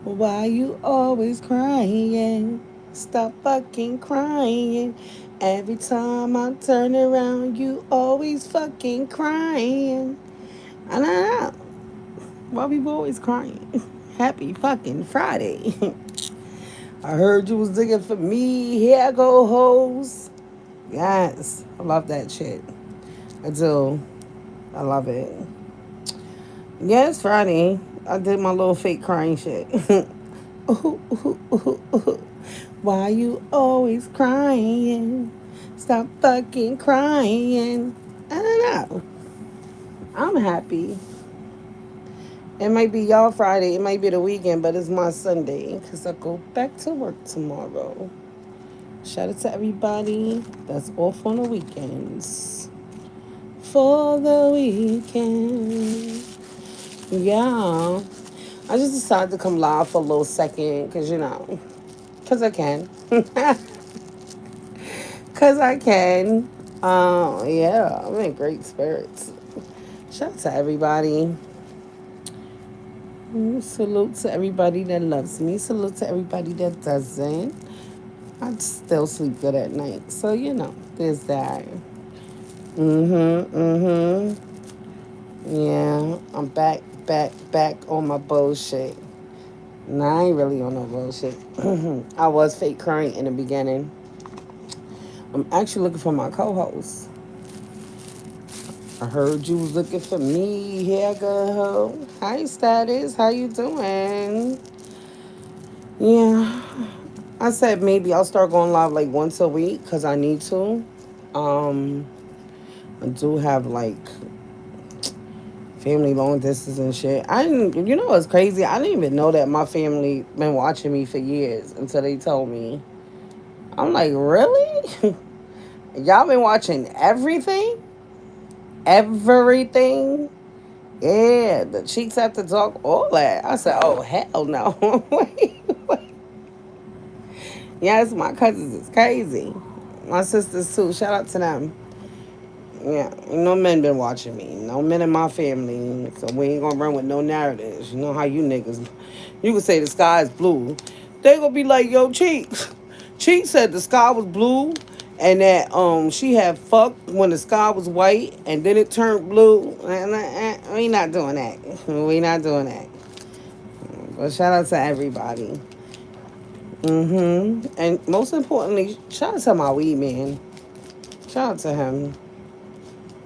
Why you always crying? Stop fucking crying. Every time I turn around, you always fucking crying. I don't know. Why people always crying? Happy fucking Friday. I heard you was digging for me. Here I go, hoes. Yes, I love that shit. I do. I love it. Yeah, it's Friday. I did my little fake crying shit. Why you always crying? Stop fucking crying. I don't know. I'm happy. It might be y'all Friday. It might be the weekend, but it's my Sunday because I go back to work tomorrow. Shout out to everybody that's off on the weekends. For the weekend. Yeah. I just decided to come live for a little second because, because I can. Because I can. Yeah, I'm in great spirits. Shout out to everybody. Salute to everybody that loves me. Salute to everybody that doesn't. I still sleep good at night. So, there's that. Yeah, I'm back on my bullshit. Nah, I ain't really on no bullshit. I was fake crying in the beginning. I'm actually looking for my co-host. I heard you was looking for me. Here I go. Hi, status. How you doing? Yeah, I said maybe I'll start going live like once a week because I need to. Um, I do have like family long distance and shit. I didn't, what's crazy? I didn't even know that my family been watching me for years until they told me. I'm like, really? Y'all been watching everything? Everything? Yeah, the cheeks have to talk, all that. I said, oh, hell no. Wait. Yes, my cousins is crazy. My sisters too. Shout out to them. Yeah, ain't no men been watching me. No men in my family. So we ain't gonna run with no narratives. You know how you niggas, you can say the sky is blue. They gonna be like, yo, Cheeks. Cheeks said the sky was blue and that she had fucked when the sky was white and then it turned blue. We not doing that. We not doing that. But shout out to everybody. And most importantly, shout out to my weed man. Shout out to him.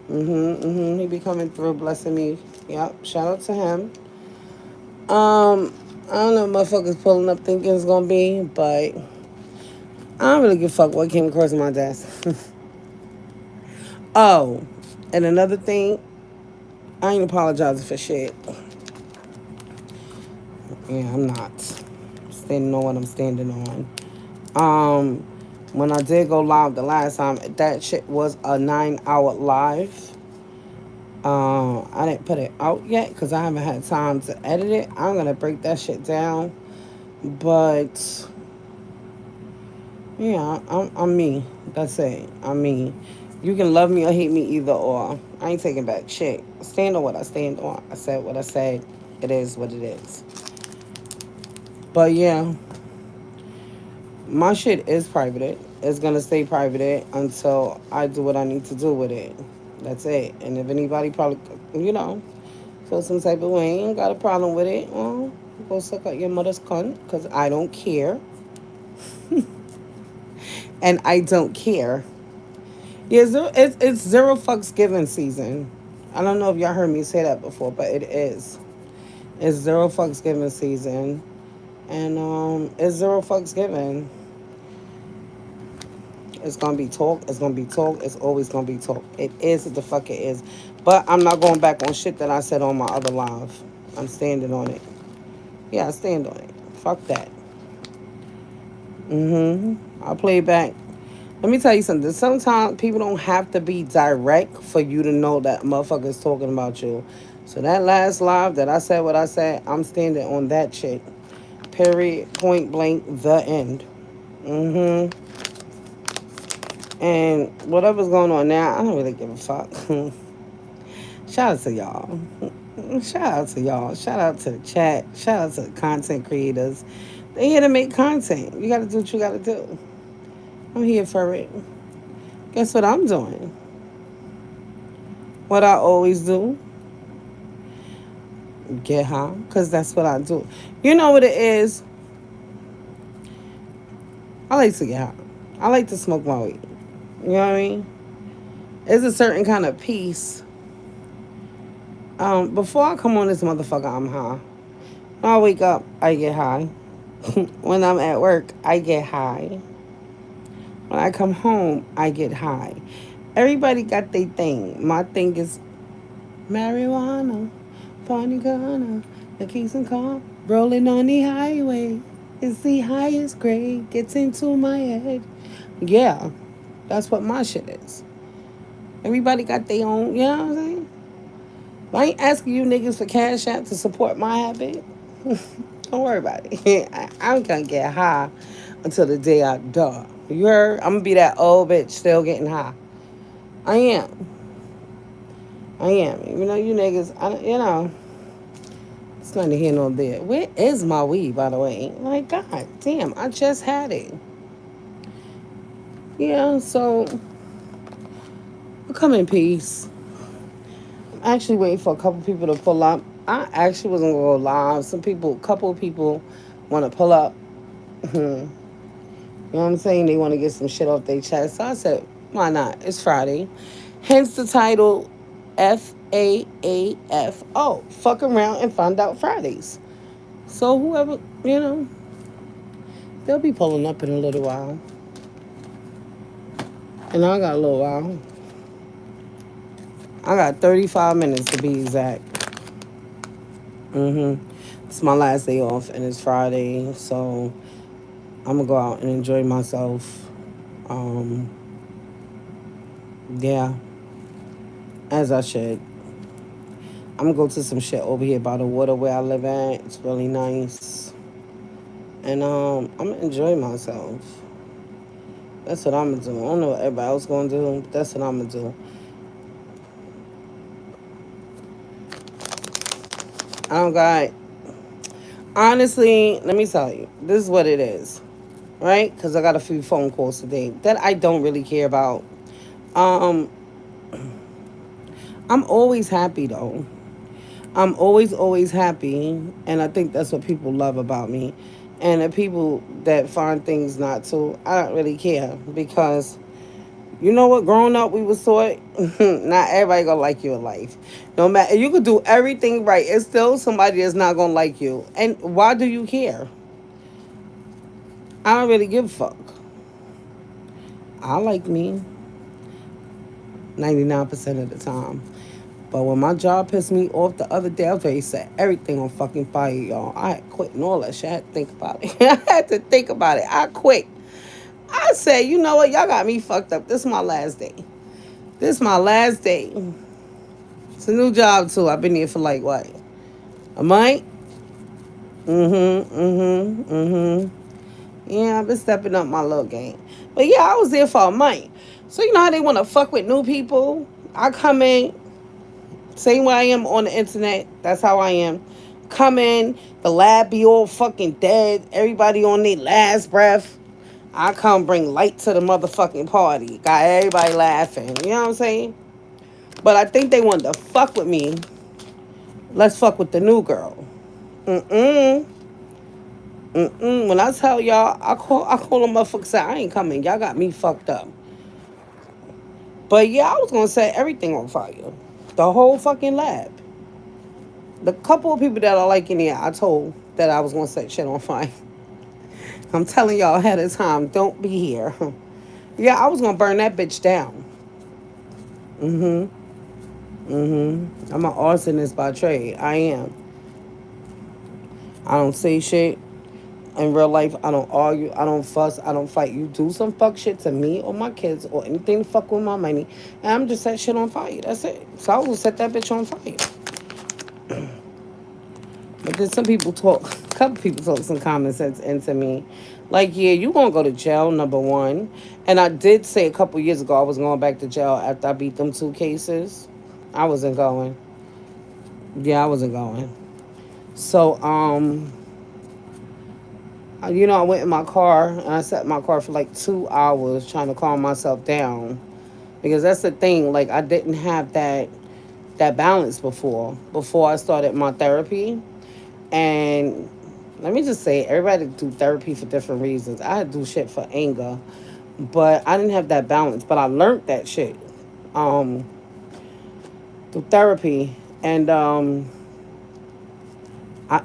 He be coming through, blessing me. Yep. Shout out to him. I don't know what motherfuckers pulling up thinking it's gonna be, but I don't really give a fuck what came across my desk. Oh, and another thing, I ain't apologizing for shit. Yeah, I'm not standing on what I'm standing on. Um, when I did go live the last time, that shit was a 9 hour live. I didn't put it out yet because I haven't had time to edit it. I'm gonna break that shit down, but yeah, I'm me. That's it. I'm me. You can love me or hate me either or. I ain't taking back shit. Stand on what I stand on. I said what I said. It is what it is. But yeah, my shit is private. It's gonna stay private until I do what I need to do with it. That's it. And if anybody probably, feel some type of way, ain't got a problem with it, well, go suck out your mother's cunt, because I don't care. And I don't care. Yeah, it's zero fucks given season. I don't know if y'all heard me say that before, but it is. It's zero fucks given season. And it's zero fucks given. It's gonna be talk. It's gonna be talk. It's always gonna be talk. It is what the fuck it is. But I'm not going back on shit that I said on my other live. I'm standing on it. Yeah, I stand on it. Fuck that. I'll play it back. Let me tell you something. Sometimes people don't have to be direct for you to know that motherfucker is talking about you. So that last live that I said what I said, I'm standing on that shit. Period. Point blank. The end. Mm-hmm. And whatever's going on now, I don't really give a fuck. Shout out to y'all. Shout out to y'all. Shout out to the chat. Shout out to the content creators. They here to make content. You gotta do what you gotta do. I'm here for it. Guess what I'm doing? What I always do. Get high. Because that's what I do. You know what it is? I like to get high. I like to smoke my weed. You know what I mean? There's a certain kind of peace. Before I come on this motherfucker, I'm high. When I wake up, I get high. When I'm at work, I get high. When I come home, I get high. Everybody got their thing. My thing is marijuana, party gonna, the keys and car, rolling on the highway. It's the highest grade, gets into my head. Yeah, that's what my shit is. Everybody got their own, you know what I'm saying? I ain't asking you niggas for cash out to support my habit. Don't worry about it. I'm gonna get high until the day I die. You heard? I'm gonna be that old bitch still getting high. I am. I am. You know, you niggas, it's not here nor there. Where is my weed, by the way? Like, God damn, I just had it. Yeah, so we'll come in peace. I'm actually waiting for a couple people to pull up. I actually wasn't gonna go live. Couple of people want to pull up. You know what I'm saying? They want to get some shit off their chest. So I said, why not? It's Friday. Hence the title FAAF. Fuck around and find out Fridays. So whoever, they'll be pulling up in a little while. And I got a little while. I got 35 minutes to be exact. It's my last day off and it's Friday. So I'm going to go out and enjoy myself. Yeah, as I should. I'm gonna go to some shit over here by the water where I live at. It's really nice. And I'm gonna enjoy myself. That's what I'm gonna do. I don't know what everybody else gonna do, but that's what I'm gonna do. I don't got, honestly, let me tell you, this is what it is. Right? Because I got a few phone calls today that I don't really care about. Um, I'm always happy though. I'm always happy, and I think that's what people love about me. And the people that find things not to, I don't really care because you know what? Growing up, we was taught not everybody gonna like you in life. No matter you could do everything right, it's still somebody that's not gonna like you. And why do you care? I don't really give a fuck. I like me 99% of the time. But when my job pissed me off the other day, I was ready to set everything on fucking fire, y'all. I had quit and all that shit. I had to think about it. I had to think about it. I quit. I said, you know what? Y'all got me fucked up. This is my last day. This is my last day. It's a new job, too. I've been here for like, what? A month? Yeah, I've been stepping up my little game. But yeah, I was there for a month. So you know how they want to fuck with new people? I come in, same way I am on the internet. That's how I am. Come in, the lab be all fucking dead. Everybody on their last breath. I come bring light to the motherfucking party. Got everybody laughing. You know what I'm saying? But I think they wanted to fuck with me. Let's fuck with the new girl. When I tell y'all, I call them motherfuckers, say, I ain't coming. Y'all got me fucked up. But yeah, I was gonna set everything on fire. The whole fucking lab. The couple of people that I like in here, I told that I was gonna set shit on fire. I'm telling y'all ahead of time, don't be here. Yeah, I was gonna burn that bitch down. I'm an arsonist by trade. I am. I don't say shit. In real life, I don't argue. I don't fuss. I don't fight. You do some fuck shit to me or my kids or anything to fuck with my money, and I'm just set shit on fire. That's it. So I will set that bitch on fire. But then some people talk couple people talk some common sense into me. Like, yeah, you gonna go to jail, number one. And I did say a couple years ago I was going back to jail after I beat them two cases. I wasn't going. Yeah, I wasn't going. So, I went in my car and I sat in my car for like 2 hours trying to calm myself down. Because that's the thing, like I didn't have that balance before I started my therapy. And let me just say, everybody do therapy for different reasons. I do shit for anger, but I didn't have that balance. But I learned that shit um, through therapy, and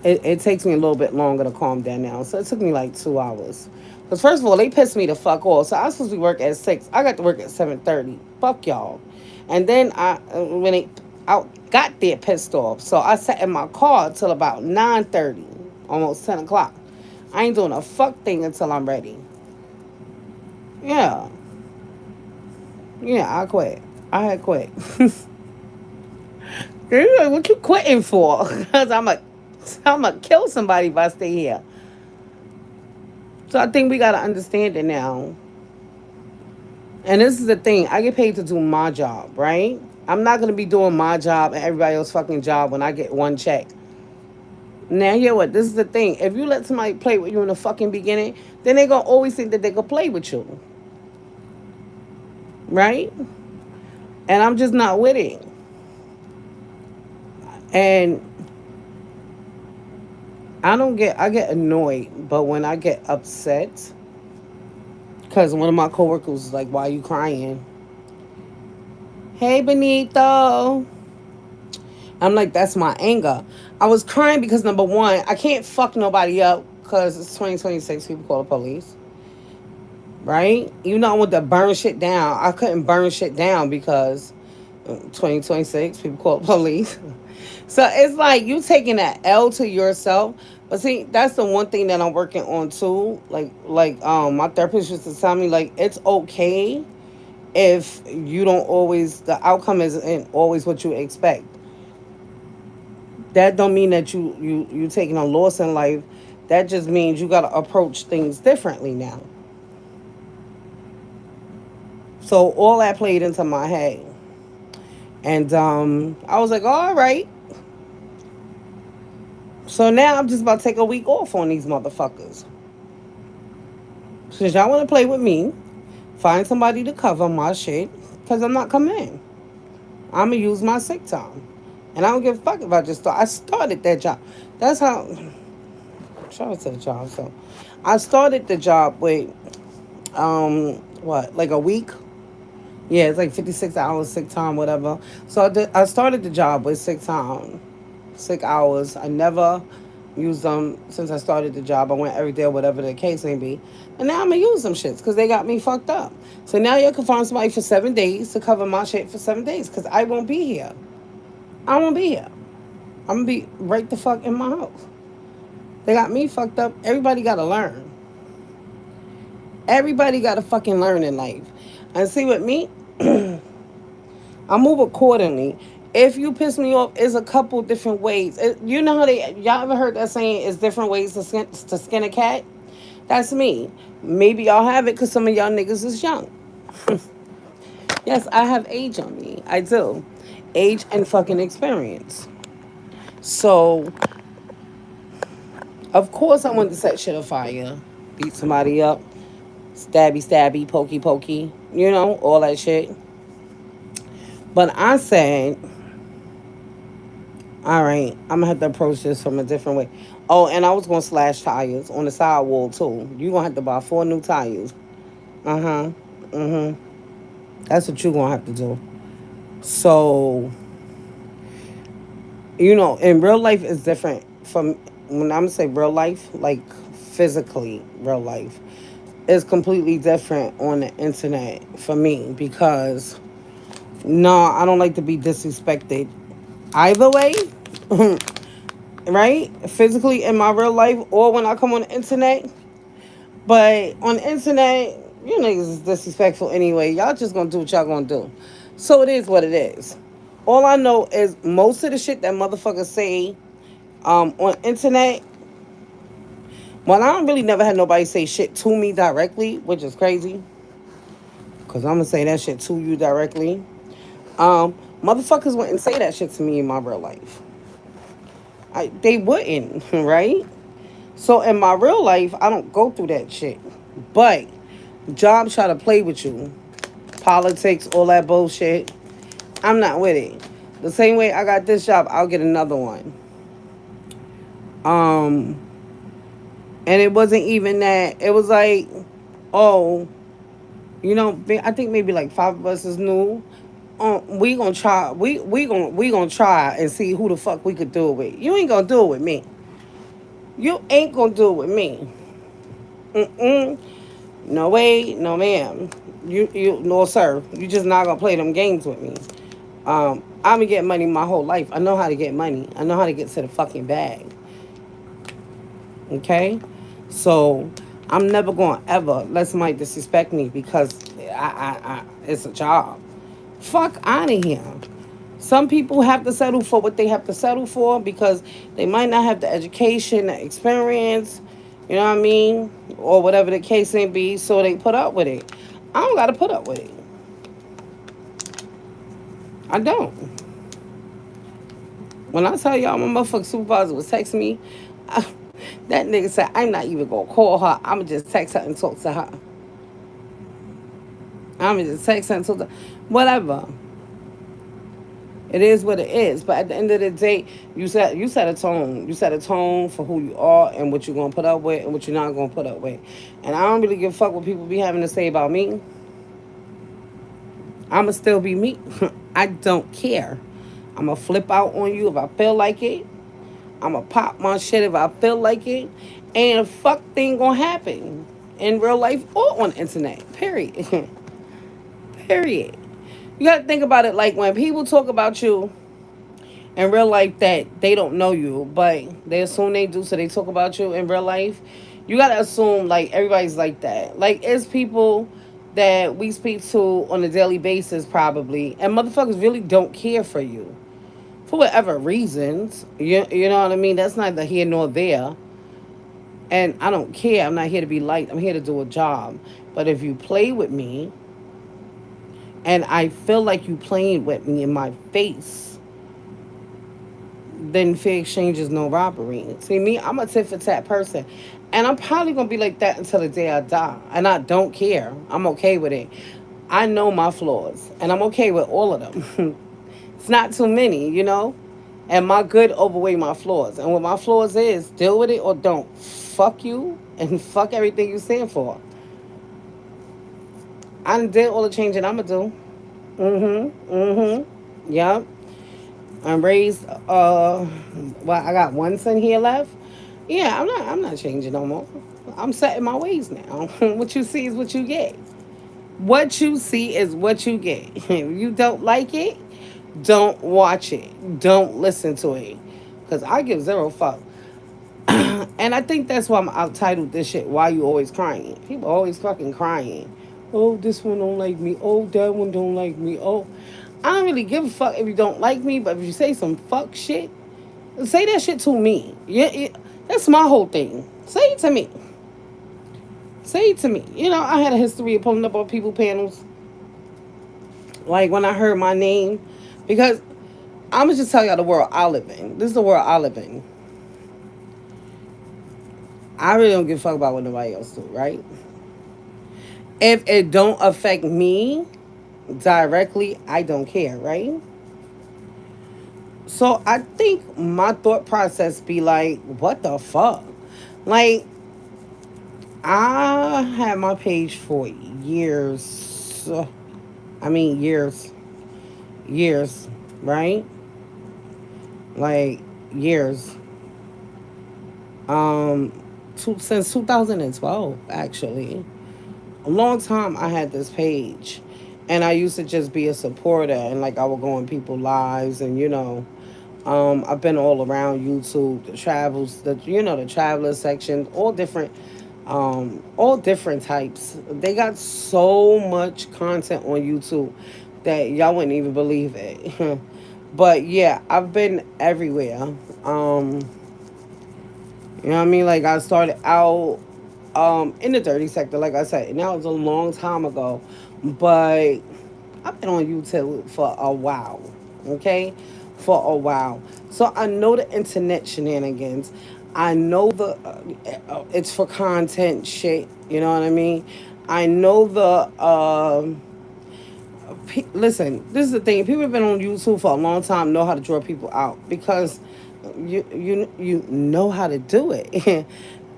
it takes me a little bit longer to calm down now. So it took me like 2 hours. Because first of all, they pissed me the fuck off. So I was supposed to be work at 6. I got to work at 7:30. Fuck y'all. And then I got there pissed off. So I sat in my car till about 9:30, almost 10 o'clock. I ain't doing a fuck thing until I'm ready. Yeah, yeah, I quit. I had quit. They're like, what you quitting for? Because I'm a kill somebody if I stay here. So I think we gotta understand it now. And this is the thing. I get paid to do my job, right? I'm not gonna be doing my job and everybody else's fucking job when I get one check. Now, hear what? This is the thing. If you let somebody play with you in the fucking beginning, then they gonna always think that they could play with you, right? And I'm just not with it. And I get annoyed, but when I get upset, because one of my coworkers was like, "Why are you crying?" Hey, Benito. I'm like, that's my anger. I was crying because number one, I can't fuck nobody up because it's 2026. People call the police, right? I want to burn shit down. I couldn't burn shit down because 2026. People call the police. So it's like you taking that L to yourself. But see, that's the one thing that I'm working on too. My therapist used to tell me, like, it's okay if you don't always, the outcome isn't always what you expect. That don't mean that you taking a loss in life. That just means you got to approach things differently now. So all that played into my head, and I was like, all right. So now I'm just about to take a week off on these motherfuckers. Since y'all want to play with me, find somebody to cover my shit, because I'm not coming in. I'm going to use my sick time. And I don't give a fuck if I started that job. That's how, shout out to the job. So I started the job with, like a week? Yeah, it's like 56 hours sick time, whatever. So I started the job with sick time, sick hours. I never used them since I started the job. I went every day or whatever the case may be. And now I'm going to use them shits because they got me fucked up. So now you can find somebody for 7 days to cover my shit for 7 days because I won't be here. I won't be here. I'm going to be right the fuck in my house. They got me fucked up. Everybody got to learn. Everybody got to fucking learn in life. And see, with me, I move accordingly. If you piss me off, it's a couple different ways. You know how y'all ever heard that saying, it's different ways to skin a cat? That's me. Maybe y'all have it because some of y'all niggas is young. Yes, I have age on me. I do. Age and fucking experience. So, of course I wanted to set shit afire. Beat somebody up. Stabby, stabby, pokey, pokey. All that shit. But I said, all right, I'm gonna have to approach this from a different way. Oh, and I was gonna slash tires on the sidewall too. You gonna have to buy 4 new tires. Uh huh. That's what you gonna have to do. So, in real life is different from when I'm gonna say real life, like physically real life, is completely different on the internet for me because no, I don't like to be disrespected either way. Right? Physically in my real life or when I come on the internet. But on the internet, you niggas is disrespectful anyway. Y'all just gonna do what y'all gonna do. So it is what it is. All I know is most of the shit that motherfuckers say on internet, Well, I don't really never had nobody say shit to me directly, which is crazy. Cause I'm gonna say that shit to you directly. Motherfuckers wouldn't say that shit to me in my real life. They wouldn't, right? So in my real life, I don't go through that shit. But jobs try to play with you. Politics, all that bullshit. I'm not with it. The same way I got this job, I'll get another one. Um, and it wasn't even that. It was like, oh, I think maybe like five of us is new. We gonna try. We gonna try and see who the fuck we could do it with. You ain't gonna do it with me. You ain't gonna do it with me. Mm-mm. No way, no ma'am. You no sir. You just not gonna play them games with me. I've been getting money my whole life. I know how to get money. I know how to get to the fucking bag. Okay, so I'm never gonna ever let somebody disrespect me because it's a job. Fuck out of here. Some people have to settle for what they have to settle for because they might not have the education, the experience, you know what I mean? Or whatever the case may be, so they put up with it. I don't gotta put up with it. I don't. When I tell y'all my motherfucking supervisor was texting me, I, that nigga said, I'm not even gonna call her. I'ma just text her and talk to her. I'ma just text her and talk to her. Whatever. It is what it is. But at the end of the day, you set a tone. You set a tone for who you are and what you're gonna put up with and what you're not gonna put up with. And I don't really give a fuck what people be having to say about me. I'ma still be me. I don't care. I'ma flip out on you if I feel like it. I'ma pop my shit if I feel like it. And fuck thing gonna happen in real life or on the internet. Period. Period. You gotta think about it like when people talk about you in real life that they don't know you, but they assume they do, so they talk about you in real life. You gotta assume like everybody's like that. Like it's people that we speak to on a daily basis probably, and motherfuckers really don't care for you for whatever reasons. You know what I mean? That's neither here nor there. And I don't care. I'm not here to be liked. I'm here to do a job. But if you play with me, and I feel like you playing with me in my face, then fair exchange is no robbery. See me, I'm a tit for tat person. And I'm probably gonna be like that until the day I die. And I don't care. I'm okay with it. I know my flaws. And I'm okay with all of them. It's not too many, you know? And my good overweigh my flaws. And what my flaws is, deal with it or don't. Fuck you and fuck everything you stand for. I done did all the changing I'ma do. Mm-hmm. Mm-hmm. Yep. I'm raised. Well, I got one son here left. Yeah, I'm not changing no more. I'm setting my ways now. What you see is what you get. What you see is what you get. If you don't like it, don't watch it. Don't listen to it. Cause I give zero fuck. And I think that's why I've titled this shit "Why You Always Crying." People always fucking crying. Oh, this one don't like me. Oh, that one don't like me. Oh, I don't really give a fuck if you don't like me, but if you say some fuck shit, say that shit to me. Yeah, that's my whole thing. Say it to me. Say it to me. You know, I had a history of pulling up on people panels. Like when I heard my name, because I'm gonna just tell y'all the world I live in. This is the world I live in. I really don't give a fuck about what nobody else do, right? If it don't affect me directly, I don't care, right? So I think my thought process be like, what the fuck? Like, I had my page for years. I mean, years, right? Like, years. Um, since 2012, actually. A long time I had this page. And I used to just be a supporter. And, like, I would go in people's lives and, I've been all around YouTube, the travels, the traveler section, all different types. They got so much content on YouTube that y'all wouldn't even believe it. But yeah, I've been everywhere. You know what I mean? Like I started out in the dirty sector, like I said, and that was a long time ago. But I've been on YouTube for a while, okay? For a while. So I know the internet shenanigans. I know the it's for content shit. You know what I mean? I know the listen. This is the thing. People have been on YouTube for a long time. Know how to draw people out because you know how to do it.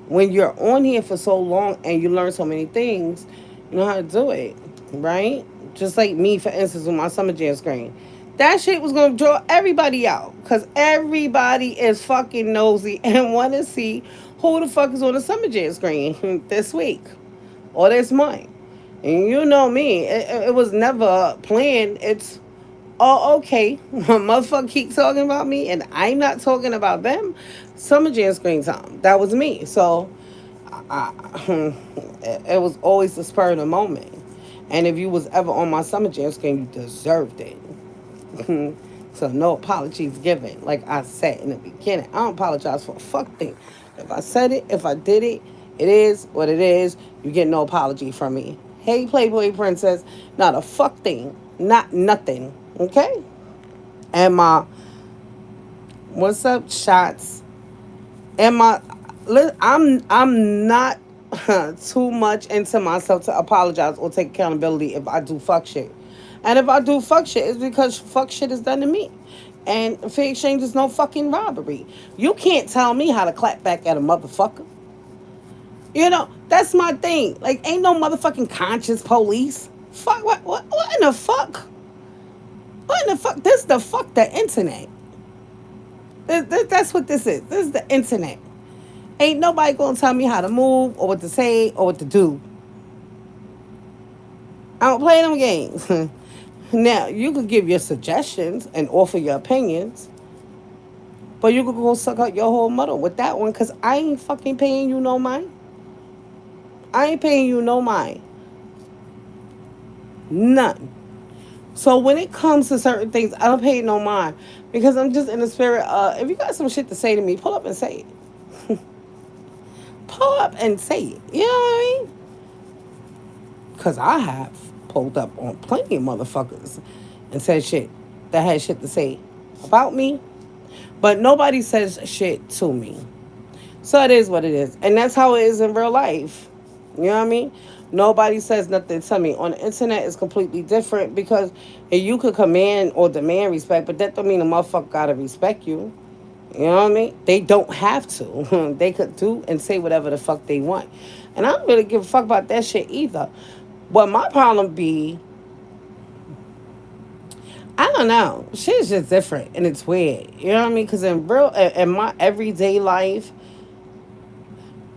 When you're on here for so long and you learn so many things, you know how to do it, right? Just like me, for instance, with my Summer Jam screen. That shit was gonna draw everybody out because everybody is fucking nosy and want to see who the fuck is on the Summer Jam screen this week or this month. And you know me, it was never planned. It's, oh, okay. Motherfucker keep talking about me and I'm not talking about them. Summer Jam screen time. That was me. So I, it was always the spur of the moment. And if you was ever on my Summer Jam screen, you deserved it. So no apologies given. Like I said in the beginning, I don't apologize for a fuck thing. If I said it, if I did it, it is what it is. You get no apology from me. Hey, Playboy Princess, not a fuck thing, not nothing. Okay. And my what's up, shots? And my I'm not too much into myself to apologize or take accountability if I do fuck shit. And if I do fuck shit, it's because fuck shit is done to me. And fair exchange is no fucking robbery. You can't tell me how to clap back at a motherfucker. You know, that's my thing. Like, ain't no motherfucking conscious police. Fuck, what in the fuck? What in the fuck? This the fuck the internet. That's what this is. This is the internet. Ain't nobody gonna tell me how to move or what to say or what to do. I don't play them games. Now, you could give your suggestions and offer your opinions, but you could go suck out your whole mother with that one because I ain't fucking paying you no mind. I ain't paying you no mind. None. So when it comes to certain things, I don't pay no mind because I'm just in the spirit. If you got some shit to say to me, pull up and say it. Pull up and say it. You know what I mean? Because I have pulled up on plenty of motherfuckers and said shit that had shit to say about me, but nobody says shit to me. So it is what it is. And that's how it is in real life. You know what I mean? Nobody says nothing to me. On the internet, it's completely different because you could command or demand respect, but that don't mean a motherfucker gotta respect you. You know what I mean? They don't have to. They could do and say whatever the fuck they want. And I don't really give a fuck about that shit either. But my problem be, I don't know. Shit's just different and it's weird. You know what I mean? Because in my everyday life,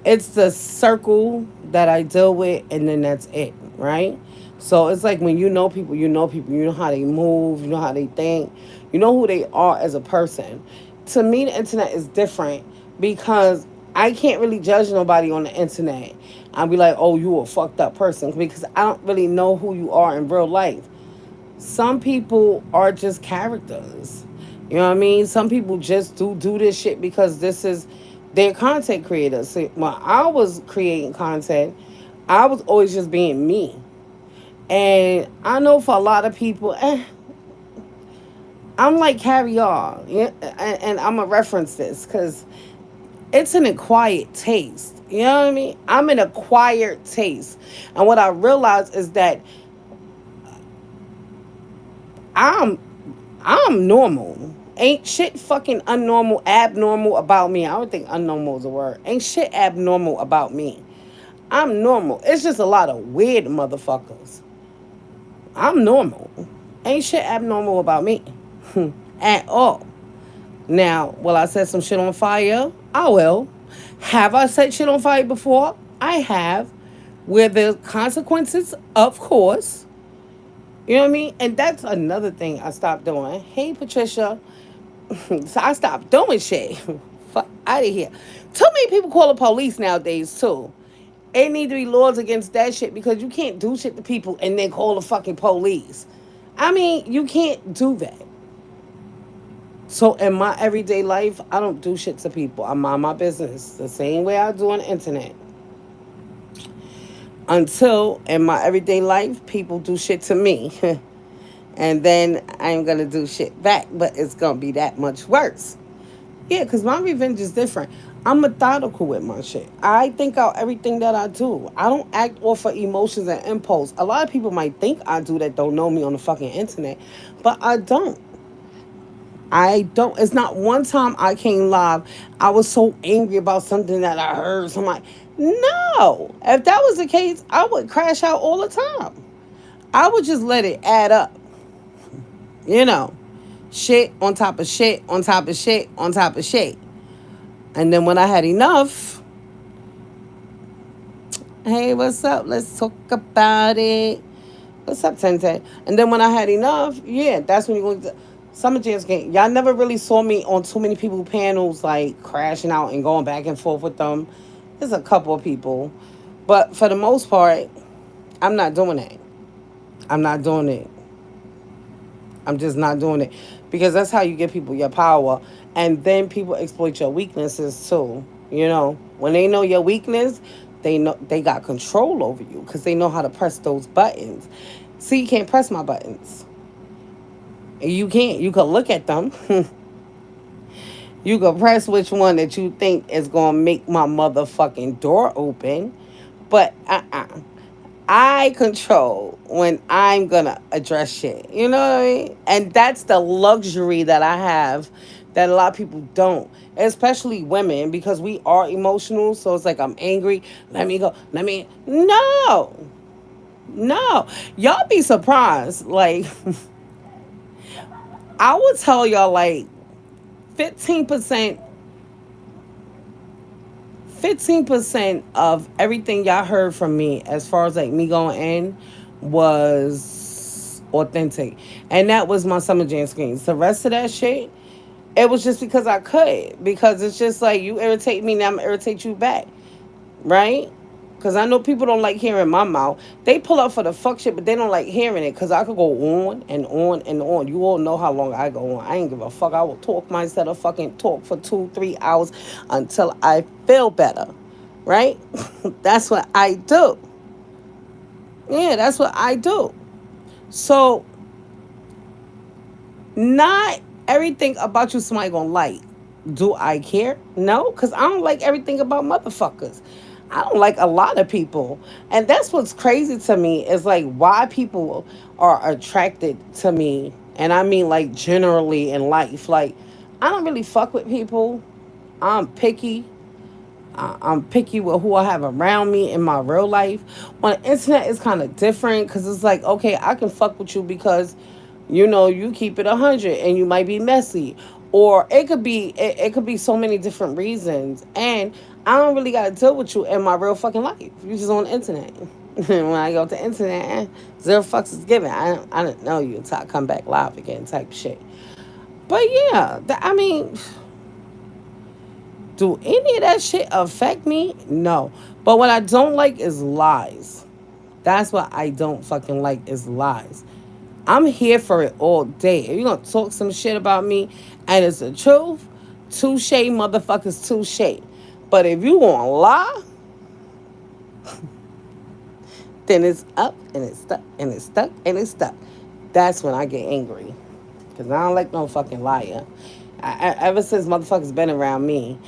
it's the circle that I deal with, and then that's it, right? So it's like when you know people, you know how they move, you know how they think, you know who they are as a person. To me, the internet is different because I can't really judge nobody on the internet. I'll be like, oh, you a fucked up person because I don't really know who you are in real life. Some people are just characters. You know what I mean? Some people just do this shit because this is their content creators. See, when I was creating content, I was always just being me. And I know for a lot of people, I'm like caviar. Yeah, and I'm going to reference this because it's an acquired taste. You know what I mean? I'm an acquired taste. And what I realized is that I'm I'm normal. Ain't shit fucking unnormal, abnormal about me. I don't think unnormal is a word. Ain't shit abnormal about me. I'm normal. It's just a lot of weird motherfuckers. I'm normal. Ain't shit abnormal about me. At all. Now, will I set some shit on fire? I will. Have I set shit on fire before? I have. With the consequences, of course. You know what I mean? And that's another thing I stopped doing. Hey, Patricia. So I stopped doing shit. Fuck out of here. Too many people call the police nowadays, too. It need to be laws against that shit because you can't do shit to people and then call the fucking police. I mean, you can't do that. So in my everyday life, I don't do shit to people. I mind my business the same way I do on the internet. Until in my everyday life, people do shit to me. And then I'm gonna do shit back, but it's gonna be that much worse. Yeah, because my revenge is different. I'm methodical with my shit. I think out everything that I do. I don't act off of emotions and impulse. A lot of people might think I do that don't know me on the fucking internet, but I don't. I don't. It's not one time I came live. I was so angry about something that I heard. So I'm like, no. If that was the case, I would crash out all the time. I would just let it add up. You know, shit on top of shit on top of shit on top of shit. And then when I had enough, hey, what's up? Let's talk about it. What's up, Tente? And then when I had enough, yeah, that's when you're going to Summer Jams game. Y'all never really saw me on too many people panels like crashing out and going back and forth with them. There's a couple of people. But for the most part, I'm not doing that. I'm not doing it. I'm just not doing it. Because that's how you give people your power. And then people exploit your weaknesses too. You know, when they know your weakness, they know they got control over you because they know how to press those buttons. See, you can't press my buttons. You can't. You can look at them. You can press which one that you think is gonna make my motherfucking door open. But I control when I'm gonna address shit. You know what I mean? And that's the luxury that I have that a lot of people don't. Especially women, because we are emotional. So it's like I'm angry. Let me go. Let me no. No. Y'all be surprised. Like I will tell y'all like 15% 15% of everything y'all heard from me as far as like me going in was authentic. And that was my Summer Jam screens. The rest of that shit, it was just because I could. Because it's just like you irritate me, now I'm gonna irritate you back. Right? Because I know people don't like hearing my mouth. They pull up for the fuck shit, but they don't like hearing it. Because I could go on and on and on. You all know how long I go on. I ain't give a fuck. I will talk myself fucking talk for 2-3 hours until I feel better. Right? That's what I do. Yeah, that's what I do. So, not everything about you somebody gonna like. Do I care? No, because I don't like everything about motherfuckers. I don't like a lot of people. And that's what's crazy to me is like why people are attracted to me. And I mean like generally in life. Like I don't really fuck with people. I'm picky. I'm picky with who I have around me in my real life. On the internet, it's kind of different because it's like, okay, I can fuck with you because, you know, you keep it 100 and you might be messy, or it could be so many different reasons, and I don't really got to deal with you in my real fucking life. You just on the internet. When I go to the internet, zero fucks is given. I didn't know you until I come back live again, type shit. But yeah, I mean. Do any of that shit affect me? No. But what I don't like is lies. That's what I don't fucking like is lies. I'm here for it all day. If you're gonna talk some shit about me and it's the truth, touche motherfuckers touche. But if you gonna lie, then it's up and it's stuck and it's stuck and it's stuck. That's when I get angry. Because I don't like no fucking liar. Ever since motherfuckers been around me,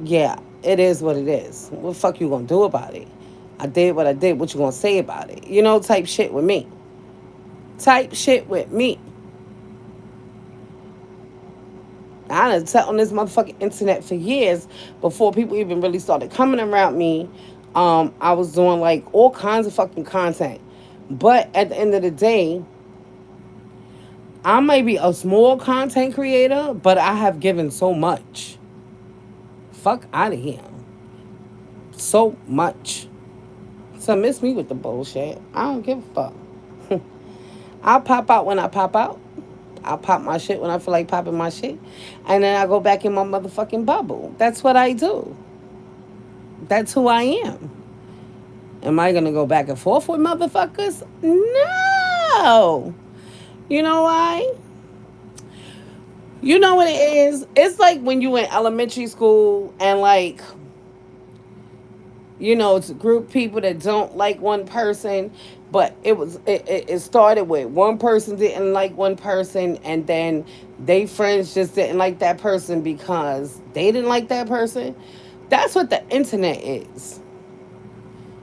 yeah, it is what it is. What the fuck you gonna do about it? I did what I did. What you gonna say about it? You know, type shit with me. Type shit with me. I done sat on this motherfucking internet for years before people even really started coming around me. I was doing like all kinds of fucking content. But at the end of the day, I might be a small content creator, but I have given so much. Fuck out of here. So much. So miss me with the bullshit. I don't give a fuck. I'll pop out when I pop out. I'll pop my shit when I feel like popping my shit. And then I go back in my motherfucking bubble. That's what I do. That's who I am. Am I going to go back and forth with motherfuckers? No. You know why? You know what it is? It's like when you in elementary school and like, it's a group of people that don't like one person, but it started with one person didn't like one person, and then they friends just didn't like that person because they didn't like that person. That's what the internet is.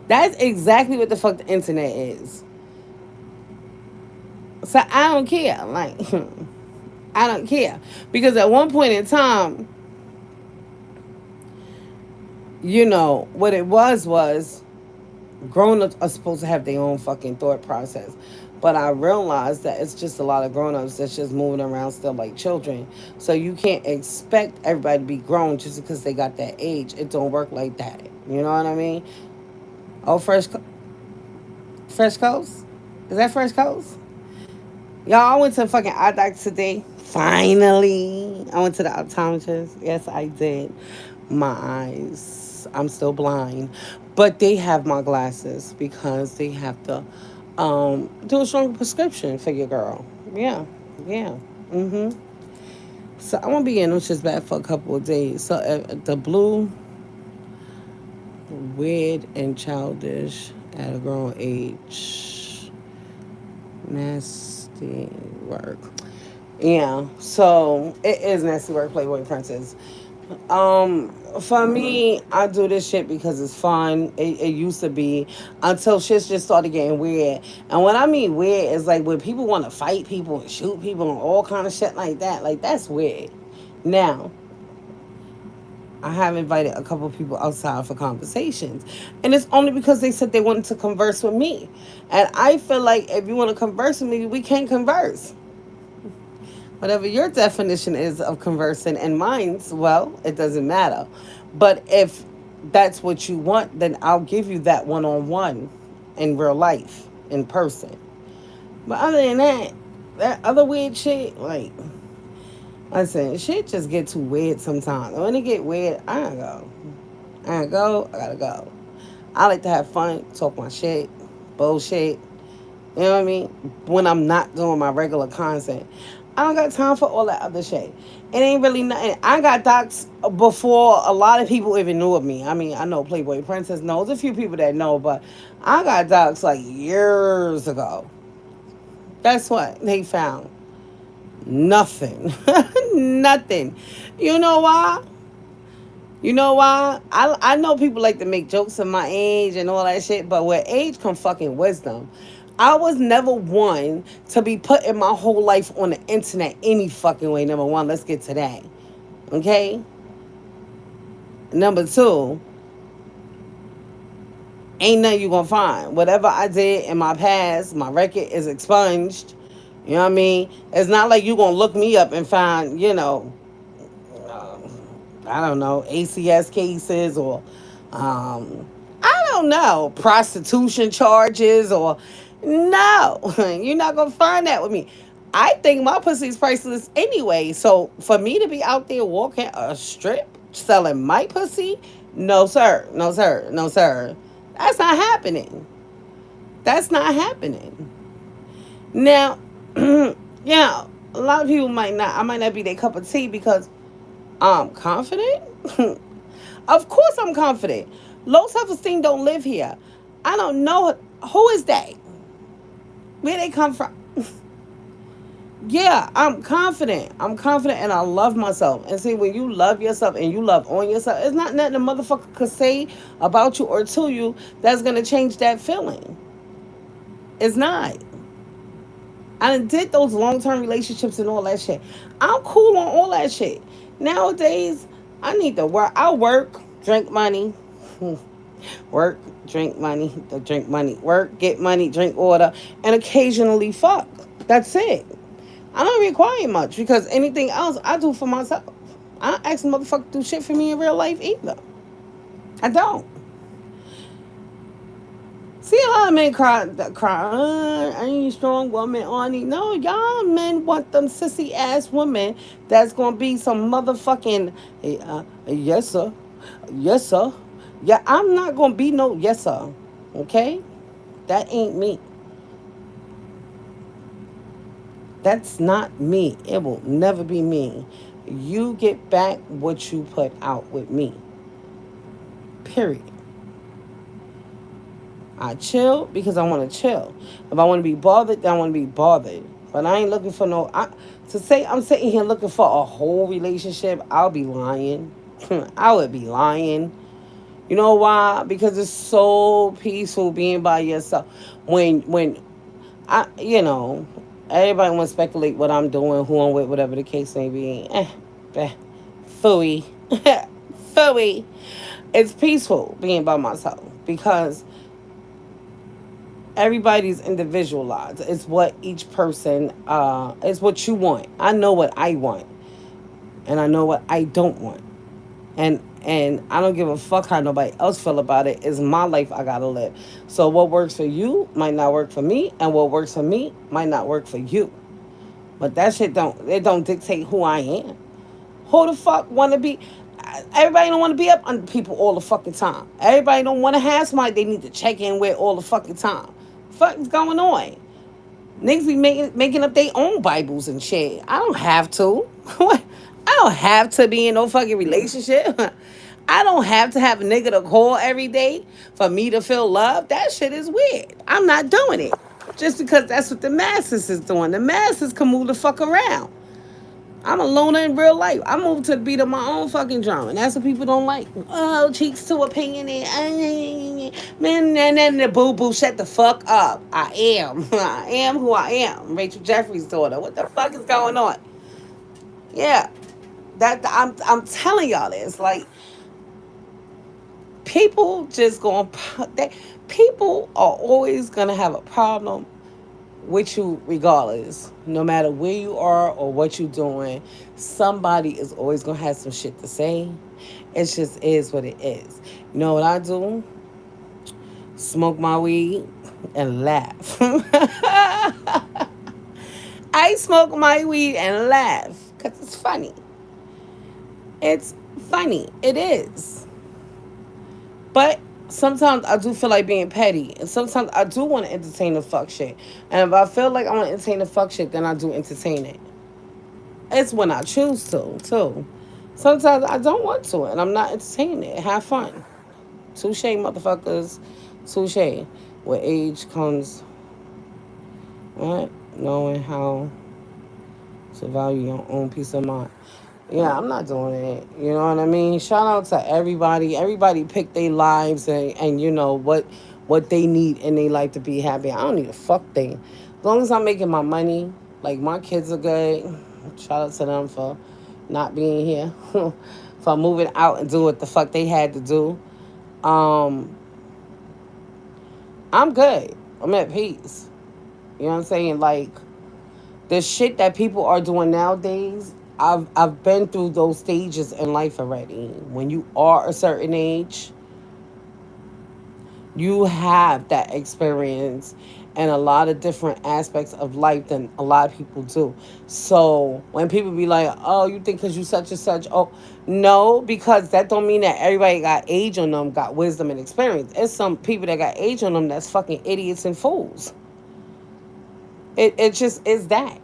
That's exactly what the fuck the internet is. So I don't care. Like, I don't care. Because at one point in time, what it was grown ups are supposed to have their own fucking thought process. But I realized that it's just a lot of grown ups that's just moving around still like children. So you can't expect everybody to be grown just because they got that age. It don't work like that. You know what I mean? Oh, Fresh Coast? Is that Fresh Coast? Y'all, I went to fucking eye doctor today. Finally. I went to the optometrist. Yes, I did. My eyes. I'm still blind. But they have my glasses because they have to do a stronger prescription for your girl. Yeah. Yeah. Mm-hmm. So I'm gonna be in them shits back for a couple of days. So the blue, weird, and childish at a grown age. Nasty work. Yeah, so it is nasty work, Playboy Princess. For me, I do this shit because it's fun. It used to be until shit just started getting weird. And what I mean weird is like when people want to fight people and shoot people and all kind of shit like that. Like that's weird. Now, I have invited a couple of people outside for conversations. And it's only because they said they wanted to converse with me. And I feel like if you want to converse with me, we can converse. Whatever your definition is of conversing and mine's, well, it doesn't matter. But if that's what you want, then I'll give you that one on one in real life, in person. But other than that, that other weird shit, like, listen, shit just get too weird sometimes. When it get weird, I gotta go. I gotta go. I like to have fun, talk my shit, bullshit. You know what I mean? When I'm not doing my regular content. I don't got time for all that other shit. It ain't really nothing. I got docs before a lot of people even knew of me. I mean, I know Playboy Princess knows a few people that know, but I got docs like years ago. That's what they found. Nothing. Nothing. You know why? You know why? I know people like to make jokes of my age and all that shit, but with age come fucking wisdom. I was never one to be putting my whole life on the internet any fucking way. Number one, let's get to that. Okay? Number two, ain't nothing you gonna find. Whatever I did in my past, my record is expunged. You know what I mean? It's not like you gonna look me up and find, uh, I don't know, ACS cases or I don't know, prostitution charges or no, you're not gonna find that with me. I think my pussy's priceless anyway. So for me to be out there walking a strip selling my pussy, no sir, no sir, no sir. That's not happening. That's not happening. Now, yeah, a lot of people might not. I might not be their cup of tea because I'm confident. Of course, I'm confident. Low self esteem don't live here. I don't know who is that. Where they come from? Yeah, I'm confident. I'm confident and I love myself. And see, when you love yourself and you love on yourself, it's not nothing a motherfucker could say about you or to you that's gonna change that feeling. It's not. I done did those long term relationships and all that shit. I'm cool on all that shit. Nowadays, I need to work. I work, drink money, work, drink money, work, get money, drink water, and occasionally fuck. That's it. I don't require much because anything else I do for myself. I don't ask a motherfucker to do shit for me in real life either. I don't. See a lot of men cry. I ain't a strong woman on it. No, y'all men want them sissy ass women that's gonna be some motherfucking yes sir, yes sir. Yeah, I'm not gonna be no yes sir. Okay, that ain't me. That's not me. It will never be me. You get back what you put out with me. Period. I chill because I want to chill. If I want to be bothered, then I want to be bothered. But I ain't looking for no. To say I'm sitting here looking for a whole relationship, I'll be lying. I would be lying. You know why? Because it's so peaceful being by yourself. When everybody want to speculate what I'm doing, who I'm with, whatever the case may be. Phooey, phooey. It's peaceful being by myself because everybody's individualized. It's what each person, it's what you want. I know what I want, and I know what I don't want, and I don't give a fuck how nobody else feel about it. It's my life I gotta live. So what works for you might not work for me, and what works for me might not work for you. But that shit don't dictate who I am. Who the fuck want to be? Everybody don't want to be up under people all the fucking time. Everybody don't want to have somebody they need to check in with all the fucking time. Fuck is going on? Niggas be making up their own Bibles and shit. I don't have to. I don't have to be in no fucking relationship. I don't have to have a nigga to call every day for me to feel love. That shit is weird. I'm not doing it. Just because that's what the masses is doing. The masses can move the fuck around. I'm a loner in real life. I move to the beat of my own fucking drum, and that's what people don't like. Oh, cheeks too opinionated. Man, and then the boo boo, shut the fuck up. I am. I am who I am. Rachel Jeffries' daughter. What the fuck is going on? Yeah, I'm telling y'all this. Like, people just going. People are always gonna have a problem with you regardless. No matter where you are or what you're doing, somebody is always gonna have some shit to say. It just is what it is. You know what I do? Smoke my weed and laugh. I smoke my weed and laugh because it's funny. It's funny. It is. But sometimes I do feel like being petty. And sometimes I do want to entertain the fuck shit. And if I feel like I want to entertain the fuck shit, then I do entertain it. It's when I choose to, too. Sometimes I don't want to, and I'm not entertaining it. Have fun. Touche, motherfuckers. Touche. With age comes, what? Knowing how to value your own peace of mind. Yeah, I'm not doing it. You know what I mean? Shout out to everybody. Everybody pick their lives and you know what they need in their life to be happy. I don't need a fuck thing. As long as I'm making my money, like my kids are good. Shout out to them for not being here. For moving out and do what the fuck they had to do. Um, I'm good. I'm at peace. You know what I'm saying? Like, the shit that people are doing nowadays, I've been through those stages in life already. When you are a certain age, you have that experience and a lot of different aspects of life than a lot of people do. So when people be like, "Oh, you think because you such and such?" Oh, no, because that don't mean that everybody got age on them, got wisdom and experience. It's some people that got age on them that's fucking idiots and fools. It just is that.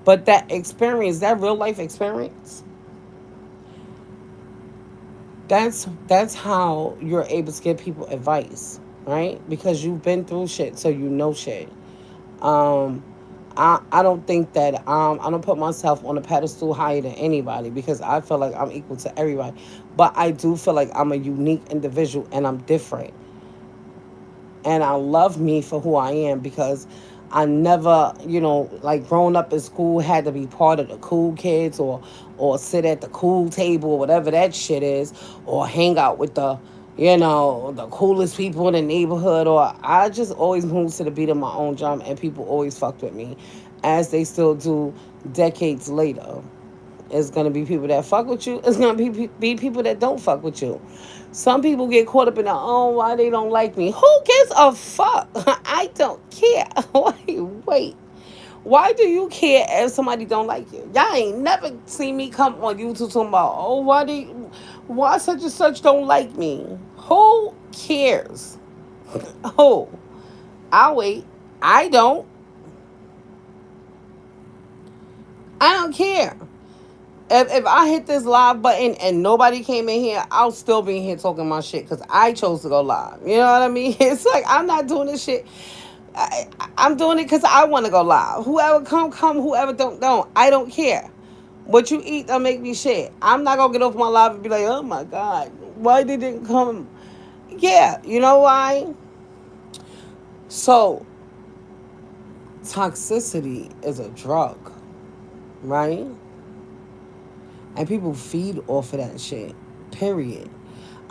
But that experience, that real life experience, that's how you're able to give people advice, right? Because you've been through shit, so you know shit. Um, I don't think that I don't put myself on a pedestal higher than anybody because I feel like I'm equal to everybody. But I do feel like I'm a unique individual and I'm different. And I love me for who I am because I never, like growing up in school, had to be part of the cool kids or sit at the cool table or whatever that shit is, or hang out with the coolest people in the neighborhood. Or I just always moved to the beat of my own drum, and people always fucked with me, as they still do decades later. It's gonna be people that fuck with you. It's gonna be people that don't fuck with you. Some people get caught up in the, oh, why they don't like me. Who gives a fuck? I don't care. Wait. Why do you care if somebody don't like you? Y'all ain't never seen me come on YouTube talking about, oh, why such and such don't like me? Who cares? Oh, I'll wait. I don't. I don't care. If I hit this live button and nobody came in here, I'll still be in here talking my shit because I chose to go live. You know what I mean? It's like I'm not doing this shit. I'm doing it because I want to go live. Whoever come, come. Whoever don't. I don't care. What you eat don't make me shit. I'm not gonna get off my live and be like, oh my god, why they didn't come? Yeah, you know why? So toxicity is a drug, right? And people feed off of that shit. Period.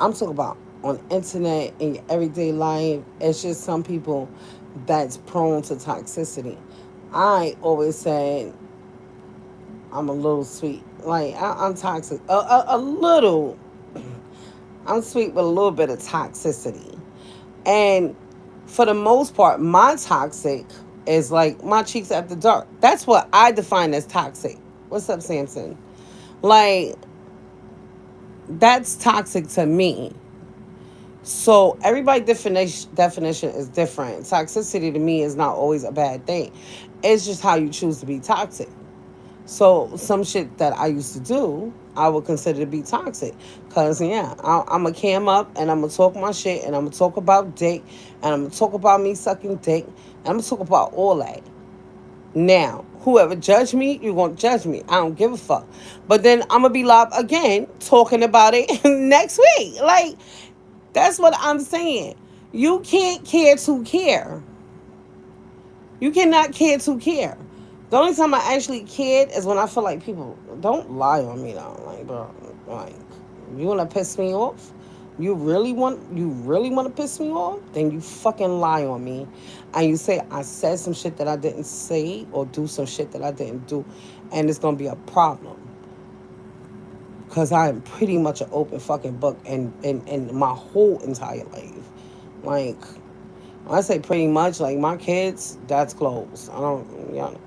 I'm talking about on internet in your everyday life. It's just some people that's prone to toxicity. I always say I'm a little sweet. Like I'm toxic. A little. I'm sweet with a little bit of toxicity. And for the most part, my toxic is like my cheeks after dark. That's what I define as toxic. What's up, Samson? Like that's toxic to me. So everybody definition is different. Toxicity to me is not always a bad thing. It's just how you choose to be toxic. So some shit that I used to do, I would consider to be toxic. Cause yeah, I'm gonna cam up and I'm gonna talk my shit and I'm gonna talk about dick and I'm gonna talk about me sucking dick and I'm gonna talk about all that. Now, whoever judge me, you're gonna judge me. I don't give a fuck. But then I'm gonna be live again talking about it next week. Like that's what I'm saying. You can't care to care. You cannot care to care. The only time I actually cared is when I feel like people don't lie on me though. Like, bro, like you wanna piss me off? You really want to piss me off? Then you fucking lie on me, and you say I said some shit that I didn't say or do some shit that I didn't do, and it's gonna be a problem. Cause I am pretty much an open fucking book, and my whole entire life, like when I say pretty much, like my kids, that's closed. I don't, you know,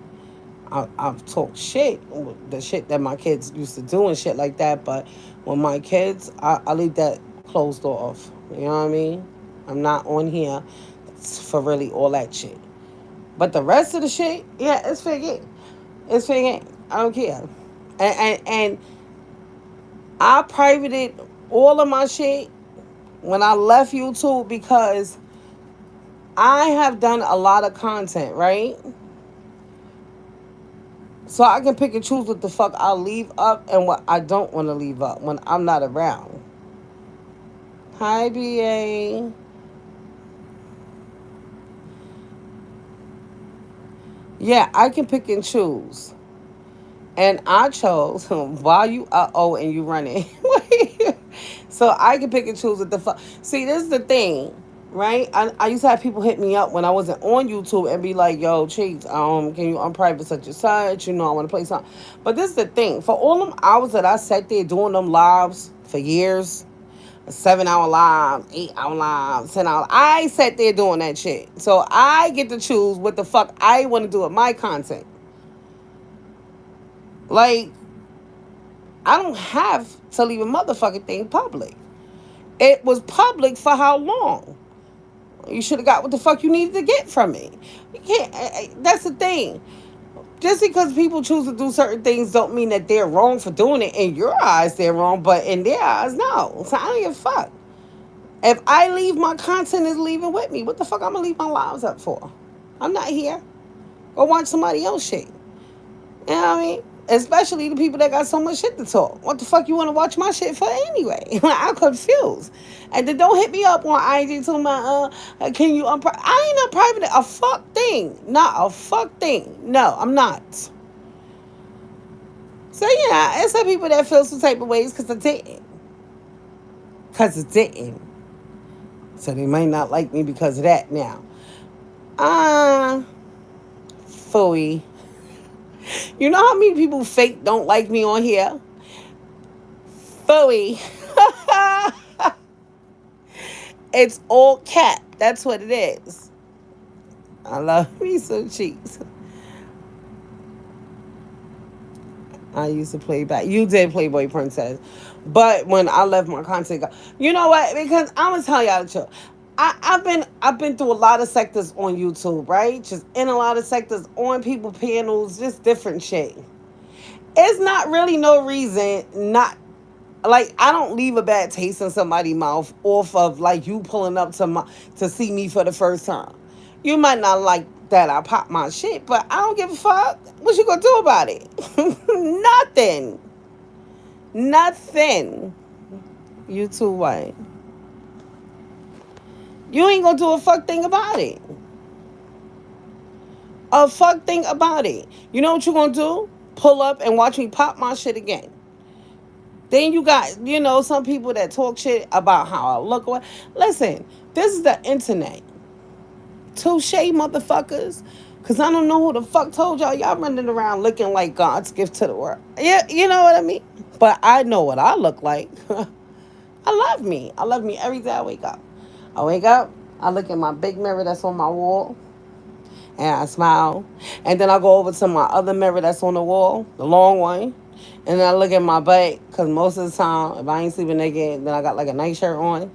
I've talked shit, the shit that my kids used to do and shit like that. But when my kids, I leave that closed off. You know what I mean? I'm not on here for really all that shit. But the rest of the shit, yeah, it's fair game. It's fair game. I don't care. And I privated all of my shit when I left YouTube because I have done a lot of content, right? So I can pick and choose what the fuck I'll leave up and what I don't want to leave up when I'm not around. Hi, BA. Yeah, I can pick and choose. And I chose while you are and you running. So I can pick and choose what the fuck. See, this is the thing, right? I used to have people hit me up when I wasn't on YouTube and be like, "Yo, Cheeks, can you unprivate such and such? You know, I want to play something." But this is the thing: for all them hours that I sat there doing them lives for years, 7 hour live, 8 hour live, 10 hour. I sat there doing that shit. So I get to choose what the fuck I want to do with my content. Like, I don't have to leave a motherfucking thing public. It was public for how long? You should have got what the fuck you needed to get from me. You can't. That's the thing. Just because people choose to do certain things don't mean that they're wrong for doing it. In your eyes, they're wrong, but in their eyes, no. So I don't give a fuck. If I leave, my content is leaving with me. What the fuck I'm gonna leave my lives up for? I'm not here. Go watch somebody else shit. You know what I mean? Especially the people that got so much shit to talk. What the fuck you want to watch my shit for anyway? I'm confused. And then don't hit me up on IG to my can you I ain't unprivate a fuck thing. Not a fuck thing. No, I'm not. So yeah, it's some people that feel some type of ways because I didn't. Because it didn't. So they might not like me because of that now. Uh Phooey. You know how many people fake don't like me on here? Phooey. It's all cap. That's what it is. I love me some cheeks. I used to play back. You did Playboy Princess. But when I left my content, you know what? Because I'm gonna tell y'all the truth. I've been through a lot of sectors on YouTube, right? Just in a lot of sectors on people panels, just different shit. It's not really no reason not like I don't leave a bad taste in somebody's mouth off of like you pulling up to see me for the first time. You might not like that I pop my shit, but I don't give a fuck. What you gonna do about it? Nothing. Nothing. You too white. You ain't gonna do a fuck thing about it. A fuck thing about it. You know what you gonna do? Pull up and watch me pop my shit again. Then you got, some people that talk shit about how I look. Listen, this is the internet. Touche, motherfuckers. Because I don't know who the fuck told y'all. Y'all running around looking like God's gift to the world. Yeah, you know what I mean? But I know what I look like. I love me. I love me every day I wake up. I wake up, I look at my big mirror that's on my wall, and I smile. And then I go over to my other mirror that's on the wall, the long one. And then I look at my butt, because most of the time, if I ain't sleeping naked, then I got like a night shirt on.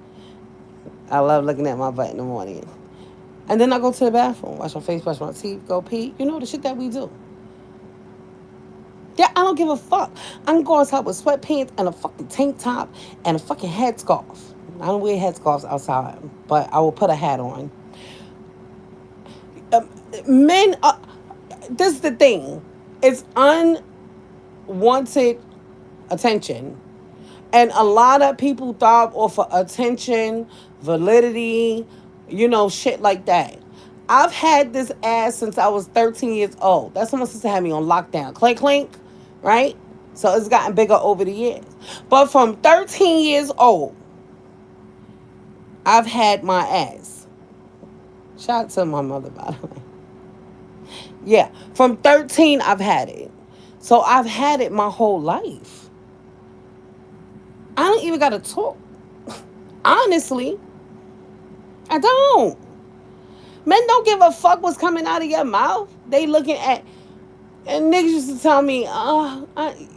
I love looking at my butt in the morning. And then I go to the bathroom, wash my face, brush my teeth, go pee. You know the shit that we do. Yeah, I don't give a fuck. I can go outside with sweatpants and a fucking tank top and a fucking headscarf. I don't wear headscarves outside, but I will put a hat on. Men, this is the thing. It's unwanted attention. And a lot of people thrive off of attention, validity, shit like that. I've had this ass since I was 13 years old. That's when my sister had me on lockdown. Clink, clink, right? So it's gotten bigger over the years. But from 13 years old, I've had my ass. Shout out to my mother, by the way. Yeah, from 13, I've had it. So I've had it my whole life. I don't even got to talk. Honestly, I don't. Men don't give a fuck what's coming out of your mouth. They looking at, and niggas used to tell me, yo,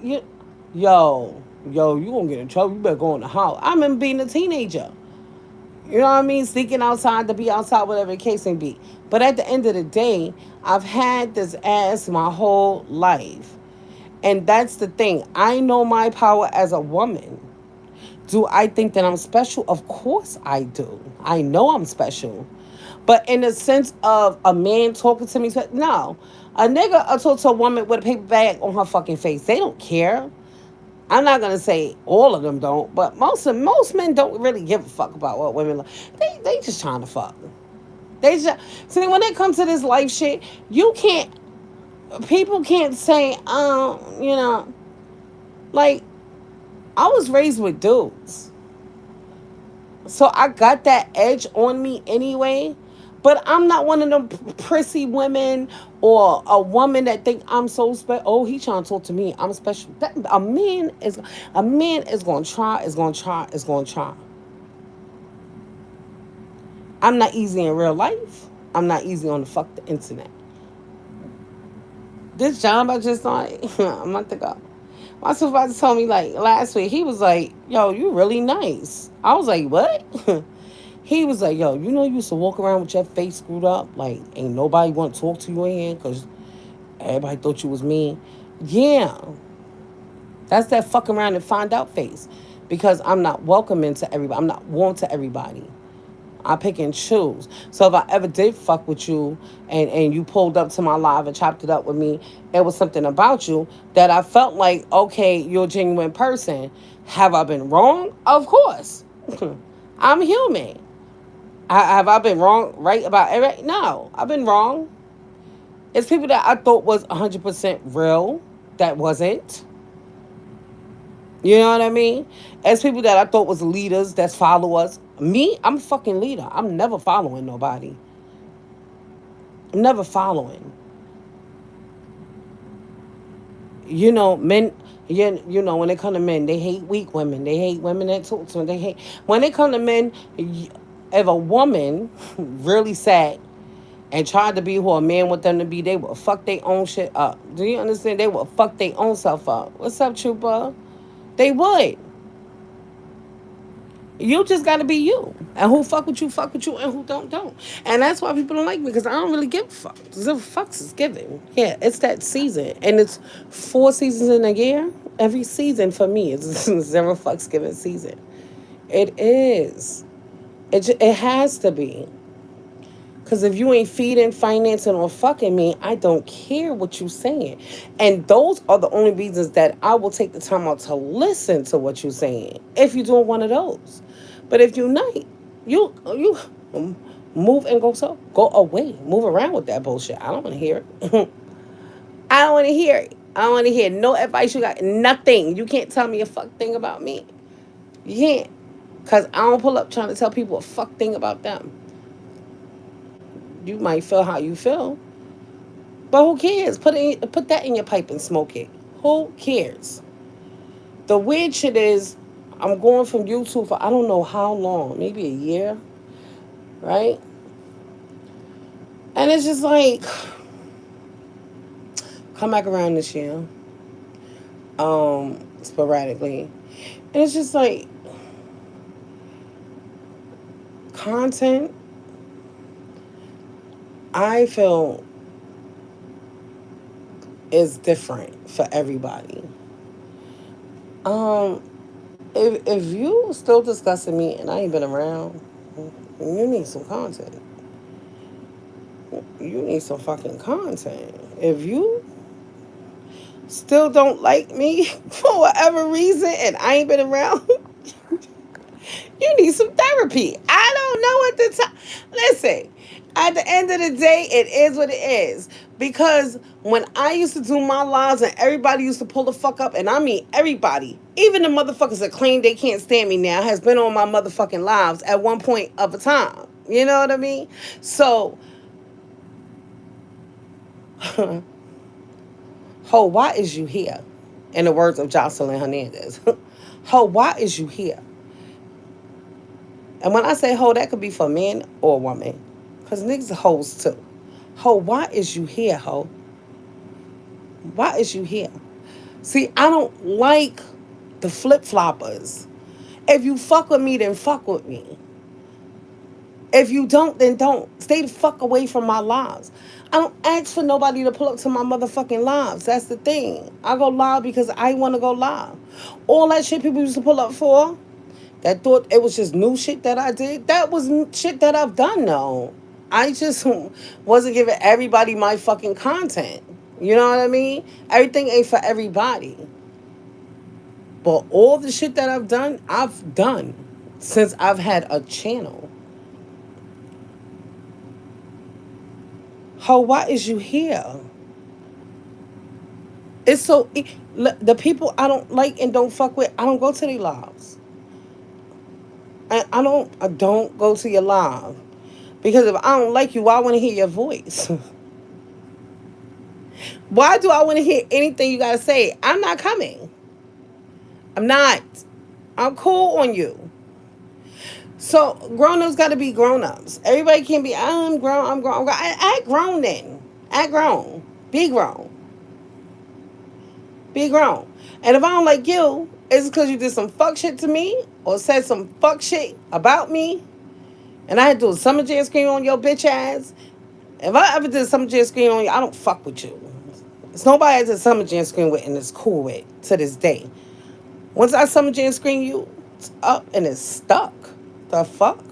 you gonna get in trouble. You better go in the house. I remember being a teenager. You know what I mean? Sneaking outside to be outside, whatever the case may be. But at the end of the day, I've had this ass my whole life. And that's the thing. I know my power as a woman. Do I think that I'm special? Of course I do. I know I'm special. But in the sense of a man talking to me, no. A nigga will talk to a woman with a paper bag on her fucking face. They don't care. I'm not gonna say all of them don't, but most men don't really give a fuck about what women like. They just trying to fuck. They just see when it comes to this life shit, you can't. People can't say, like I was raised with dudes, so I got that edge on me anyway. But I'm not one of them prissy women or a woman that think I'm so special. Oh, he trying to talk to me. I'm special. A man is gonna try. Is gonna try. Is gonna try. I'm not easy in real life. I'm not easy on the fuck the internet. This job I just started a month ago. My supervisor told me like last week. He was like, "Yo, you really nice." I was like, "What?" He was like, "Yo, you used to walk around with your face screwed up, like ain't nobody want to talk to you in here because everybody thought you was mean." Yeah, that's that fuck around and find out face, because I'm not welcoming to everybody. I'm not warm to everybody. I pick and choose. So if I ever did fuck with you and you pulled up to my live and chopped it up with me, it was something about you that I felt like, okay, you're a genuine person. Have I been wrong? Of course. I'm human. Have I been wrong, right about everything? No, I've been wrong. It's people that I thought was 100% real that wasn't. You know what I mean? It's people that I thought was leaders that's follow us. Me, I'm a fucking leader. I'm never following nobody. I'm never following. Men, when they come to men, they hate weak women. They hate women that talk to them. They hate, when they come to men, if a woman really sat and tried to be who a man want them to be, they will fuck their own shit up. Do you understand? They will fuck their own self up. What's up, trooper? They would. You just gotta be you. And who fuck with you, and who don't. And that's why people don't like me, because I don't really give a fuck. Zero fucks is given. Yeah, it's that season. And it's 4 seasons in a year. Every season for me is zero fucks given season. It is. It has to be. Because if you ain't feeding, financing, or fucking me, I don't care what you saying. And those are the only reasons that I will take the time out to listen to what you're saying. If you're doing one of those. But if you're not, you move and go away. Move around with that bullshit. I don't want to hear it. I don't want to hear it. I don't want to hear no advice you got. Nothing. You can't tell me a fuck thing about me. You can't. Because I don't pull up trying to tell people a fuck thing about them. You might feel how you feel. But who cares? Put that in your pipe and smoke it. Who cares? The weird shit is, I'm going from YouTube for I don't know how long, maybe a year, right? And it's just like, come back around this year, sporadically, and it's just like content. I feel is different for everybody. Um, if you still discussing me and I ain't been around, you need some content. You need some fucking content. If you still don't like me for whatever reason and I ain't been around, you need some therapy. I don't know what to tell. Listen, at the end of the day, it is what it is. Because when I used to do my lives and everybody used to pull the fuck up, and I mean everybody, even the motherfuckers that claim they can't stand me now, has been on my motherfucking lives at one point of a time. You know what I mean? So, ho, why is you here? In the words of Jocelyn Hernandez. Ho, why is you here? And when I say ho, that could be for men or woman. Because niggas are hoes too. Ho, why is you here, ho? Why is you here? See, I don't like the flip floppers. If you fuck with me, then fuck with me. If you don't, then don't. Stay the fuck away from my lives. I don't ask for nobody to pull up to my motherfucking lives. That's the thing. I go live because I want to go live. All that shit people used to pull up for, that thought it was just new shit that I did, that was shit that I've done though. I just wasn't giving everybody my fucking content. You know what I mean? Everything ain't for everybody. But all the shit that I've done since I've had a channel. How, why is you here? It's so the people I don't like and don't fuck with, I don't go to their lives. I don't go to your live. Because if I don't like you, why I want to hear your voice? Why do I want to hear anything you gotta say? I'm not coming. I'm not. I'm cool on you. So grown ups gotta be grown ups. Everybody can't be, I'm grown, I'm grown, I'm grown. Act grown then. Act grown. Be grown. Be grown. And if I don't like you, it's because you did some fuck shit to me or said some fuck shit about me and I had to do a summer jam screen on your bitch ass. If I ever did a summer jam screen on you, I don't fuck with you. It's nobody I did a summer jam screen with and it's cool with to this day. Once I summer jam screen you, it's up and it's stuck. The fuck?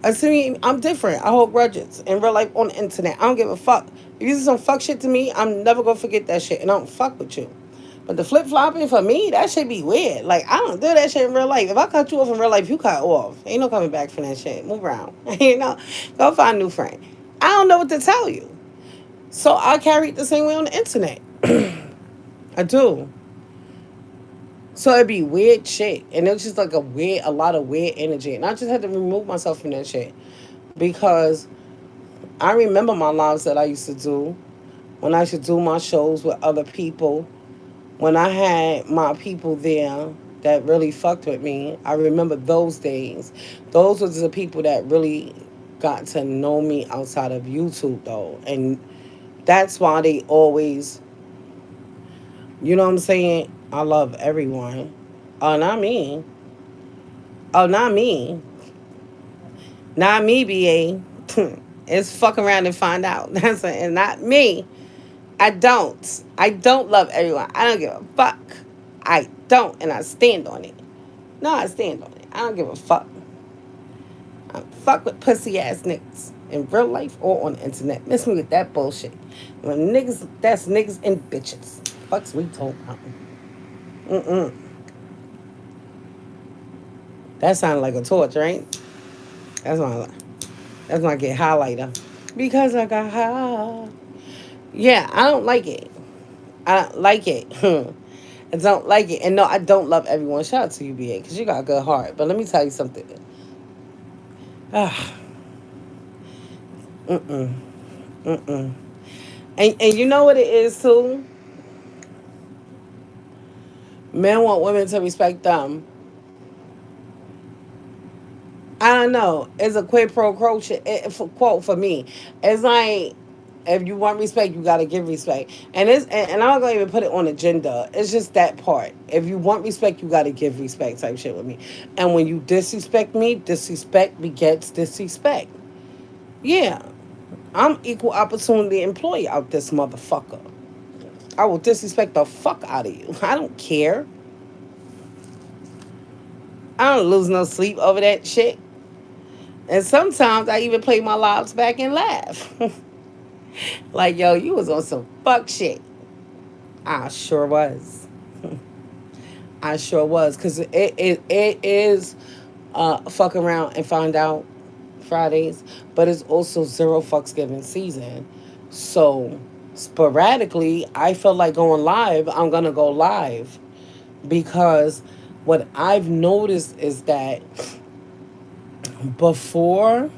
I see, I'm different. I hold grudges in real life on the internet. I don't give a fuck. If you do some fuck shit to me, I'm never gonna forget that shit and I don't fuck with you. But the flip flopping for me, that shit be weird. Like, I don't do that shit in real life. If I cut you off in real life, you cut off. Ain't no coming back from that shit. Move around. You know? Go find a new friend. I don't know what to tell you. So I carry it the same way on the internet. I do. So it'd be weird shit. And it was just like a lot of weird energy. And I just had to remove myself from that shit. Because I remember my lives that I used to do when I used to do my shows with other people. When I had my people there that really fucked with me, I remember those days. Those were the people that really got to know me outside of YouTube though. And that's why they always, you know what I'm saying? I love everyone. And I mean, Oh, not me. Not me, BA. It's fuck around and find out. That's it. And not me. I don't. I don't love everyone. I don't give a fuck. I don't, and I stand on it. No, I stand on it. I don't give a fuck. I don't fuck with pussy ass niggas in real life or on the internet. Miss me with that bullshit. When niggas, that's niggas and bitches. Fucks we talking about. Mm-mm. That sounded like a torch, right? That's my that's my get highlighter. Because I got high. Yeah, I don't like it. I don't like it. I don't like it. And no, I don't love everyone. Shout out to you, BA, because you got a good heart. But let me tell you something. Ah, mm-mm, mm-mm. And you know what it is, too? Men want women to respect them. I don't know. It's a quid pro quo quote for me. It's like, if you want respect, you gotta give respect. And I'm not gonna even put it on agenda. It's just that part. If you want respect, you gotta give respect type shit with me. And when you disrespect me, disrespect begets disrespect. Yeah. I'm equal opportunity employee out this motherfucker. I will disrespect the fuck out of you. I don't care. I don't lose no sleep over that shit. And sometimes I even play my lives back and laugh. Like, yo, you was on some fuck shit. I sure was. I sure was. Because it is fuck around and find out Fridays, but it's also zero fucks given season. So sporadically, I feel like going live. I'm going to go live because what I've noticed is that before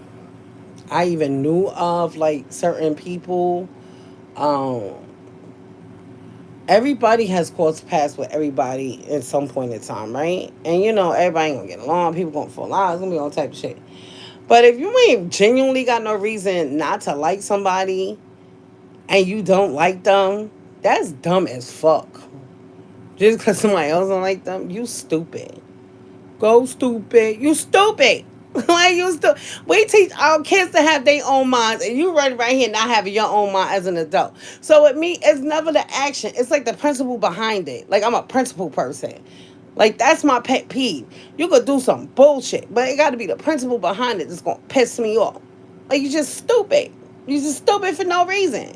I even knew of like certain people, um, everybody has crossed paths with everybody at some point in time, right? And you know, everybody ain't gonna get along, people gonna fall out, it's gonna be all type of shit. But if you ain't genuinely got no reason not to like somebody and you don't like them, that's dumb as fuck. Just because somebody else don't like them, you stupid. Go stupid. You stupid. Like you still, we teach our kids to have their own minds, and you right here not having your own mind as an adult. So with me, it's never the action. It's like the principle behind it. Like I'm a principle person. Like that's my pet peeve. You could do some bullshit, but it got to be the principle behind it that's gonna piss me off. Like you just stupid. You just stupid for no reason.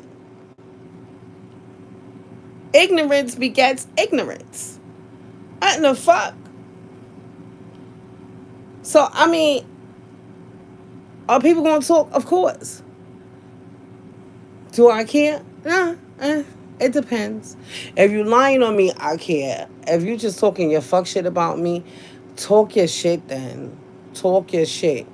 Ignorance begets ignorance. What in the fuck? So I mean, are people gonna talk? Of course. Do I care? Nah, it depends. If you lying on me, I care. If you just talking your fuck shit about me, talk your shit then. Talk your shit.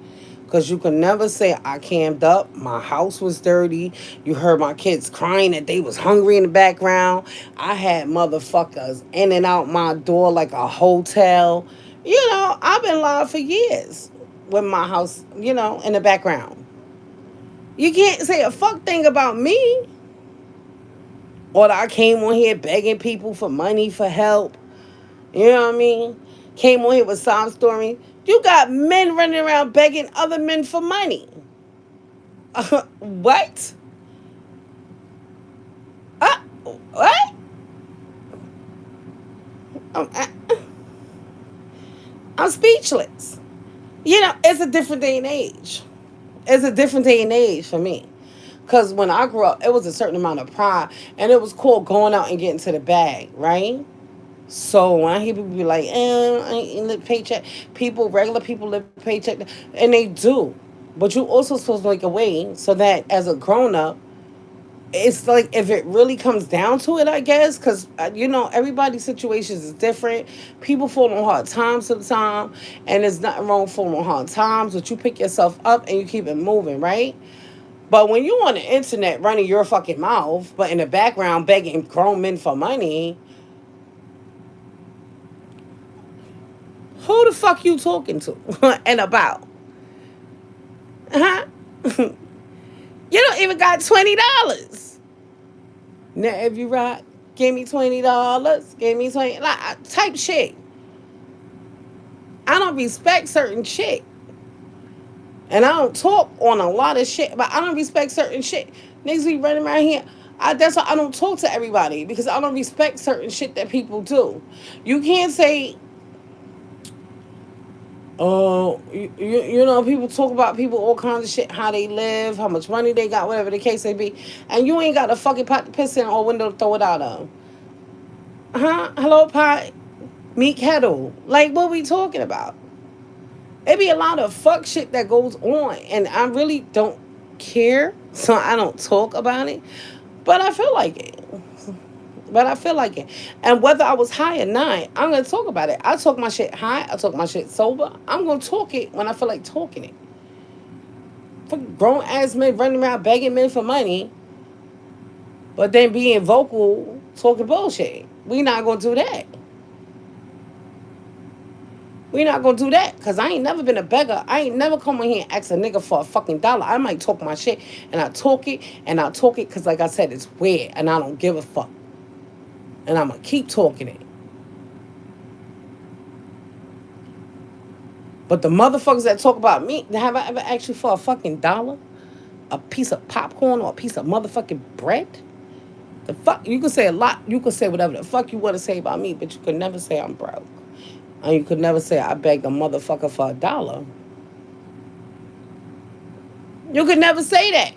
Because you can never say I cammed up, my house was dirty, you heard my kids crying that they was hungry in the background. I had motherfuckers in and out my door like a hotel. You know, I've been lying for years with my house, you know, in the background. You can't say a fuck thing about me. Or that I came on here begging people for money, for help. You know what I mean? Came on here with sob story. You got men running around begging other men for money. What? Uh, what? I'm, I'm speechless. You know, it's a different day and age. It's a different day and age for me. Because when I grew up, it was a certain amount of pride. And it was cool going out and getting to the bag, right? So when I hear people be like, I ain't live paycheck, people, regular people live paycheck, and they do. But you also supposed to make a way so that as a grown up, it's like if it really comes down to it, I guess, because you know everybody's situations is different. People fall on hard times sometimes, and there's nothing wrong with falling on hard times. But you pick yourself up and you keep it moving, right? But when you on the internet running your fucking mouth, but in the background begging grown men for money, who the fuck you talking to and about? Huh? You don't even got $20. Now if you rock, give me $20. Give me 20 like type shit. I don't respect certain shit. And I don't talk on a lot of shit, but I don't respect certain shit. Niggas be running around here. That's why I don't talk to everybody because I don't respect certain shit that people do. You can't say, you know, people talk about people all kinds of shit, how they live, how much money they got, whatever the case may be, and you ain't got a fucking pot to piss in or window to throw it out of. Huh? Hello, pot, meat kettle. Like, what we talking about? It be a lot of fuck shit that goes on, and I really don't care, so I don't talk about it. But I feel like it. But I feel like it. And whether I was high or not, I'm gonna talk about it. I talk my shit high, I talk my shit sober. I'm gonna talk it when I feel like talking it. For grown ass men running around begging men for money, but then being vocal, talking bullshit. We not gonna do that. We not gonna do that because I ain't never been a beggar. I ain't never come in here and ask a nigga for a fucking dollar. I might talk my shit and I talk it and I talk it because, like I said, it's weird and I don't give a fuck. And I'm gonna keep talking it. But the motherfuckers that talk about me, have I ever asked you for a fucking dollar? A piece of popcorn or a piece of motherfucking bread? The fuck, you can say a lot. You can say whatever the fuck you want to say about me, but you could never say I'm broke. And you could never say I begged a motherfucker for a dollar. You could never say that.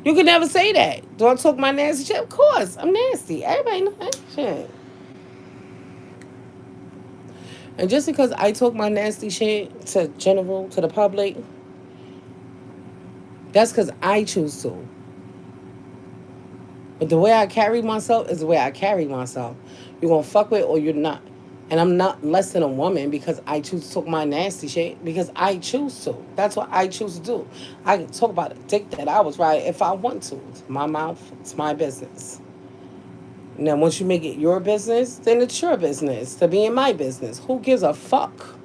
You could never say that. Do I talk my nasty shit? Of course, I'm nasty. Everybody know that shit. And just because I talk my nasty shit to general, to the public, that's because I choose to. But the way I carry myself is the way I carry myself. You're going to fuck with or you're not. And I'm not less than a woman because I choose to talk my nasty shit because I choose to. That's what I choose to do. I can talk about a dick that I was riding if I want to. It's my mouth. It's my business. Now, once you make it your business, then it's your business to be in my business. Who gives a fuck?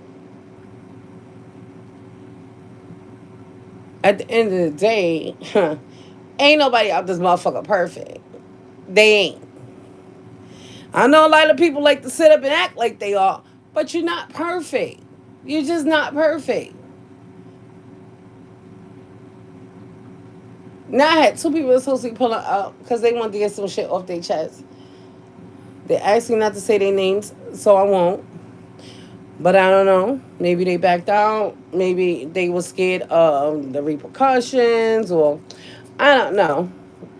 At the end of the day, ain't nobody out this motherfucker perfect. They ain't. I know a lot of people like to sit up and act like they are, but you're not perfect. You're just not perfect. Now I had two people supposed to be pulling up because they wanted to get some shit off their chest. They asked me not to say their names, so I won't. But I don't know. Maybe they backed out. Maybe they were scared of the repercussions, or I don't know.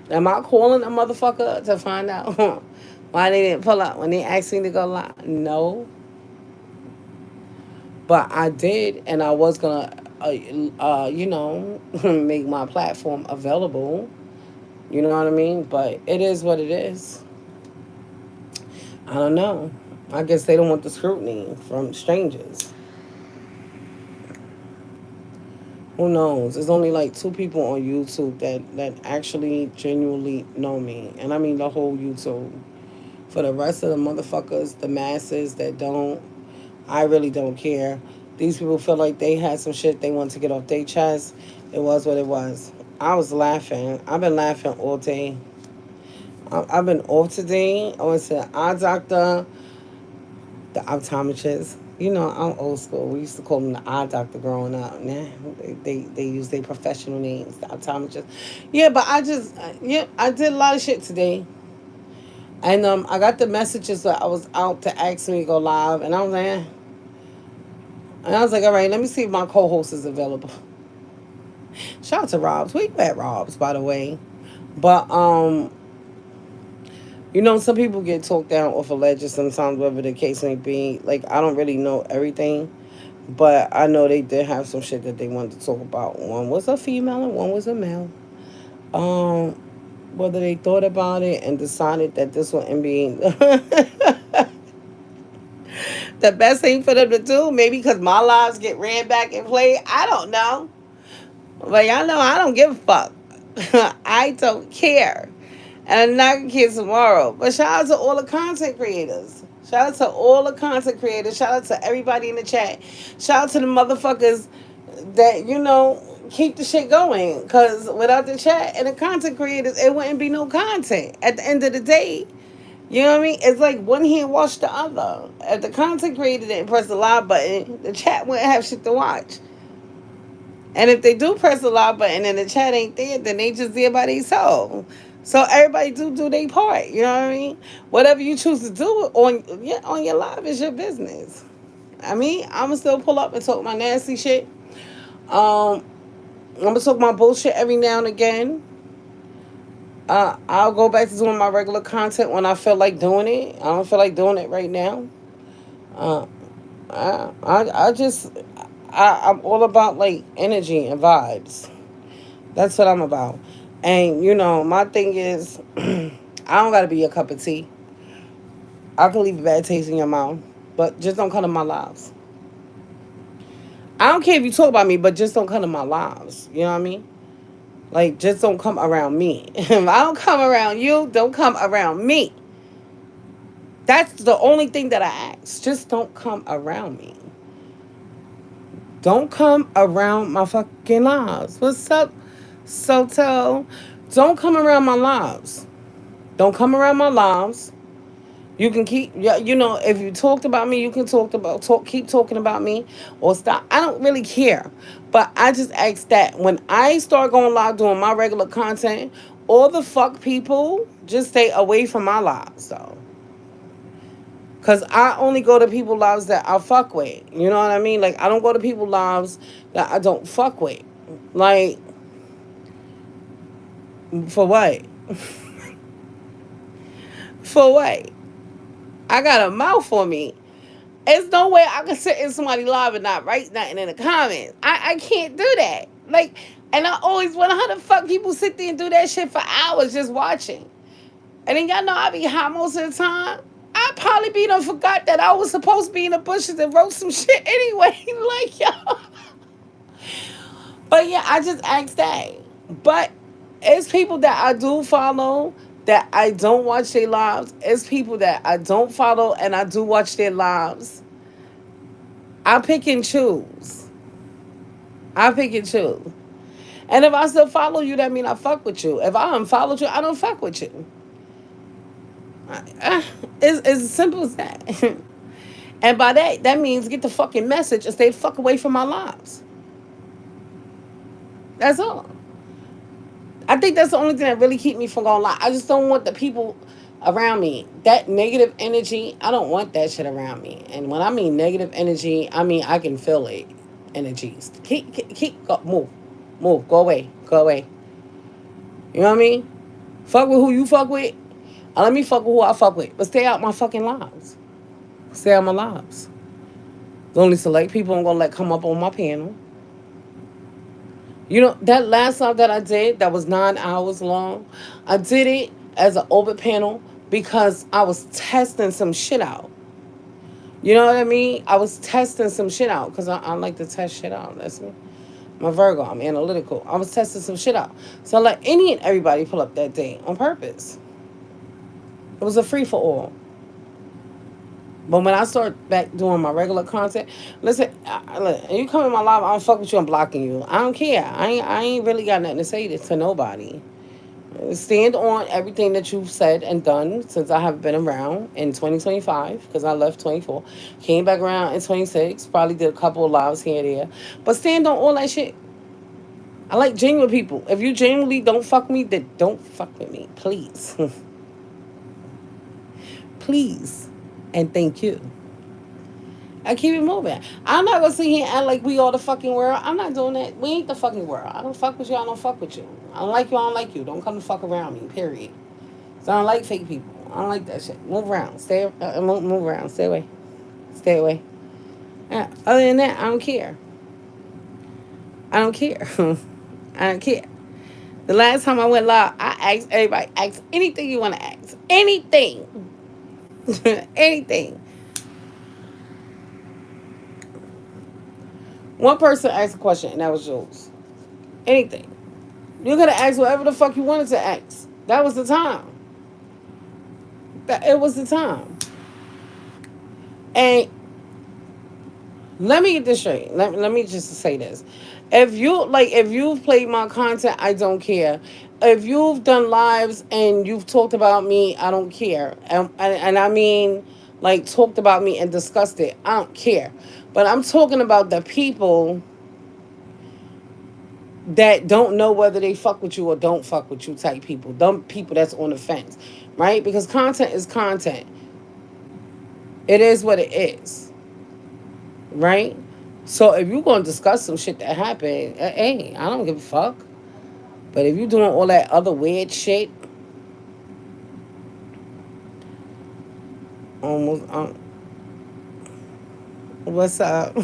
Am I calling a motherfucker to find out why they didn't pull up when they asked me to go live? No. But I did, and I was gonna, make my platform available. You know what I mean? But it is what it is. I don't know. I guess they don't want the scrutiny from strangers. Who knows? There's only like two people on YouTube that actually genuinely know me, and I mean the whole YouTube. For the rest of the motherfuckers, the masses that don't, I really don't care. These people feel like they had some shit they want to get off their chest. It was what it was. I was laughing. I've been laughing all day. I've been off today. I went to the eye doctor, the optometrist. You know, I'm old school. We used to call them the eye doctor growing up. Nah, they use their professional names, the optometrist. Yeah, but I did a lot of shit today. And I got the messages that I was out to ask me to go live, and I was like, and I was like, all right, let me see if my co-host is available. Shout out to Rob's. We at Rob's, by the way. But some people get talked down off a ledge sometimes, whatever the case may be. Like, I don't really know everything, but I know they did have some shit that they wanted to talk about. One was a female and one was a male. Um, Whether they thought about it and decided that this wouldn't be the best thing for them to do, maybe because my lives get ran back and played. I don't know. But y'all know I don't give a fuck. I don't care. And I'm not gonna care tomorrow. But shout out to all the content creators. Shout out to all the content creators. Shout out to everybody in the chat. Shout out to the motherfuckers that, keep the shit going. Because without the chat and the content creators, it wouldn't be no content. At the end of the day, You know what I mean? It's like one hand wash the other. If the content creator didn't press the live button, the chat wouldn't have shit to watch. And if they do press the live button and the chat ain't there, then they just there by themselves. So everybody do their part. You know what I mean? Whatever you choose to do on your live is your business. I mean, I'ma still pull up and talk my nasty shit. I'm gonna talk my bullshit every now and again. I'll go back to doing my regular content when I feel like doing it. I don't feel like doing it right now. Uh, I just I'm all about like energy and vibes. That's what I'm about. And you know, my thing is, I don't gotta be a cup of tea. I can leave a bad taste in your mouth, but just don't come to my lives. I don't care if you talk about me, but just don't come to my lives. You know what I mean? Like, just don't come around me. If I don't come around you, don't come around me. That's the only thing that I ask. Just don't come around me. Don't come around my fucking lives. What's up, Soto? Don't come around my lives. Don't come around my lives. You can keep, yeah, you know, if you talked about me, you can keep talking about me, or stop. I don't really care, but I just ask that when I start going live doing my regular content, all the fuck people just stay away from my lives, though. Cause I only go to people lives that I fuck with. You know what I mean? Like I don't go to people lives that I don't fuck with. Like for what? For what? I got a mouth on me. There's no way I can sit in somebody live and not write nothing in the comments. I can't do that. Like, and I always wonder how the fuck people sit there and do that shit for hours just watching. And then y'all know I be hot most of the time. I probably be done forgot that I was supposed to be in the bushes and wrote some shit anyway. Like, y'all. But yeah, I just asked that. But it's people that I do follow that I don't watch their lives. It's people that I don't follow and I do watch their lives. I pick and choose. I pick and choose. And if I still follow you, that mean I fuck with you. If I unfollowed you, I don't fuck with you. It's as simple as that. And by that means get the fucking message and stay the fuck away from my lives. That's all. I think that's the only thing that really keep me from going live. I just don't want the people around me. That negative energy, I don't want that shit around me. And when I mean negative energy, I mean I can feel it. Energies. Move, go away, go away. You know what I mean? Fuck with who you fuck with. Let me fuck with who I fuck with. But stay out my fucking lives. Stay out my lives. The only select people I'm gonna let come up on my panel. You know, that last live that I did, that was 9 hours long, I did it as an open panel because I was testing some shit out. You know what I mean? I was testing some shit out because I like to test shit out. That's me. I'm a Virgo. I'm analytical. I was testing some shit out. So I let any and everybody pull up that day on purpose. It was a free-for-all. But when I start back doing my regular content, listen, you come in my live, I don't fuck with you, I'm blocking you. I don't care. I ain't really got nothing to say to nobody. Stand on everything that you've said and done since I have been around in 2025, because I left 24. Came back around in 26, probably did a couple of lives here and there. But stand on all that shit. I like genuine people. If you genuinely don't fuck me, then don't fuck with me, please. Please. And thank you. I keep it moving. I'm not gonna sit here and act like we all the fucking world. I'm not doing that. We ain't the fucking world. I don't fuck with you. I don't fuck with you. I don't like you. I don't like you. Don't come to fuck around me. Period. So I don't like fake people. I don't like that shit. Move around. Move around. Stay away. Stay away. Other than that, I don't care. I don't care. I don't care. The last time I went live, I asked everybody, ask anything you want to ask. Anything. Anything. One person asked a question, and that was Jules. Anything. You could have asked whatever the fuck you wanted to ask. That was the time. It was the time. And Let me get this straight. Let me just say this. If you've played my content, I don't care. If you've done lives and you've talked about me, I don't care. And I mean, like, talked about me and discussed it, I don't care. But I'm talking about the people that don't know whether they fuck with you or don't fuck with you type people. Them people that's on the fence, right? Because content is content. It is what it is, right? So if you're gonna discuss some shit that happened, hey, I don't give a fuck. But if you doing all that other weird shit, almost, what's up?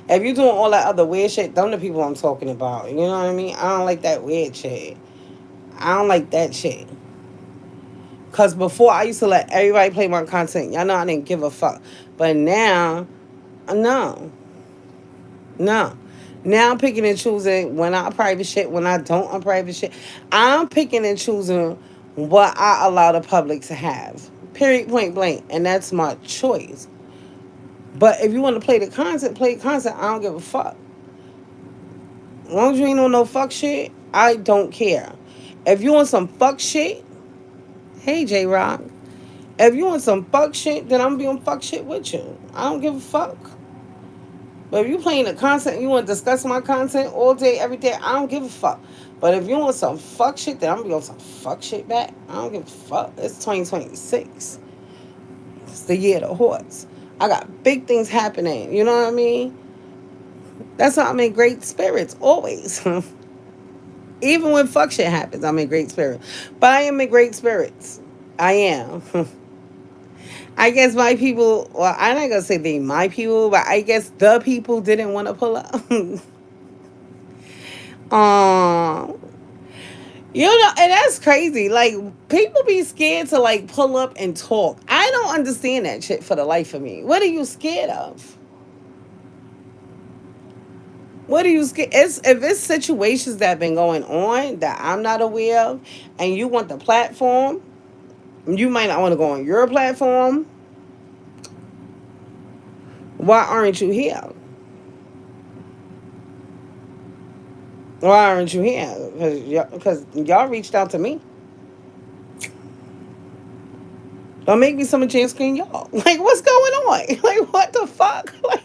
If you doing all that other weird shit, them the people I'm talking about. You know what I mean? I don't like that weird shit. I don't like that shit. Cause before I used to let everybody play my content. Y'all know I didn't give a fuck. But now, no, no. Now I'm picking and choosing when I private shit, when I don't on private shit. I'm picking and choosing what I allow the public to have. Period, point blank. And that's my choice. But if you want to play the content, play the content. I don't give a fuck. As long as you ain't on no fuck shit, I don't care. If you want some fuck shit, hey J Rock. If you want some fuck shit, then I'm gonna be on fuck shit with you. I don't give a fuck. But if you playing the content, you want to discuss my content all day, every day, I don't give a fuck. But if you want some fuck shit, then I'm gonna be on some fuck shit back. I don't give a fuck. It's 2026. It's the year of the horse. I got big things happening. You know what I mean? That's why I'm in great spirits always. Even when fuck shit happens, I'm in great spirits. But I am in great spirits. I am. I guess my people, well, I'm not gonna say they my people, but I guess the people didn't want to pull up. um, you know, and that's crazy. Like, people be scared to like pull up and talk. I don't understand that shit for the life of me. What are you scared of? What are you scared? It's if it's situations that have been going on that I'm not aware of, and you want the platform, you might not want to go on your platform. Why aren't you here? Why aren't you here? Because y'all reached out to me. Don't make me some chance screen y'all. Like, what's going on? Like, what the fuck? Like,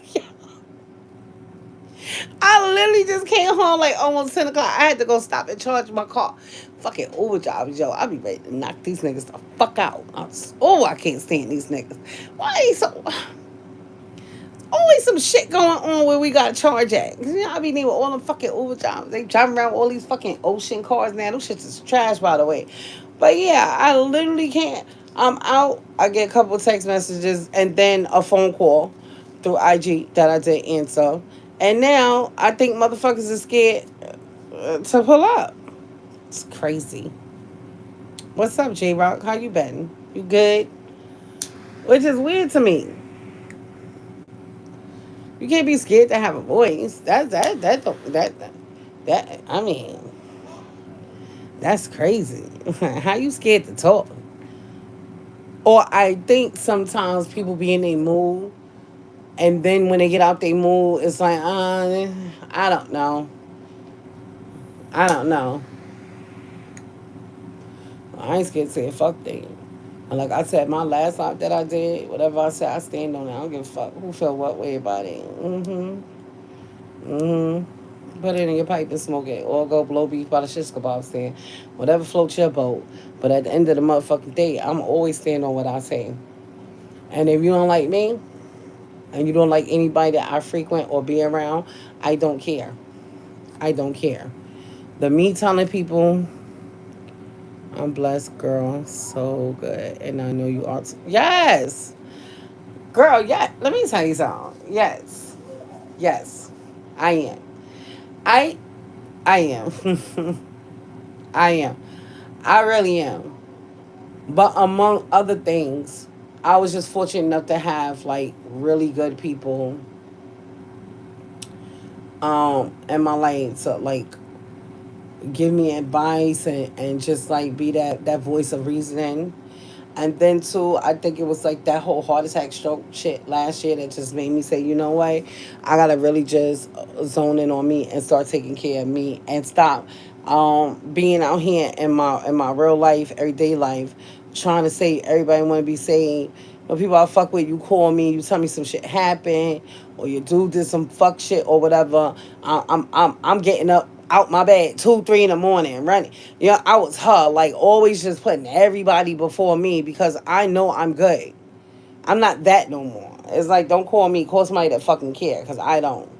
I literally just came home like almost 10 o'clock. I had to go stop and charge my car. Fucking Uber drivers, yo. I be ready to knock these niggas the fuck out. I can't stand these niggas. Why they so... Always some shit going on where we got to charge at. You know, I be needing all them fucking Uber drivers. They driving around with all these fucking ocean cars now. Those shits is trash, by the way. But yeah, I literally can't. I'm out. I get a couple of text messages and then a phone call through IG that I did answer. And now I think motherfuckers are scared to pull up. It's crazy. What's up, J Rock? How you been? You good? Which is weird to me. You can't be scared to have a voice. That I mean, that's crazy. How you scared to talk? Or I think sometimes people be in a mood, and then when they get out their mood, it's like, I don't know. I don't know. I ain't scared to say a fuck thing. And like I said, my last life that I did, whatever I said, I stand on it. I don't give a fuck who felt what way about it. Put it in your pipe and smoke it. Or go blow beef by the shish kebab stand. Whatever floats your boat. But at the end of the motherfucking day, I'm always stand on what I say. And if you don't like me, and you don't like anybody that I frequent or be around, I don't care. I don't care. The me telling people, I'm blessed, girl. So good. And I know you are too. Yes. Girl, yeah. Let me tell you something. Yes. Yes. I am. I I am. I am. I really am. But among other things, I was just fortunate enough to have like really good people in my life to like give me advice and just like be that voice of reasoning. And then too, I think it was like that whole heart attack stroke shit last year that just made me say, you know what, I gotta really just zone in on me and start taking care of me and stop being out here in my real life, everyday life, trying to say everybody want to be saying. When people I fuck with, you call me, you tell me some shit happened, or your dude did some fuck shit or whatever. I'm getting up out my bed 2, 3 in the morning running. You know, I was her, like always just putting everybody before me because I know I'm good. I'm not that no more. It's like don't call me, call somebody that fucking care because I don't.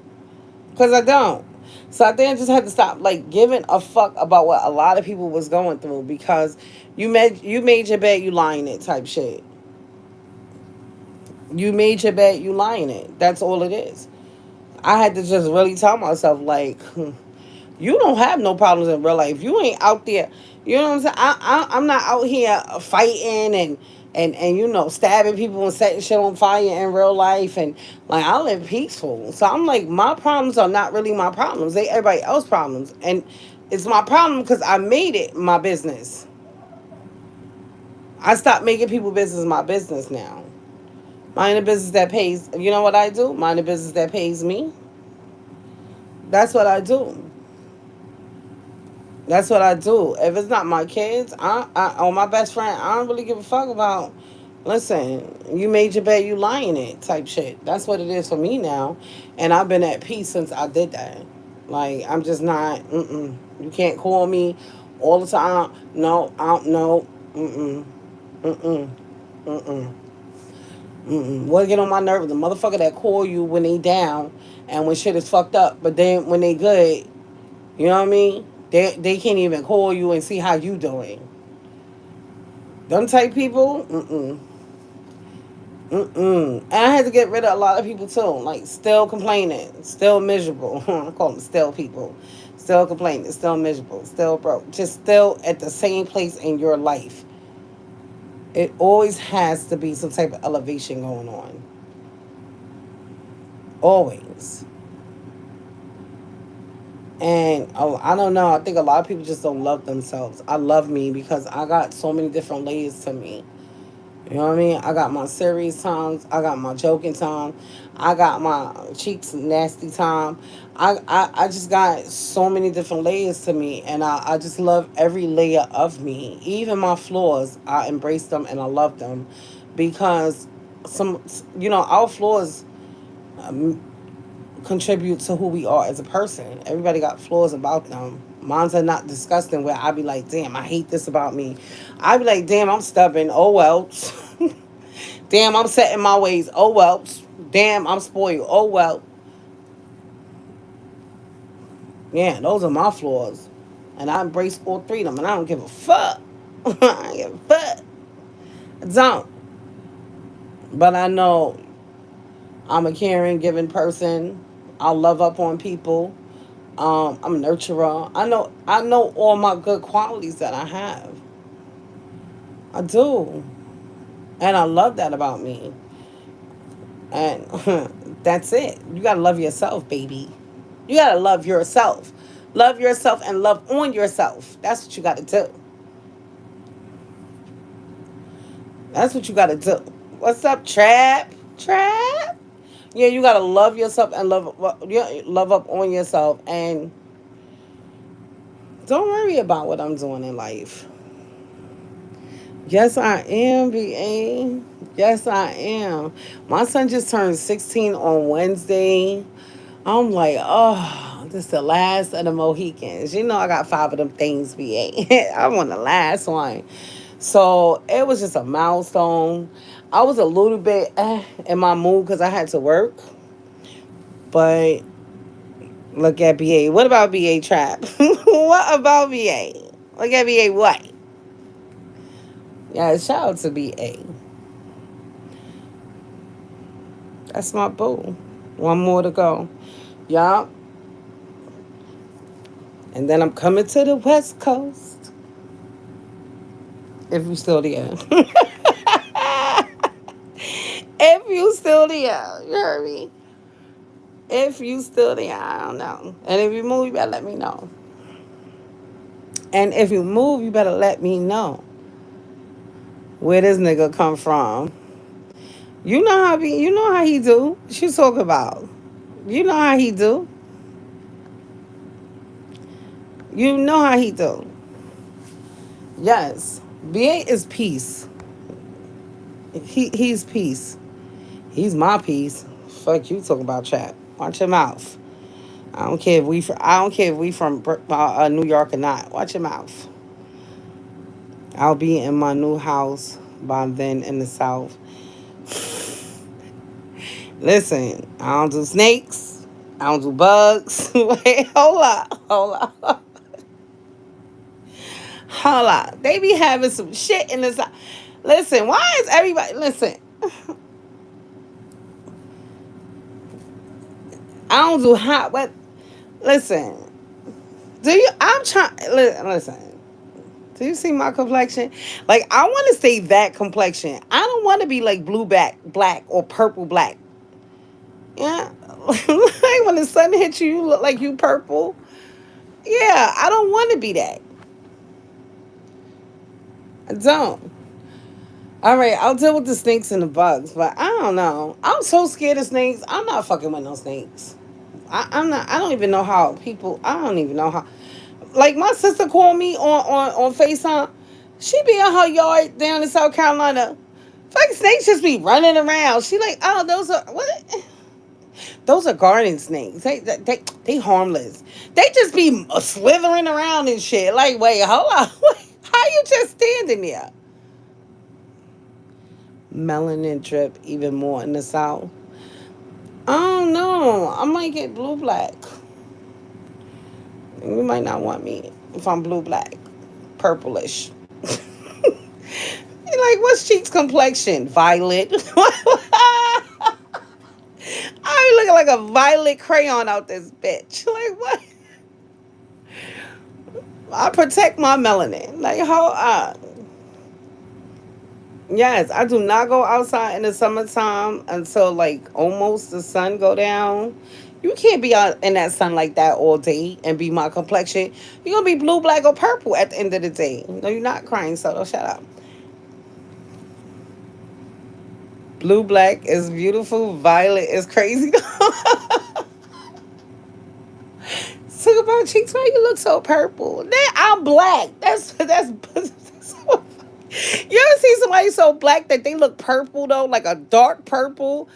Because I don't. So I think I just had to stop like giving a fuck about what a lot of people was going through because you made your bed, you lying it type shit. You made your bed, you lying it. That's all it is. I had to just really tell myself like you don't have no problems in real life. You ain't out there. You know what I'm saying? I'm not out here fighting and stabbing people and setting shit on fire in real life. And like I live peaceful. So I'm like my problems are not really my problems. They everybody else's problems. And it's my problem because I made it my business. I stopped making people business my business now. Mind a business that pays. You know what I do? Mind a business that pays me. That's what I do. That's what I do. If it's not my kids, or my best friend, I don't really give a fuck about. Listen, you made your bed, you lying it type shit. That's what it is for me now, and I've been at peace since I did that. Like I'm just not. You can't call me all the time. No, I don't know. Mm mm mm mm. What get on my nerves? The motherfucker that call you when they down and when shit is fucked up, but then when they good, you know what I mean? They can't even call you and see how you doing. Them type people, And I had to get rid of a lot of people too. Like still complaining, still miserable. I call them still people. Still complaining, still miserable, still broke. Just still at the same place in your life. It always has to be some type of elevation going on. Always. And oh, I don't know. I think a lot of people just don't love themselves. I love me because I got so many different layers to me. You know what I mean? I got my serious times. I got my joking time. I got my cheeks nasty time. I just got so many different layers to me. And I just love every layer of me. Even my flaws, I embrace them and I love them. Because our flaws um, contribute to who we are as a person. Everybody got flaws about them. Mine's are not disgusting where I be like, damn, I hate this about me. I be like, damn, I'm stubborn. Oh well. Damn, I'm set in my ways. Oh well. Damn, I'm spoiled. Oh well. Yeah, those are my flaws. And I embrace all three of them and I don't give a fuck. I don't give a fuck. I don't. But I know I'm a caring, giving person. I'll love up on people. I'm a nurturer. I know all my good qualities that I have. I do. And I love that about me. And that's it. You gotta love yourself, baby. You gotta love yourself. Love yourself and love on yourself. That's what you gotta do. That's what you gotta do. What's up, Trap? Trap? Yeah, you gotta love yourself and love up on yourself and don't worry about what I'm doing in life. Yes, I am, BA. Yes, I am. My son just turned 16 on Wednesday. I'm like, oh, this is the last of the Mohicans. You know, I got 5 of them things, BA. I'm on the last one. So it was just a milestone. I was a little bit in my mood because I had to work. But look at BA. What about BA Trap? What about BA? Look at BA what? Yeah, shout out to BA. That's my boo. One more to go. Yup. And then I'm coming to the West Coast. If you still there. If you still there. You heard me? If you still there, I don't know. And if you move, you better let me know. And if you move, you better let me know. Where this nigga come from? You know how he do. What you talk about? You know how he do. You know how he do. Yes. BA is peace. He's peace. He's my peace. Fuck you talking about chat. Watch your mouth. I don't care if we from New York or not. Watch your mouth. I'll be in my new house by then in the South. Listen, I don't do snakes. I don't do bugs. Wait, hold up. They be having some shit in this. Listen, why is everybody? Listen, I don't do hot. But listen, do you? I'm trying. Listen. Do you see my complexion? Like I want to stay that complexion. I don't want to be like blue black or purple black. Yeah, like when the sun hits you, you look like you purple. Yeah, I don't want to be that. I don't. All right, I'll deal with the snakes and the bugs, but I don't know. I'm so scared of snakes. I'm not fucking with no snakes. I'm not. I don't even know how people. I don't even know how. Like my sister called me on Facetime. She be in her yard down in South Carolina. Fucking snakes just be running around. She like, oh, those are what? Those are garden snakes. They harmless. They just be slithering around and shit. Like, wait, hold on. How you just standing there? Melanin drip even more in the south. I don't know. I might get blue black. You might not want me if I'm blue black, purplish. Like, what's Cheek's complexion? Violet. I be looking like a violet crayon out this bitch. Like, what? I protect my melanin. Like, how? Yes, I do not go outside in the summertime until like almost the sun go down. You can't be out in that sun like that all day and be my complexion. You're gonna be blue, black, or purple at the end of the day. No, you're not crying, so don't shut up. Blue, black is beautiful. Violet is crazy. Talk about cheeks. Why you look so purple? Then I'm black. That's you ever see somebody so black that they look purple though, like a dark purple?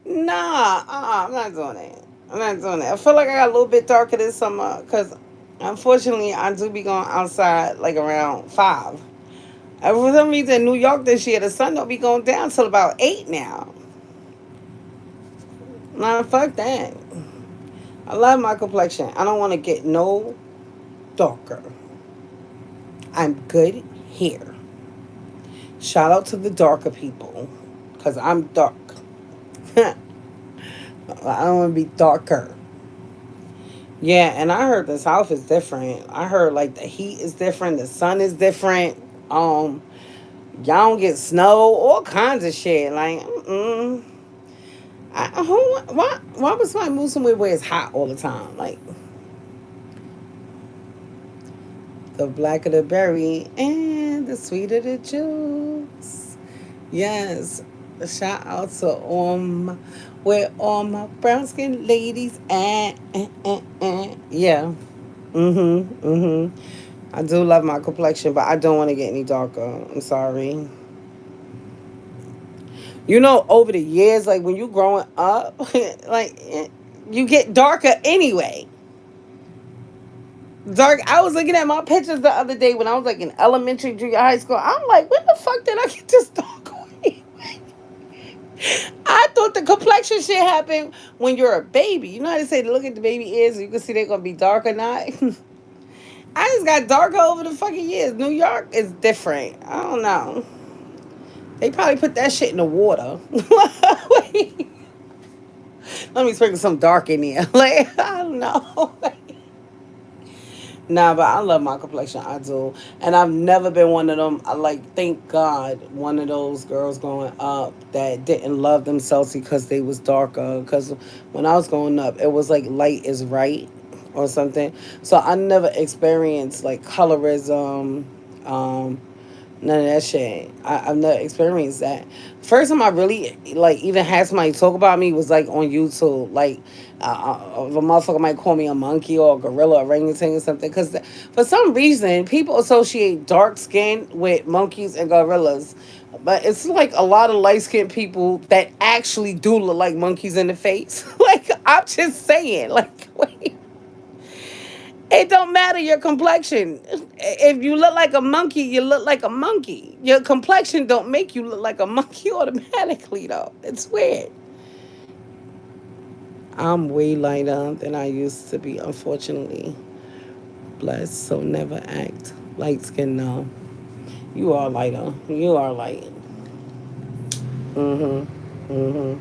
Nah, I'm not doing that. I'm not doing that. I feel like I got a little bit darker this summer because, unfortunately, I do be going outside like around 5. And for some reason, in New York this year, the sun don't be going down till about 8 now. Nah, fuck that. I love my complexion. I don't want to get no darker. I'm good here. Shout out to the darker people because I'm dark. I don't want to be darker. Yeah, and I heard the South is different. I heard like the heat is different, the sun is different. Um, y'all don't get snow, all kinds of shit. Like, why was somebody move somewhere where it's hot all the time? Like, the blacker the berry and the sweeter the juice. Yes, shout out to where all my brown skin ladies yeah. I do love my complexion, but I don't want to get any darker. I'm sorry. You know, over the years, like when you growing up, like you get darker anyway. Dark. I was looking at my pictures the other day when I was like in elementary, junior high school. I'm like, when the fuck did I get this dark away? I thought the complexion shit happened when you're a baby. You know how they say to look at the baby ears, you can see they're gonna be dark or not. I just got darker over the fucking years. New York is different. I don't know. They probably put that shit in the water. Wait, let me sprinkle some dark in there. Like, I don't know. Nah, but I love my complexion. I do. And I've never been one of them. I like, thank God, one of those girls growing up that didn't love themselves because they was darker. Because when I was growing up, it was like light is right or something. So I never experienced like colorism, None of that shit. I've never experienced that. First time I really like even had somebody talk about me was like on YouTube. Like, a motherfucker might call me a monkey or a gorilla, orangutan or something. Because for some reason, people associate dark skin with monkeys and gorillas. But it's like a lot of light skinned people that actually do look like monkeys in the face. Like, I'm just saying. Like, wait. It don't matter your complexion. If you look like a monkey, you look like a monkey. Your complexion don't make you look like a monkey automatically, though. It's weird. I'm way lighter than I used to be, unfortunately. Blessed, so never act light skin. No, you are lighter. You are light. Mhm. Mhm.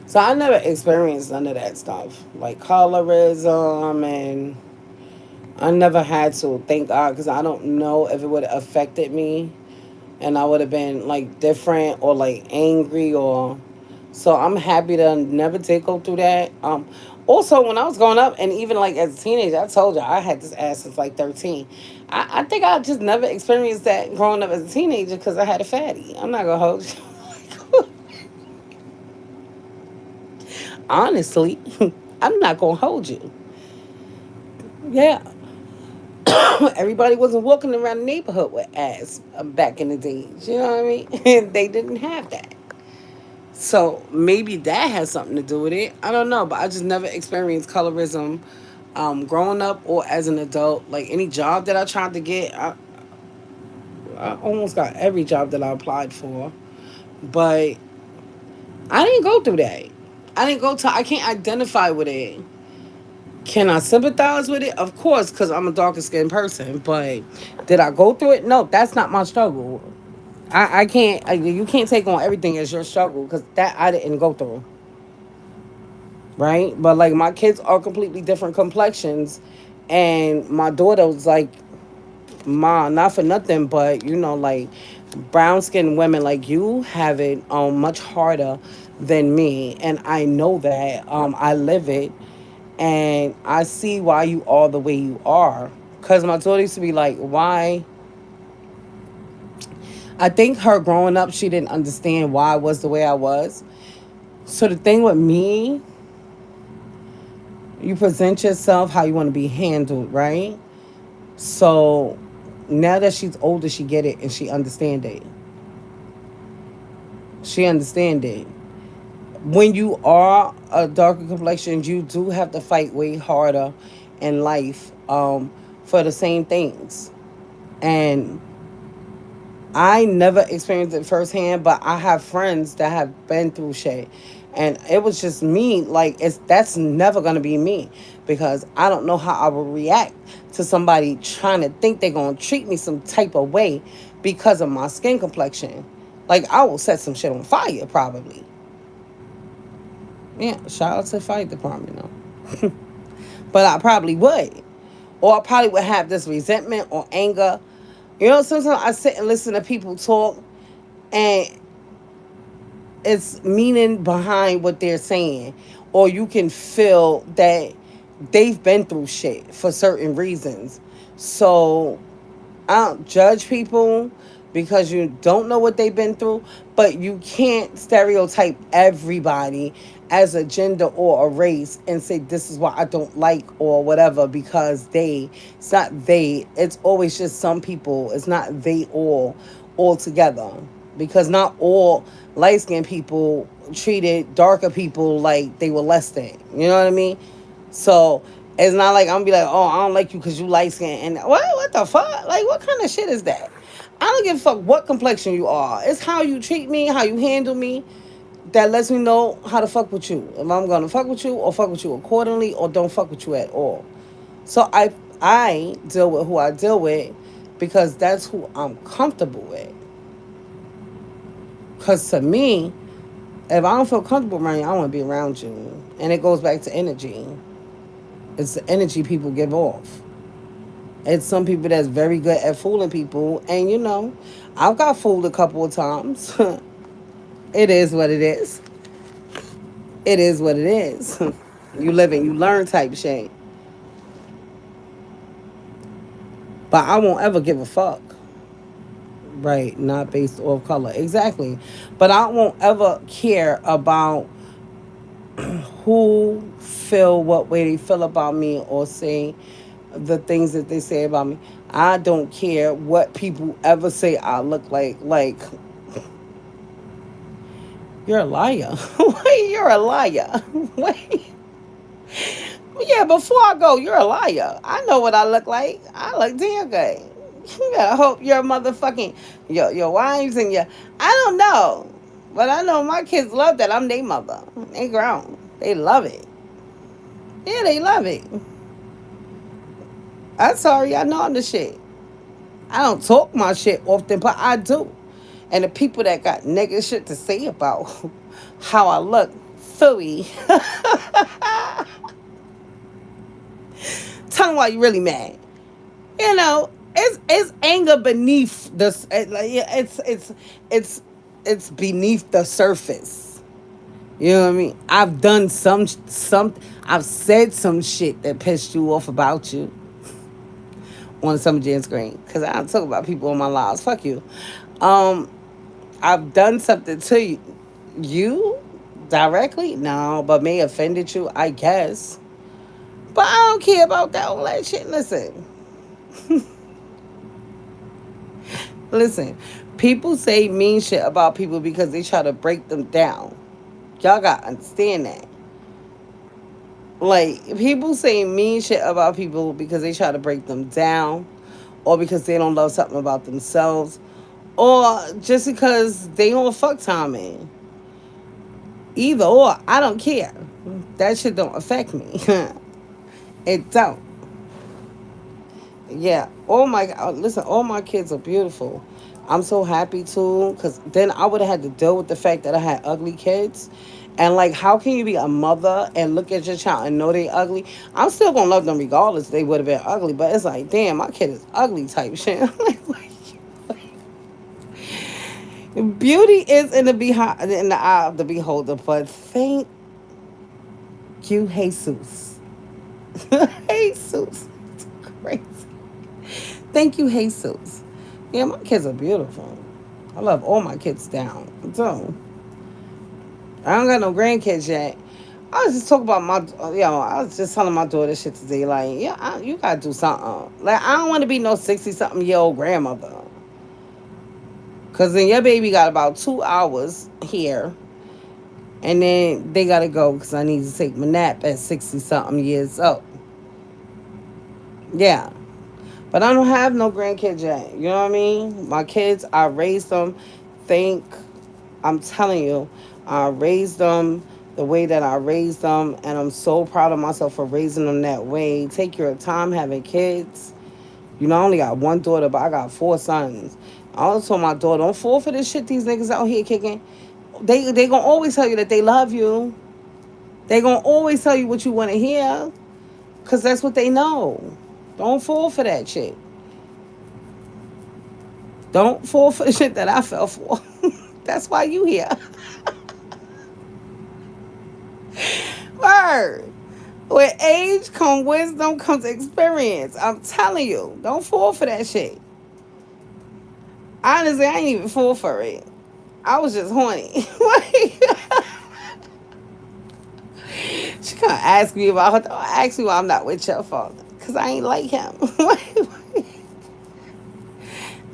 So I never experienced none of that stuff, like colorism, and I never had to. Thank God, because I don't know if it would have affected me and I would have been like different or like angry or so I'm happy to never did go through that. Also when I was growing up and even like as a teenager, I told you I had this ass since like 13. I think I just never experienced that growing up as a teenager because I had a fatty. I'm not gonna hold you. Honestly, I'm not gonna hold you. Yeah. Everybody wasn't walking around the neighborhood with ass back in the days. You know what I mean? They didn't have that. So maybe that has something to do with it. I don't know, but I just never experienced colorism, growing up or as an adult. Like any job that I tried to get, I almost got every job that I applied for, but I didn't go through that. I didn't go to. I can't identify with it. Can I sympathize with it? Of course, because I'm a darker skinned person. But did I go through it? No, that's not my struggle. I can't. You can't take on everything as your struggle because that I didn't go through. Right? But like my kids are completely different complexions, and my daughter was like, "Ma, not for nothing, but like brown skinned women like you have it much harder than me, and I know that I live it, and I see why you are the way you are." Cause my daughter used to be like, "Why?" I think her growing up, she didn't understand why I was the way I was. So the thing with me, you present yourself how you want to be handled, right? So now that she's older, she get it and she understand it. She understand it. When you are a darker complexion, you do have to fight way harder in life for the same things. And I never experienced it firsthand, but I have friends that have been through shit. And it was just me, like that's never gonna be me because I don't know how I would react to somebody trying to think they're gonna treat me some type of way because of my skin complexion. Like I will set some shit on fire probably. Yeah, shout out to the fire department though. But I probably would. Or I probably would have this resentment or anger. Sometimes I sit and listen to people talk and it's meaning behind what they're saying, or you can feel that they've been through shit for certain reasons. So I don't judge people because you don't know what they've been through, but you can't stereotype everybody as a gender or a race and say this is what I don't like or whatever because it's not they, it's always just some people. It's not they all together because not all light skinned people treated darker people like they were less than. You know what I mean? So it's not like I'm gonna be like, oh, I don't like you because you light skinned. And what the fuck? Like, what kind of shit is that? I don't give a fuck what complexion you are. It's how you treat me, how you handle me, that lets me know how to fuck with you. If I'm gonna fuck with you or fuck with you accordingly or don't fuck with you at all. So I deal with who I deal with because that's who I'm comfortable with. Because to me, if I don't feel comfortable around you, I want to be around you. And it goes back to energy. It's the energy people give off. It's some people that's very good at fooling people. And I've got fooled a couple of times. It is what it is. It is what it is. You live and you learn type shit. But I won't ever give a fuck. Right, not based off color. Exactly. But I won't ever care about who feel what way they feel about me or say the things that they say about me. I don't care what people ever say I look like. Like, you're a liar. Wait, you're a liar. Wait. Yeah, before I go, you're a liar. I know what I look like. I look damn good. You better hope your motherfucking your wives and your I don't know. But I know my kids love that I'm their mother. They grown. They love it. Yeah, they love it. I'm sorry, I know I'm the shit. I don't talk my shit often, but I do. And the people that got negative shit to say about how I look, phooey. Tell them why you really mad. You know, it's anger beneath the it's beneath the surface. You know what I mean? I've done some I've said some shit that pissed you off about you on some Jen screen because I don't talk about people on my lives. Fuck you. Um, I've done something to you directly, no, but may offended you, I guess. But I don't care about that all that shit. Listen. People say mean shit about people because they try to break them down. Y'all gotta understand that. Like, people say mean shit about people because they try to break them down, or because they don't love something about themselves, or just because they don't fuck timing. Either or, I don't care. That shit don't affect me. It don't. Yeah. Oh my God. Listen, all my kids are beautiful. I'm so happy too, because then I would have had to deal with the fact that I had ugly kids. And like, how can you be a mother and look at your child and know they ugly? I'm still gonna love them regardless. They would have been ugly, but it's like, damn, my kid is ugly type shit. Beauty is in the in the eye of the beholder. But thank you, Jesus. Jesus, it's crazy. Thank you, Jesus. Yeah, my kids are beautiful. I love all my kids down. So I don't got no grandkids yet. I was just talking about I was just telling my daughter shit today. Like, yeah, you gotta do something. Like, I don't want to be no 60-something-year-old grandmother. Cause then your baby got about 2 hours here, and then they gotta go because I need to take my nap at 60 something years old. Yeah, but I don't have no grandkids yet. You know what I mean? My kids, I raised them. Think I'm telling you, I raised them the way that I raised them, and I'm so proud of myself for raising them that way. Take your time having kids. You know, I only got one daughter, but I got four sons. I also told my daughter, don't fall for this shit these niggas out here kicking. They gonna always tell you that they love you. They gonna always tell you what you want to hear, cause that's what they know. Don't fall for that shit. Don't fall for the shit that I fell for. That's why you here. Word. With age comes wisdom, comes experience. I'm telling you, don't fall for that shit. Honestly, I ain't even fall for it. I was just horny. She can't ask me about her. Don't ask me why I'm not with your father. Because I ain't like him.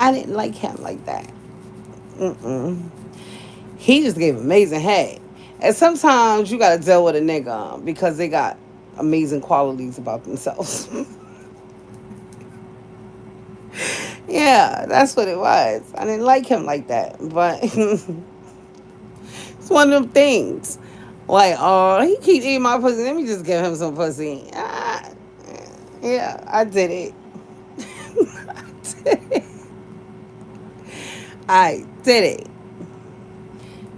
I didn't like him like that. Mm-mm. He just gave amazing head. And sometimes you got to deal with a nigga because they got amazing qualities about themselves. Yeah, that's what it was. I didn't like him like that. But it's one of them things. Like, oh, he keep eating my pussy. Let me just give him some pussy. Yeah, I did it. I did it. I did it.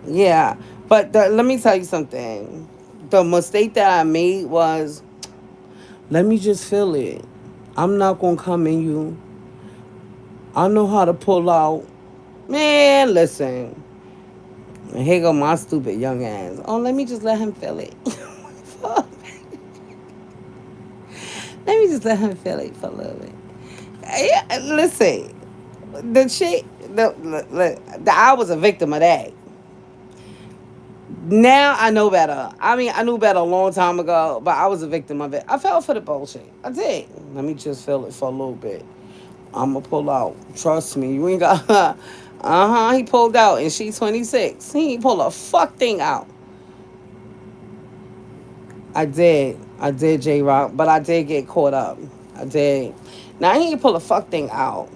Yeah. But let me tell you something. The mistake that I made was, let me just feel it. I'm not going to come in you. I know how to pull out. Man, listen. Here go my stupid young ass. Oh, let me just let him feel it. Let me just let him feel it for a little bit. Yeah, listen. The shit, I was a victim of that. Now I know better. I mean, I knew better a long time ago, but I was a victim of it. I fell for the bullshit. I did. Let me just feel it for a little bit. I'ma pull out. Trust me, you ain't got. He pulled out, and she 26. He ain't pull a fuck thing out. I did. I did, J Rock, but I did get caught up. I did. Now he ain't pull a fuck thing out,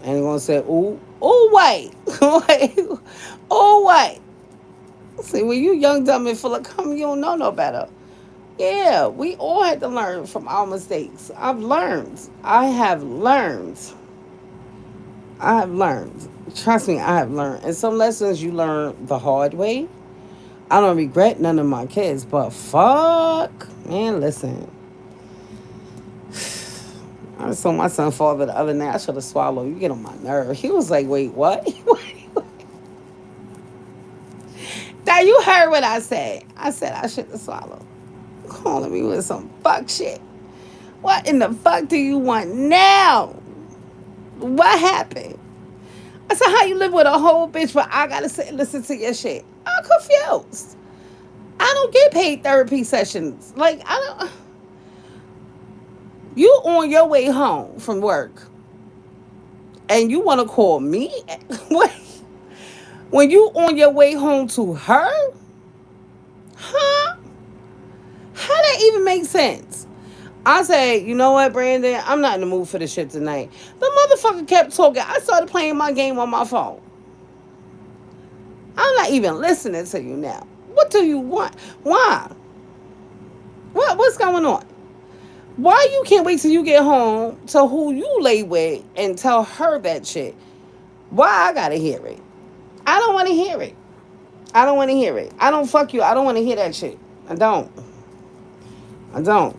and he gonna say, "Ooh, ooh, wait, wait, ooh, wait." See, when you young, dumb, and full of cum, you don't know no better. Yeah, we all had to learn from our mistakes. I've learned. I have learned. I have learned. Trust me, I have learned. And some lessons you learn the hard way. I don't regret none of my kids, but fuck, man, listen. I saw my son father the other night. I should have swallowed. You get on my nerve. He was like, wait, what? Now you heard what I said. I said I should have swallowed. Calling me with some fuck shit. What in the fuck do you want now? What happened? I said, how you live with a whole bitch, but I gotta sit and listen to your shit? I'm confused. I don't get paid therapy sessions. Like, I don't. You on your way home from work and you want to call me? When you on your way home to her? Huh? How that even make sense? I say, you know what, Brandon? I'm not in the mood for this shit tonight. The motherfucker kept talking. I started playing my game on my phone. I'm not even listening to you now. What do you want? Why? What's going on? Why you can't wait till you get home to who you lay with and tell her that shit? Why I gotta hear it? I don't want to hear it. I don't want to hear it. I don't fuck you. I don't want to hear that shit. I don't. I don't.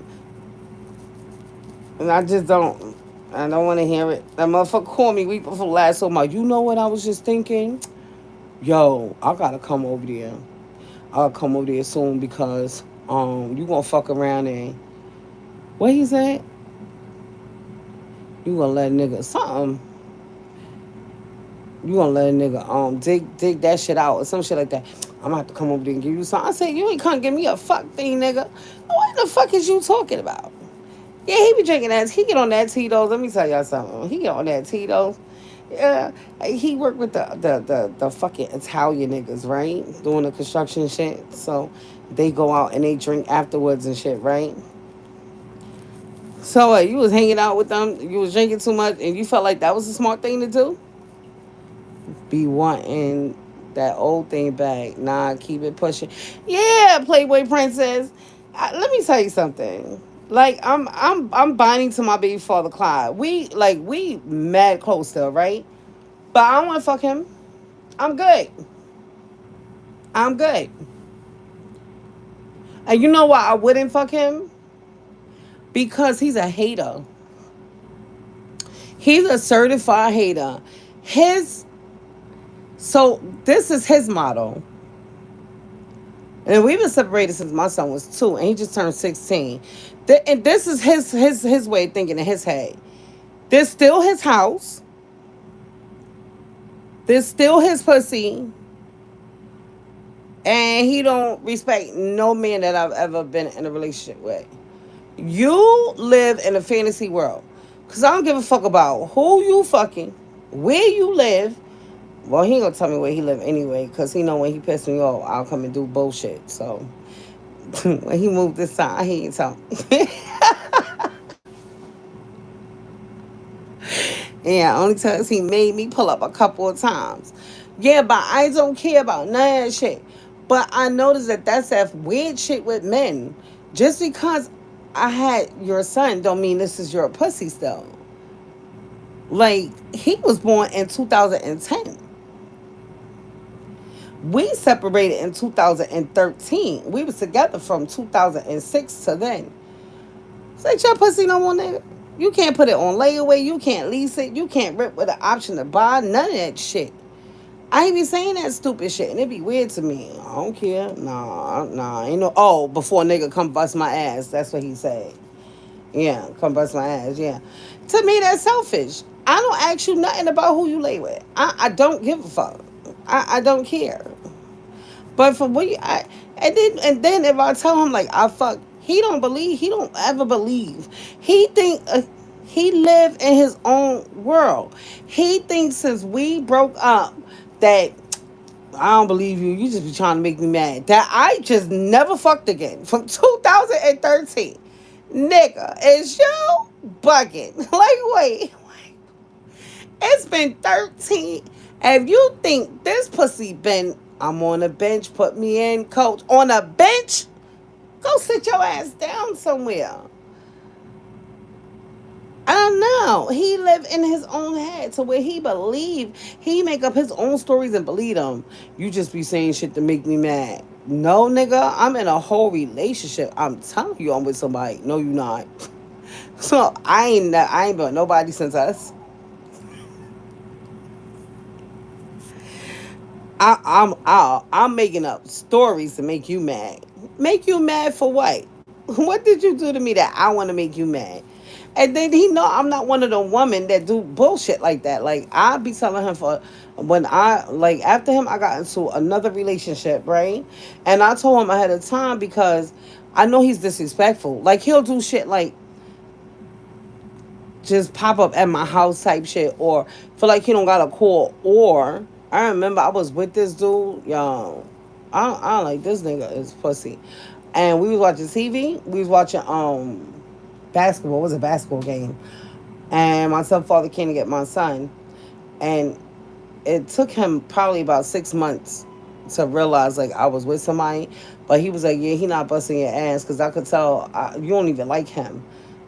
And I just don't. I don't want to hear it. That motherfucker called me week before last. So you know what I was just thinking? Yo, I gotta come over there. I'll come over there soon because you gonna fuck around and what he said? You gonna let a nigga something. You gonna let a nigga dig that shit out or some shit like that. I'm gonna have to come over there and give you something. I said, you ain't come give me a fuck thing, nigga. What the fuck is you talking about? Yeah, he be drinking that. He get on that Tito's. Let me tell y'all something. He get on that Tito's. Yeah, he worked with the fucking Italian niggas, right? Doing the construction shit. So they go out and they drink afterwards and shit, right? So you was hanging out with them. You was drinking too much, and you felt like that was a smart thing to do. Be wanting that old thing back. Nah, keep it pushing. Yeah, Playboy Princess. Let me tell you something. Like I'm binding to my baby father Clyde. We mad close still, right? But I don't want to fuck him. I'm good. I'm good. And you know why I wouldn't fuck him? Because he's a hater. He's a certified hater. His so this is his motto. And we've been separated since my son was 2, and he just turned 16. And this is his way of thinking in his head. There's still his house. There's still his pussy. And he don't respect no man that I've ever been in a relationship with. You live in a fantasy world. Because I don't give a fuck about who you fucking, where you live. Well, he ain't gonna tell me where he live anyway. Because he know when he piss me off, I'll come and do bullshit. So, when he moved this time, he ain't tell me. Yeah, only because he made me pull up a couple of times. Yeah, but I don't care about none of that shit. But I noticed that that's that weird shit with men. Just because I had your son don't mean this is your pussy still. Like, he was born in 2010. We separated in 2013. We was together from 2006 to then. It's like your pussy no more, nigga. You can't put it on layaway. You can't lease it. You can't rip with an option to buy. None of that shit. I ain't be saying that stupid shit, and it be weird to me. I don't care. Nah, ain't no. Oh, before a nigga come bust my ass. That's what he said. Yeah, come bust my ass. Yeah. To me, that's selfish. I don't ask you nothing about who you lay with. I don't give a fuck. I don't care. But for what and then if I tell him like I fuck, he don't believe. He don't ever believe. He think he live in his own world. He thinks since we broke up that I don't believe you. You just be trying to make me mad. That I just never fucked again from 2013. Nigga, is you bugging? Like, wait, it's been 13. If you think this pussy been, I'm on a bench, put me in, coach. On a bench? Go sit your ass down somewhere. I don't know. He live in his own head to where he believe he make up his own stories and believe them. You just be saying shit to make me mad. No, nigga, I'm in a whole relationship. I'm telling you, I'm with somebody. No, you not. So I ain't been with nobody since us. I'm making up stories to make you mad. Make you mad for what? What did you do to me that I want to make you mad? And then he know I'm not one of the women that do bullshit like that. Like I be telling him for when I like after him I got into another relationship, right? And I told him ahead of time because I know he's disrespectful. Like he'll do shit like just pop up at my house type shit or feel like he don't got a call. Or I remember I was with this dude, yo. I don't like this nigga is pussy. And we was watching TV. We was watching basketball. It was a basketball game. And my stepfather came to get my son. And it took him probably about 6 months to realize like I was with somebody. But he was like, yeah, he not busting your ass because I could tell you don't even like him.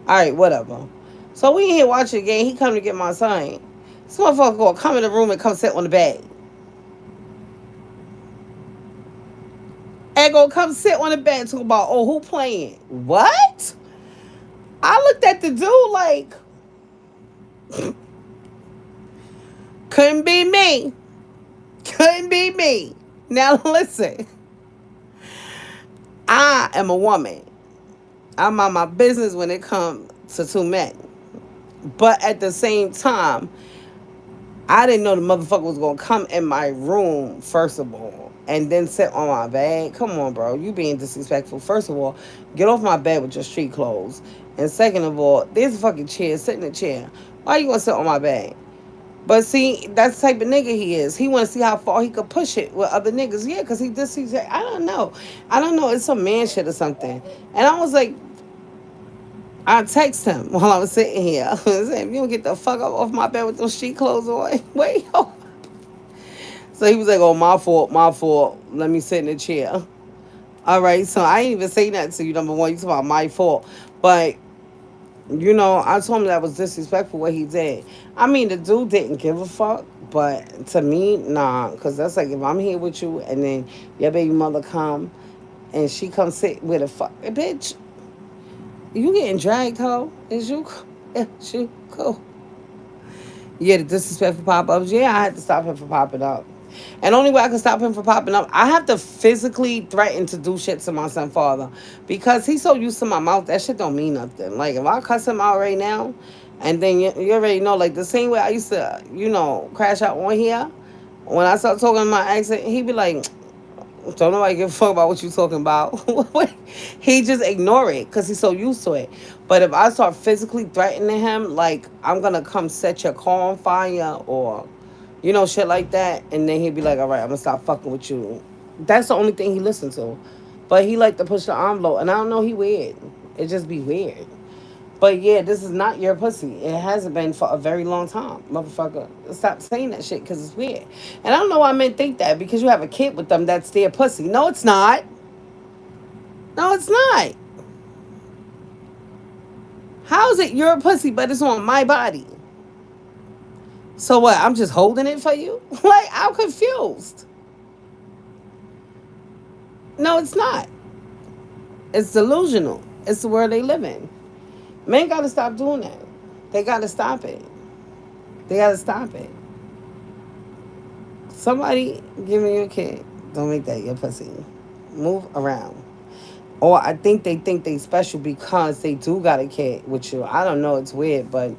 All right, whatever. So we in here watching the game. He come to get my son. This motherfucker gonna come in the room and come sit on the bed. And gonna come sit on the bed and talk about, oh, who playing? What? I looked at the dude like, couldn't be me. Couldn't be me. Now listen, I am a woman. I mind my business when it comes to two men. But at the same time, I didn't know the motherfucker was gonna come in my room, first of all, and then sit on my bed. Come on, bro. You being disrespectful. First of all, get off my bed with your street clothes. And second of all, there's a fucking chair. Sit in the chair. Why you gonna sit on my bed? But see, that's the type of nigga he is. He want to see how far he could push it with other niggas. Yeah, because he's, I don't know. I don't know. It's some man shit or something. And I was like, I text him while I was sitting here. I was saying, if you don't get the fuck up off my bed with those street clothes on, wait, yo. So he was like, oh, my fault, my fault. Let me sit in the chair. All right, so I ain't even say that to you, number one. You talking about my fault. But you know, I told him that was disrespectful what he did. I mean, the dude didn't give a fuck, but to me, nah, because that's like if I'm here with you and then your baby mother come and she come sit with a fuck, bitch, you getting dragged, ho? Is you? Is you cool? Yeah, the disrespectful pop ups. Yeah, I had to stop him from popping up. And the only way I can stop him from popping up, I have to physically threaten to do shit to my son father. Because he's so used to my mouth, that shit don't mean nothing. Like, if I cuss him out right now, and then you already know, like, the same way I used to, crash out on here, when I start talking in my accent, he be like, don't nobody give a fuck about what you talking about. He just ignore it because he's so used to it. But if I start physically threatening him, like I'm gonna come set your car on fire or, shit like that, and then he'd be like, all right, I'm gonna stop fucking with you. That's the only thing he listens to. But he like to push the envelope, and I don't know, he weird. It just be weird. But yeah, this is not your pussy. It hasn't been for a very long time, motherfucker. Stop saying that shit because it's weird. And I don't know why men think that because you have a kid with them that's their pussy. No, it's not. No, it's not. How is it your pussy but it's on my body? So what? I'm just holding it for you? Like, I'm confused. No, it's not. It's delusional. It's the world they live in. Men gotta stop doing that. They gotta stop it. They gotta stop it. Somebody give me your kid. Don't make that your pussy. Move around. Or I think they special because they do got a kid with you. I don't know. It's weird, but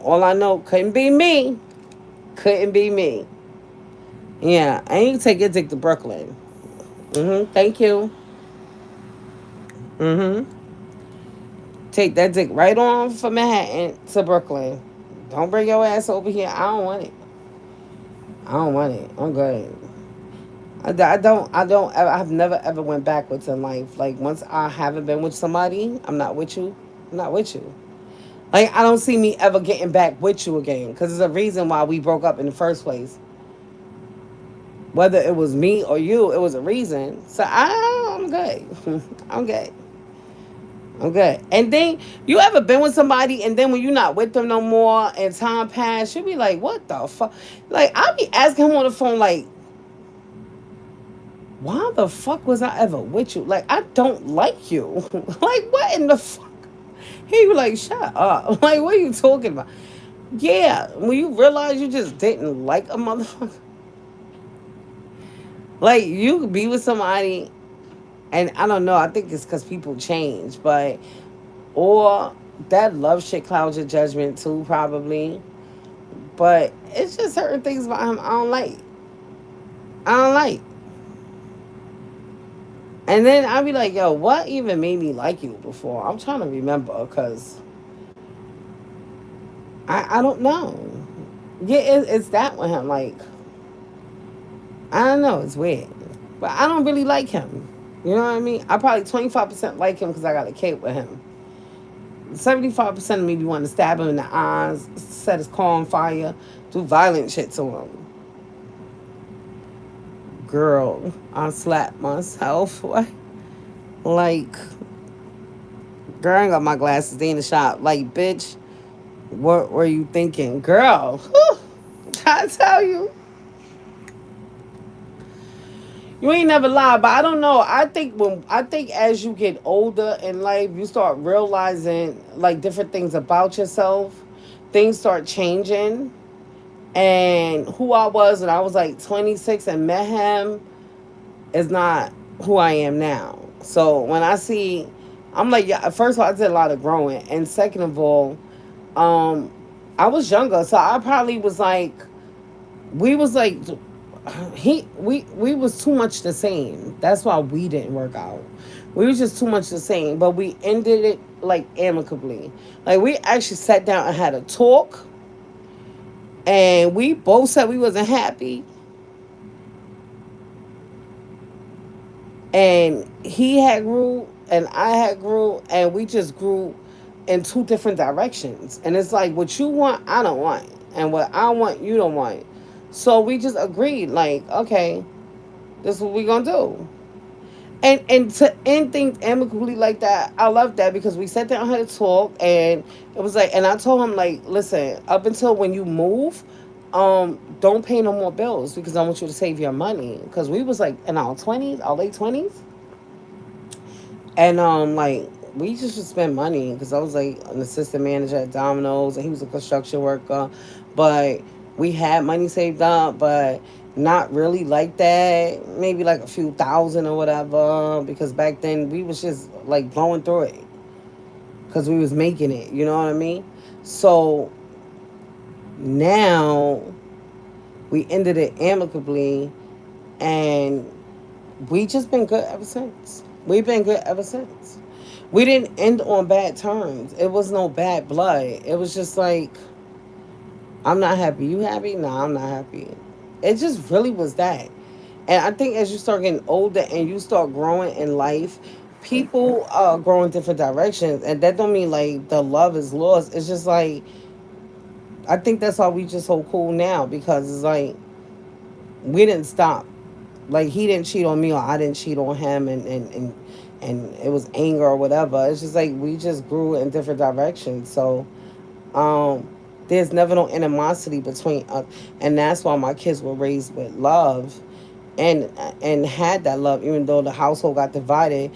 All I know couldn't be me. Couldn't be me. Yeah, and you can take your dick to Brooklyn. Thank you. Mm-hmm. Take that dick right on from Manhattan to Brooklyn. Don't bring your ass over here. I don't want it. I don't want it. I'm good. I've never ever went backwards in life. Like, once I haven't been with somebody, I'm not with you. I'm not with you. Like, I don't see me ever getting back with you again. Because there's a reason why we broke up in the first place. Whether it was me or you, it was a reason. So I'm good. I'm good. I'm good. And then, you ever been with somebody and then when you're not with them no more and time passed, you be like, what the fuck? Like, I be asking him on the phone, like, why the fuck was I ever with you? Like, I don't like you. Like, what in the fuck? He was like, shut up. Like, what are you talking about? Yeah, when you realize you just didn't like a motherfucker. Like, you could be with somebody, and I don't know, I think it's because people change, but, or that love shit clouds your judgment too, probably. But it's just certain things about him I don't like. I don't like. And then I'll be like, yo, what even made me like you before? I'm trying to remember because I don't know. Yeah, it's that with him. Like, I don't know. It's weird. But I don't really like him. You know what I mean? I probably 25% like him because I got a kid with him. 75% of me be wanting to stab him in the eyes, set his car on fire, do violent shit to him. Girl, I slapped myself. Like, girl, I ain't got my glasses. They in the shop. Like, bitch, what were you thinking? Girl, whew, I tell you. You ain't never lied, but I don't know. I think as you get older in life, you start realizing like different things about yourself. Things start changing. And who I was when I was like 26 and met him is not who I am now. So when I see, I'm like, yeah, first of all, I did a lot of growing. And second of all, um, I was younger. So I probably was like, we was like, we was too much the same. That's why we didn't work out. We was just too much the same, but we ended it like amicably. Like, we actually sat down and had a talk, and we both said we wasn't happy, and he had grew and I had grew, and we just grew in two different directions. And it's like, what you want, I don't want, and what I want, you don't want. So we just agreed, like, okay, this is what we gonna do. And to end things amicably like that, I love that because we sat down and had a talk, and it was like, and I told him, like, listen, up until when you move, don't pay no more bills because I want you to save your money, because we was like in our 20s, our late 20s, and like, we just would spend money because I was like an assistant manager at Domino's and he was a construction worker, but we had money saved up, but not really like that. Maybe like a few thousand or whatever, because back then we was just like going through it because we was making it. You know what I mean? So now we ended it amicably, and we just been good ever since. We've been good ever since. We didn't end on bad terms. It was no bad blood. It was just like, I'm not happy. You happy? Nah, I'm not happy. It just really was that. And I think as you start getting older and you start growing in life, people grow in different directions. And that don't mean like the love is lost. It's just like, I think that's why we just so cool now, because it's like, we didn't stop. Like, he didn't cheat on me or I didn't cheat on him, and it was anger or whatever. It's just like we just grew in different directions. So um there's never no animosity between us, and that's why my kids were raised with love, and had that love. Even though the household got divided,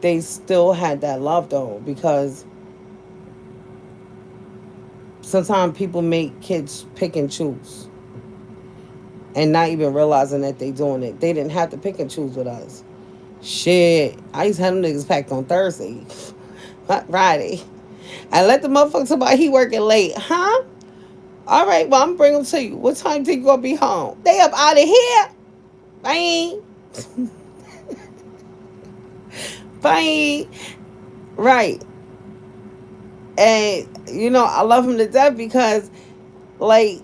they still had that love, though, because sometimes people make kids pick and choose and not even realizing that they doing it. They didn't have to pick and choose with us. Shit, I used to have them niggas packed on Thursday, not Friday. I let the motherfucker talk about he working late. Huh? All right, well, I'm bringing them to you. What time think you gonna be home? They up out of here. Bye. Bye. Right. And, I love him to death because, like,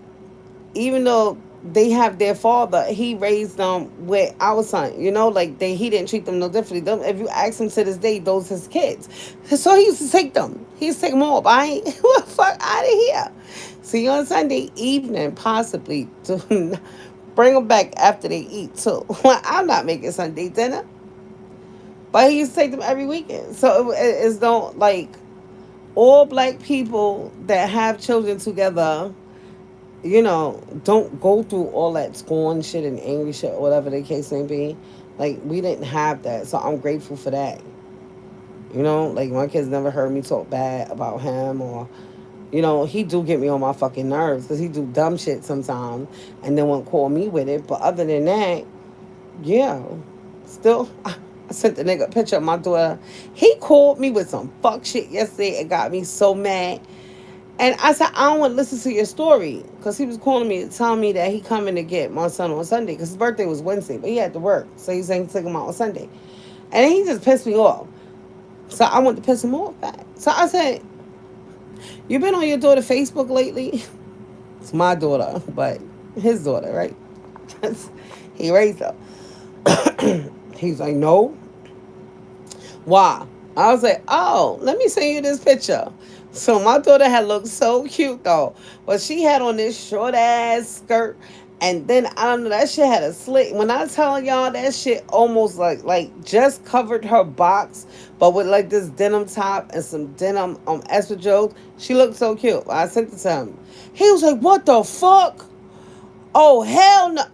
even though they have their father, he raised them with our son. Like he didn't treat them no differently. If you ask him to this day, those his kids. So he used to take them. He used to take them all. I ain't what the fuck out of here. See you on Sunday evening, possibly to bring them back after they eat too. I'm not making Sunday dinner, but he used to take them every weekend. So it's don't like all black people that have children together, don't go through all that scorn shit and angry shit, or whatever the case may be. Like, we didn't have that. So I'm grateful for that. Like, my kids never heard me talk bad about him, or, he do get me on my fucking nerves because he do dumb shit sometimes and then won't call me with it. But other than that, yeah. Still, I sent the nigga a picture of my daughter. He called me with some fuck shit yesterday and got me so mad. And I said, I don't want to listen to your story. Because he was calling me to tell me that he coming to get my son on Sunday. Because his birthday was Wednesday, but he had to work. So he's saying to take him out on Sunday. And then he just pissed me off. So I wanted to piss him off back. So I said, you been on your daughter Facebook lately? It's my daughter, but his daughter, right? He raised her. He's like, no. Why? I was like, oh, let me send you this picture. So my daughter had looked so cute though. But she had on this short ass skirt. And then I don't know, that shit had a slit. When I tell y'all that shit almost like just covered her box, but with like this denim top and some denim espadrilles. She looked so cute. I sent it to him. He was like, what the fuck? Oh hell no.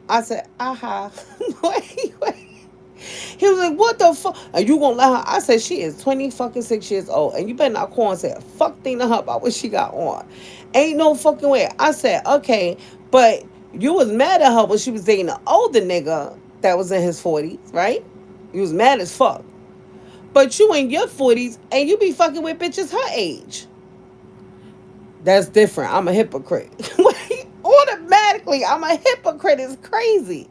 I said, aha. Wait. He was like, what the fuck? Are you gonna let her? I said, she is 20 fucking 6 years old. And you better not call and say a fuck thing to her about what she got on. Ain't no fucking way. I said, okay, but you was mad at her when she was dating an older nigga that was in his 40s, right? You was mad as fuck. But you in your 40s and you be fucking with bitches her age. That's different. I'm a hypocrite. Automatically, I'm a hypocrite. It's crazy.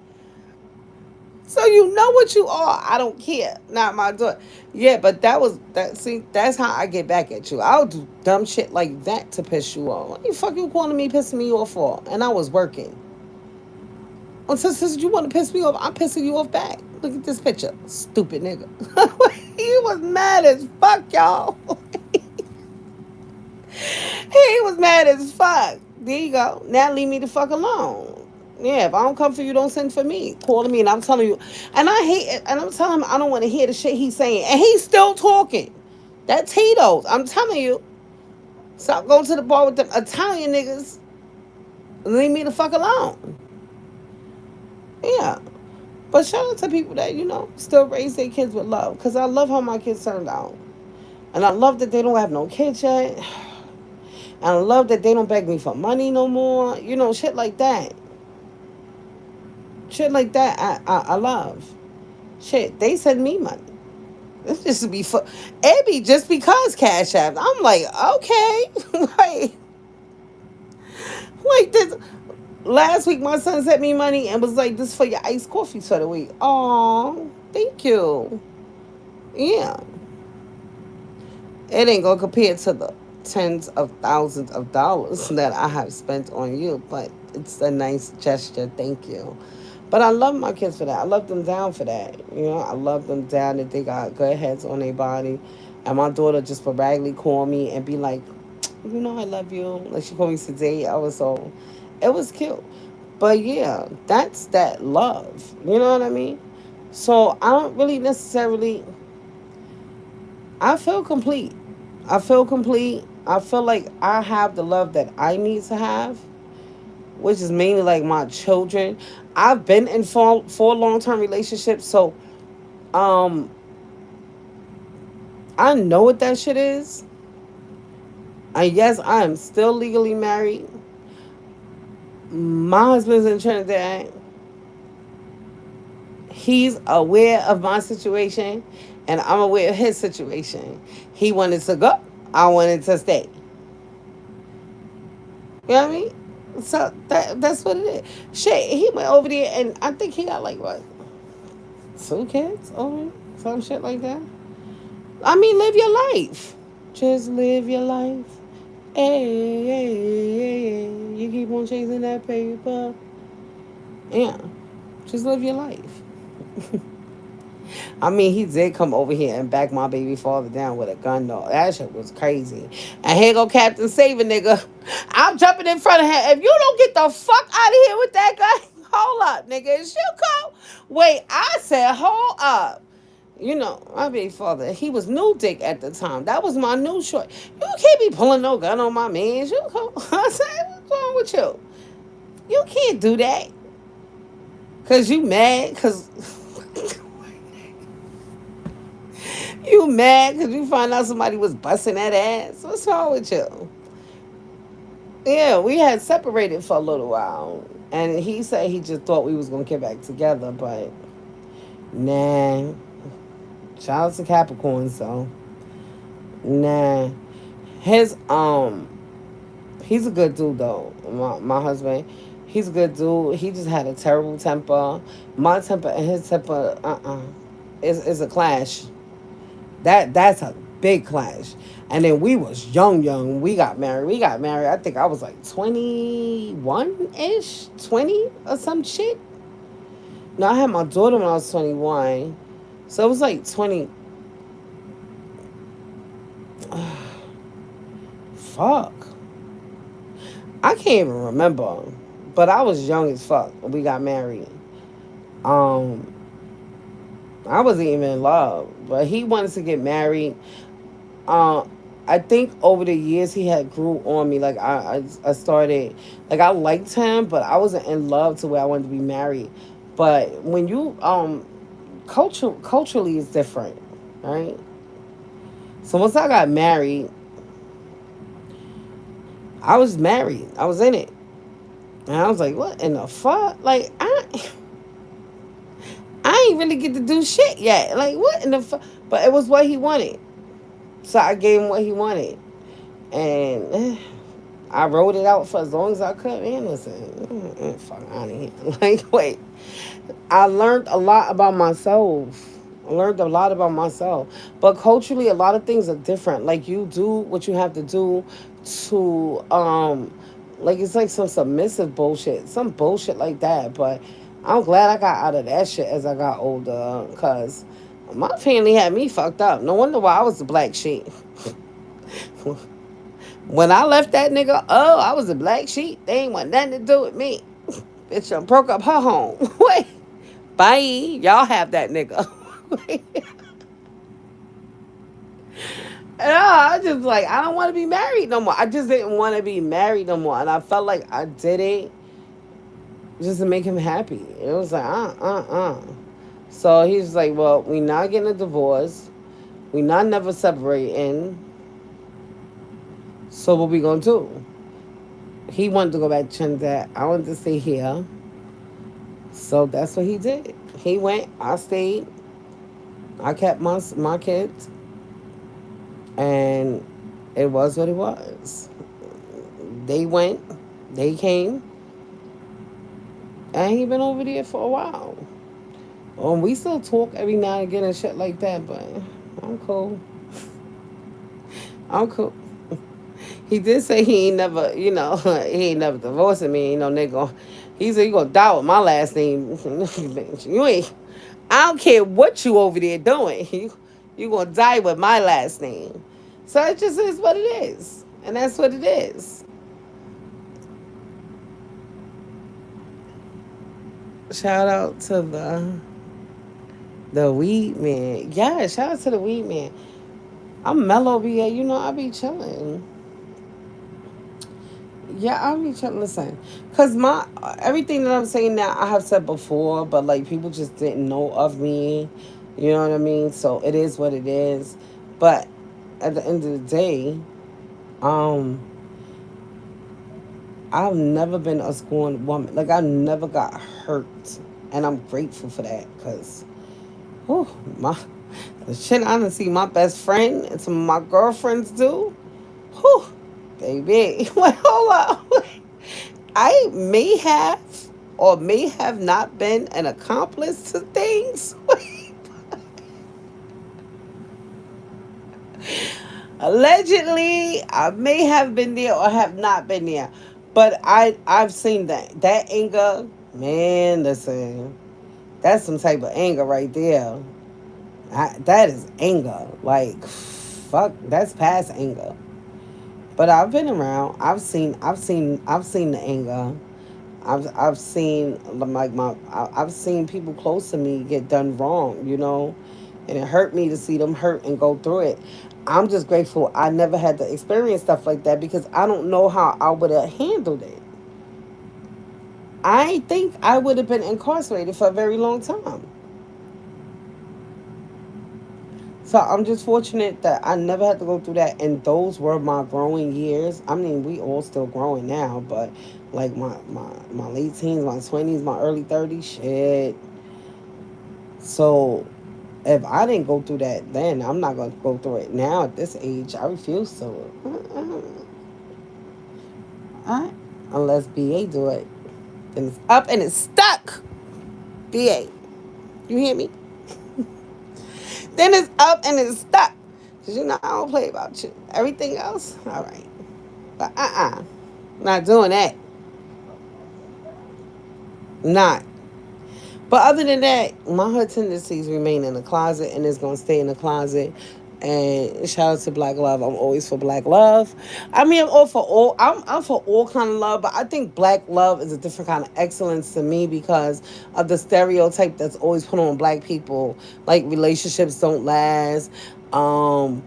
So you know what you are. I don't care. Not my daughter. Yeah, but that was that. See, that's how I get back at you. I'll do dumb shit like that to piss you off. What the fuck you calling me, pissing me off for? And I was working. Oh, since you want to piss me off, I'm pissing you off back. Look at this picture, stupid nigga. He was mad as fuck, y'all. He was mad as fuck. There you go. Now leave me the fuck alone. Yeah, if I don't come for you, don't send for me. Calling me and I'm telling you. And I hate it. And I'm telling him I don't want to hear the shit he's saying. And he's still talking. That Tito's. I'm telling you. Stop going to the bar with them Italian niggas. Leave me the fuck alone. Yeah. But shout out to people that, still raise their kids with love. Because I love how my kids turned out. And I love that they don't have no kids yet. And I love that they don't beg me for money no more. Shit like that. Shit like that, I love. Shit, they send me money. This just be for it be just because Cash App. I'm like, okay, like this. Last week, my son sent me money and was like, "This for your iced coffee for the week." Oh, thank you. Yeah, it ain't gonna compare to the tens of thousands of dollars that I have spent on you, but it's a nice gesture. Thank you. But I love my kids for that. I love them down for that. I love them down that they got good heads on their body. And my daughter just sporadically call me and be like, I love you. Like she called me today. It was cute. But yeah, that's that love. You know what I mean? So I don't really necessarily, I feel complete. I feel complete. I feel like I have the love that I need to have, which is mainly like my children. I've been in four long term relationships, so um I know what that shit is. And yes, I am still legally married. My husband's in Trinidad. He's aware of my situation, and I'm aware of his situation. He wanted to go. I wanted to stay. You know what I mean? So that's what it is. Shit, he went over there and I think he got like what, 2 kids over, some shit like that. I mean, live your life. Just live your life. Hey, hey, hey, you keep on chasing that paper. Yeah, just live your life. I mean, he did come over here and back my baby father down with a gun, though. That shit was crazy. And here go Captain Saver, nigga. I'm jumping in front of him. If you don't get the fuck out of here with that gun, hold up, nigga. Is you come? Wait, I said, hold up. You know, my baby father, he was new dick at the time. That was my new short. You can't be pulling no gun on my man. You come. I said, what's wrong with you? You can't do that. Cause you mad. Cause you mad because you find out somebody was busting that ass. What's wrong with you? Yeah, we had separated for a little while. And he said he just thought we was going to get back together. But, nah. Shout out to Capricorn, so. Nah. His, he's a good dude, though. My husband. He's a good dude. He just had a terrible temper. My temper and his temper, is a clash. That's a big clash. And then we was young. We got married. I think I was like 21 ish, 20 or some shit. No, I had my daughter when I was 21, so it was like 20. Fuck, I can't even remember. But I was young as fuck when we got married. Um, I wasn't even in love, but he wanted to get married. uh, I think over the years he had grew on me. Like I started, like I liked him, but I wasn't in love to where I wanted to be married. But when you culturally is different, right? So once I got married, I was married. I was in it, and I was like, what in the fuck? Like I ain't really get to do shit yet. Like what in the fuck? But it was what he wanted, so I gave him what he wanted, and I wrote it out for as long as I could. Man, listen, fuck out of here. Like, wait, I learned a lot about myself. I learned a lot about myself. But culturally, a lot of things are different. Like, you do what you have to do to, like, it's like some submissive bullshit, some bullshit like that. But I'm glad I got out of that shit as I got older, because my family had me fucked up. No wonder why I was the black sheep. When I left that nigga, oh, I was a black sheep. They ain't want nothing to do with me. Bitch, I broke up her home. Wait, bye. Y'all have that nigga. And I just like, I don't want to be married no more. I just didn't want to be married no more. And I felt like I did it just to make him happy. It was like, So he's like, well, we not getting a divorce. We not never separating. So what we gonna do? He wanted to go back to Trinidad. I wanted to stay here. So that's what he did. He went. I stayed. I kept my kids, and it was what it was. They went. They came, and he been over there for a while. We still talk every now and again and shit like that, but I'm cool. I'm cool. He did say he ain't never, he ain't never divorcing me. Nigga. He said you gonna die with my last name. You ain't. I don't care what you over there doing. You gonna die with my last name. So it just is what it is, and that's what it is. Shout out to the weed man. Yeah, shout out to the weed man. I'm mellow, BA. I be chilling. Yeah, I'll be trying to listen, cause my everything that I'm saying now I have said before, but like people just didn't know of me. You know what I mean? So it is what it is. But at the end of the day, um, I've never been a scorned woman. Like I never got hurt, and I'm grateful for that. Cause, oh my, The shit I done see my best friend and some of my girlfriends do. Whew, baby. Wait, hold up. I may have or may have not been an accomplice to things. Allegedly, I may have been there or have not been there. But I've seen that. That anger, man, listen. That's some type of anger right there. That is anger. Like, fuck, that's past anger. But I've been around. I've seen the anger. I've seen like I've seen people close to me get done wrong, and it hurt me to see them hurt and go through it. I'm just grateful I never had to experience stuff like that because I don't know how I would have handled it. I think I would have been incarcerated for a very long time. So I'm just fortunate that I never had to go through that, and those were my growing years. I mean, we all still growing now, but like my late teens, my 20s, my early 30s, shit. So if I didn't go through that then, I'm not gonna go through it now at this age. I refuse to. Unless BA do it, then it's up and it's stuck. BA, you hear me? Then it's up and it's stuck. Cause I don't play about you. Everything else, all right. But not doing that. Not. But other than that, my hood tendencies remain in the closet and it's gonna stay in the closet. And shout out to Black Love. I'm always for Black Love. I mean, I'm all for all. I'm for all kind of love, but I think Black love is a different kind of excellence to me because of the stereotype that's always put on Black people. Like relationships don't last. Um,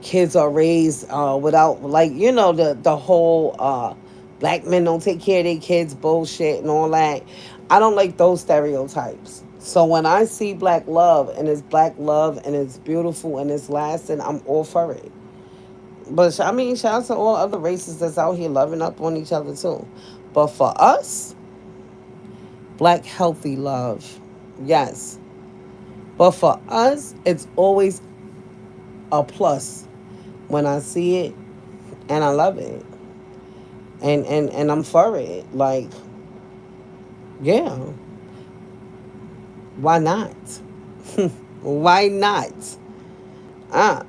Kids are raised without the whole Black men don't take care of their kids bullshit and all that. I don't like those stereotypes. So when I see Black love and it's Black love and it's beautiful and it's lasting, I'm all for it. But I mean, shout out to all other races that's out here loving up on each other too. But for us, Black healthy love, yes. But for us, it's always a plus when I see it and I love it. And I'm for it. Like, yeah, why not? Why not? Ah,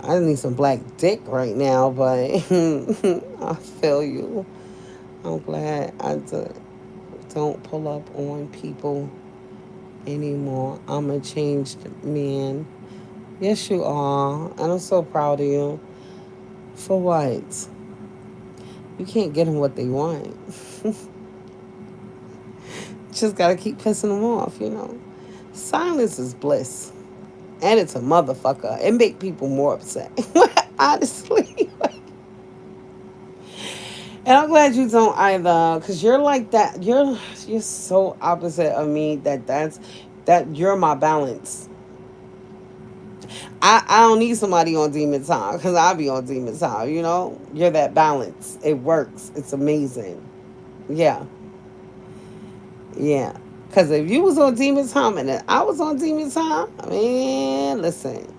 I need some black dick right now, but I feel you. I'm glad don't pull up on people anymore. I'm a changed man. Yes, you are. And I'm so proud of you. For what? You can't get them what they want. Just gotta keep pissing them off. Silence is bliss. And it's a motherfucker. It make people more upset. Honestly. And I'm glad you don't either, because you're like that. You're so opposite of me that you're my balance. I don't need somebody on demon time because I'll be on demon time. You're that balance. It works. It's amazing. Yeah. Yeah. Because if you was on demon time and then I was on demon time, man, listen.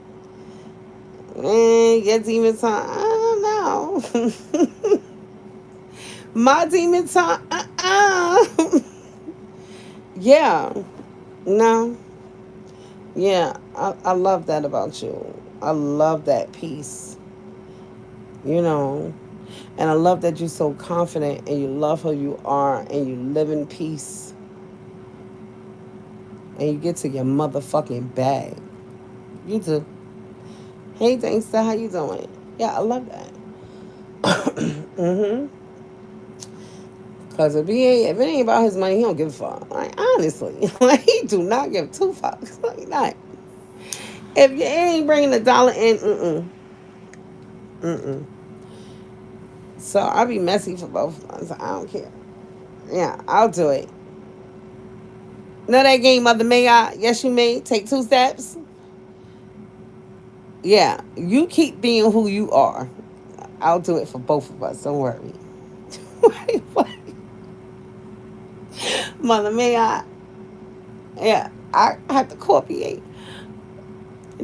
Man, your demon time, I don't know. My demon time, yeah. No. Yeah. I love that about you. I love that peace. You know. And I love that you're so confident and you love who you are and you live in peace. And you get to your motherfucking bag. You do. Hey, Gangsta, how you doing? Yeah, I love that. Mm-hmm. Because if it ain't about his money, he don't give a fuck. Like, honestly. Like, he do not give two fucks. Like, not. If you ain't bringing a dollar in, mm-mm. So I'll be messy for both of us. I don't care. Yeah, I'll do it. Know that game, Mother May I? Yes, you may. Take two steps. Yeah, you keep being who you are. I'll do it for both of us. Don't worry. What? Mother May I? Yeah, I have to cooperate.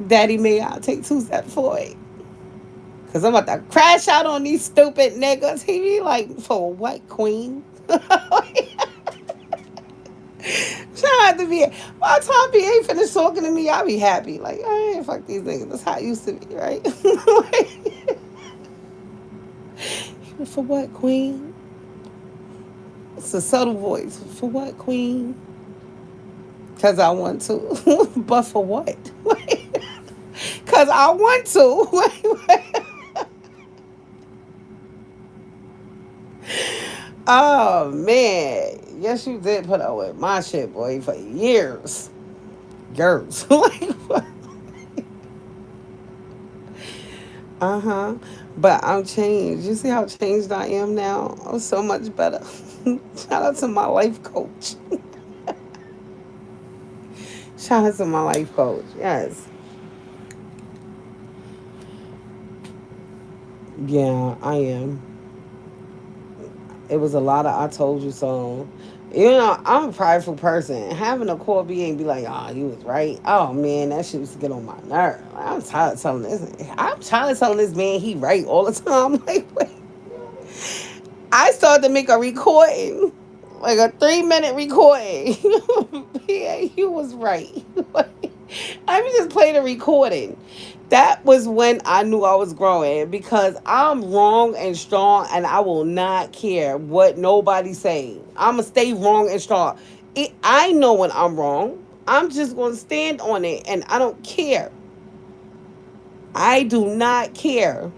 Daddy, may I take two steps forward? Cause I'm about to crash out on these stupid niggas. He be like, for what, queen? Trying to be. By the time he ain't finished talking to me, I be happy. Like, I ain't fuck these niggas. That's how it used to be, right? For what, queen? It's a subtle voice. For what, queen? Cause I want to. But for what? Cause I want to. Oh man. Yes, you did put up with my shit, boy, for years. Years. Like, uh-huh. But I'm changed. You see how changed I am now? I'm so much better. Shout out to my life coach. Shout out to my life coach. Yes. Yeah, I am. It was a lot of I told you so. You know, I'm a prideful person. Having a core being be like, oh, you was right. Oh man, that shit used to get on my nerve. Like, I'm tired of telling this. I'm tired of telling this man he right all the time. Like, wait. I started to make a recording, like a 3 minute recording. Yeah, you was right. Let me just play the recording. That was when I knew I was growing because I'm wrong and strong, and I will not care what nobody saying. I'ma stay wrong and strong. I know when I'm wrong. I'm just gonna stand on it, and I don't care. I do not care.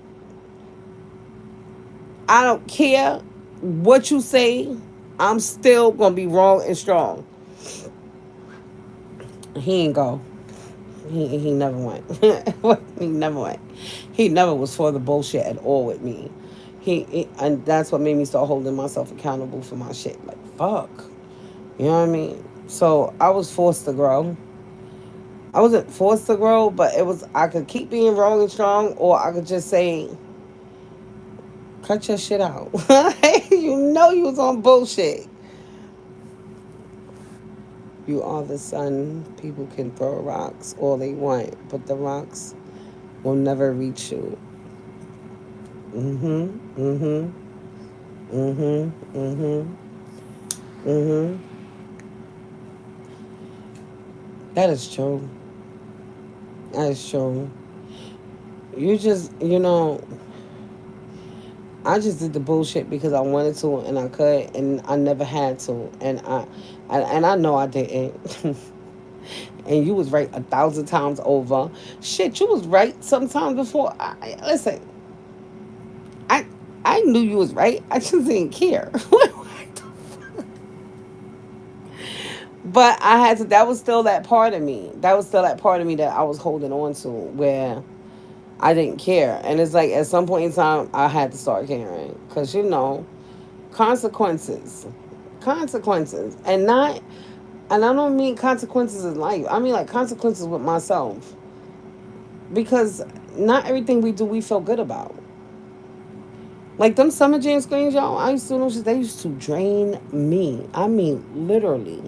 I don't care what you say. I'm still gonna be wrong and strong. He ain't go. He never went. He never went. He never was for the bullshit at all with me. And that's what made me start holding myself accountable for my shit. Like fuck, you know what I mean? So I was forced to grow. I wasn't forced to grow, but it was I could keep being wrong and strong, or I could just say, cut your shit out. You know you was on bullshit. You are the sun. People can throw rocks all they want, but the rocks will never reach you. Mhm. Mhm. Mhm. Mhm. Mhm. That is true. That is true. You just, I just did the bullshit because I wanted to and I could and I never had to and I know I didn't. And you was right 1,000 times over. Shit, you was right sometimes before. Listen, I I knew you was right. I just didn't care. But I had to. That was still that part of me. That was still that part of me that I was holding on to, where I didn't care. And it's like at some point in time, I had to start caring because consequences, consequences, and not. And I don't mean consequences in life. I mean like consequences with myself because not everything we do we feel good about. Like them summer jam screens, y'all. I used to know they used to drain me. I mean, literally.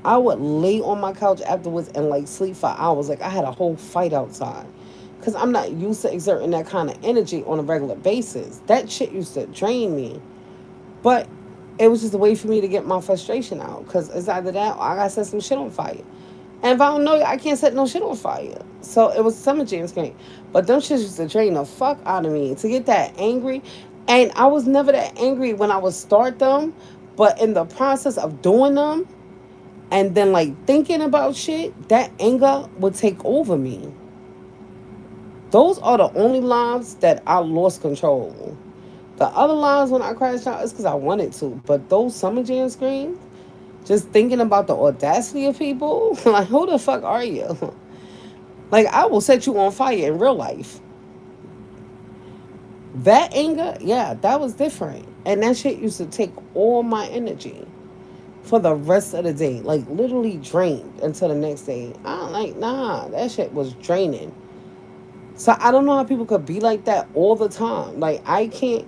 I would lay on my couch afterwards and like sleep for hours. Like I had a whole fight outside. Cause I'm not used to exerting that kind of energy on a regular basis. That shit used to drain me. But it was just a way for me to get my frustration out. Cause it's either that or I gotta set some shit on fire. And if I don't know, I can't set no shit on fire. So it was summer jam screen. But them shits used to drain the fuck out of me. To get that angry. And I was never that angry when I would start them. But in the process of doing them, and then like thinking about shit, that anger would take over me. Those are the only lives that I lost control. The other lives when I crashed out is because I wanted to. But those summer jam screens, just thinking about the audacity of people, like who the fuck are you? Like I will set you on fire in real life. That anger, yeah, that was different. And that shit used to take all my energy for the rest of the day. Like literally drained until the next day. I'm like, nah, that shit was draining. So I don't know how people could be like that all the time. Like I can't.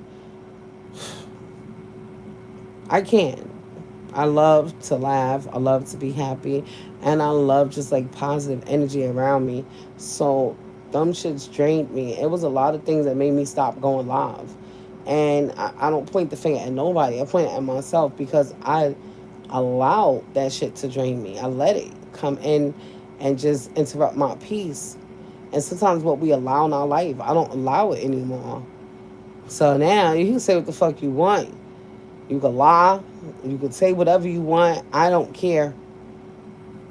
I love to laugh. I love to be happy. And I love just like positive energy around me. So them shits drained me. It was a lot of things that made me stop going live. And I don't point the finger at nobody. I point it at myself because I allowed that shit to drain me. I let it come in and just interrupt my peace. And sometimes what we allow in our life, I don't allow it anymore. So now you can say what the fuck you want. You can lie. You can say whatever you want. I don't care.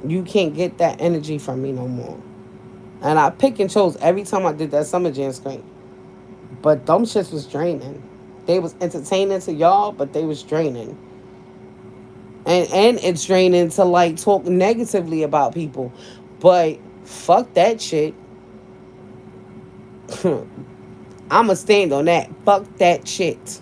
You can't get that energy from me no more. And I pick and chose every time I did that Summer Jam screen. But them shits was draining. They was entertaining to y'all, but they was draining. And it's draining to like talk negatively about people. But fuck that shit. I'ma stand on that. Fuck that shit.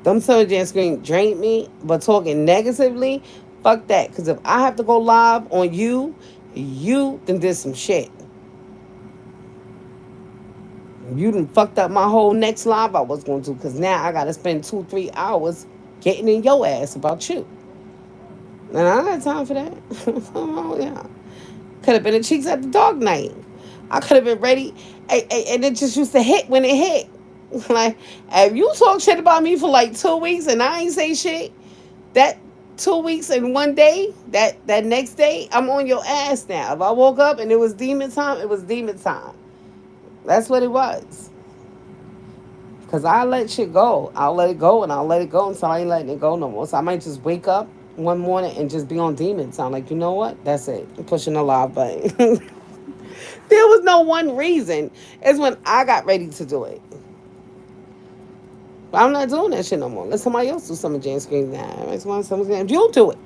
Them Summer Jam screen drained me, but talking negatively, fuck that. Because if I have to go live on you, you then did some shit. You done fucked up my whole next live I was going to. Because now I got to spend 2, 3 hours getting in your ass about you. And I don't have time for that. Oh, yeah. Could have been a Cheeks at the Dog Night. I could have been ready. And it just used to hit when it hit. Like, if you talk shit about me for like 2 weeks and I ain't say shit, that 2 weeks and one day, that next day, I'm on your ass now. If I woke up and it was demon time, it was demon time. That's what it was. Because I let shit go. I'll let it go and I'll let it go until I ain't letting it go no more. So I might just wake up one morning and just be on demon time. Like, you know what? That's it. I'm pushing the live button. There was no one reason. It's when I got ready to do it. But I'm not doing that shit no more. Let somebody else do Summer Jam screens now. If you do it,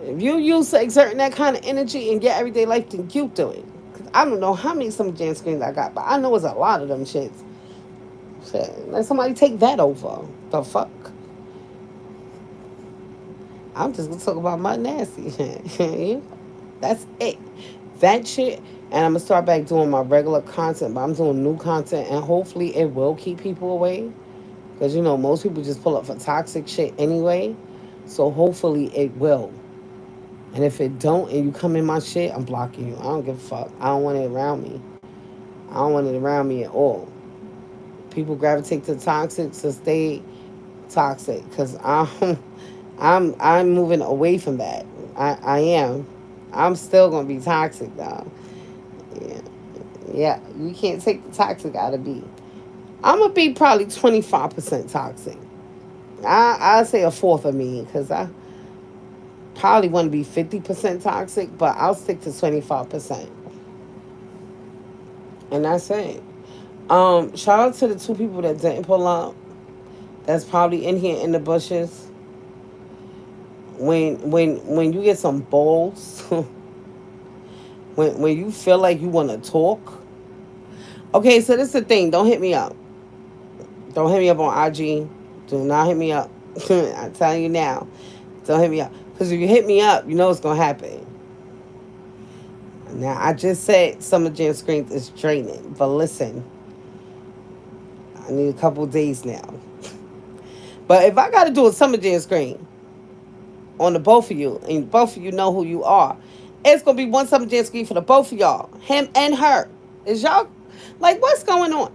if you use exerting that kind of energy in your everyday life, then you do it. Cause I don't know how many Summer Jam screens I got, but I know it's a lot of them shits. Shit, let somebody take that over. The fuck? I'm just gonna talk about my nasty shit. That's it. That shit. And I'm gonna start back doing my regular content, but I'm doing new content, and hopefully it will keep people away. Because, most people just pull up for toxic shit anyway. So hopefully it will. And if it don't and you come in my shit, I'm blocking you. I don't give a fuck. I don't want it around me. I don't want it around me at all. People gravitate to toxic, so stay toxic. Because I'm moving away from that. I am. I'm still gonna be toxic though. Yeah. Yeah. You can't take the toxic out of me. I'm gonna be probably 25% toxic. I say a fourth of me because I probably want to be 50% toxic, but I'll stick to 25%. And that's it. Shout out to the two people that didn't pull up. That's probably in here in the bushes. When you get some balls, when you feel like you want to talk. Okay, so this is the thing. Don't hit me up. Don't hit me up on IG. Do not hit me up. I'm telling you now. Don't hit me up. Because if you hit me up, you know what's going to happen. Now, I just said Summer Jam screens is draining. But listen, I need a couple days now. But if I got to do a Summer Jam screen on the both of you, and both of you know who you are, it's going to be one Summer Jam screen for the both of y'all. Him and her. Is y'all, like, what's going on?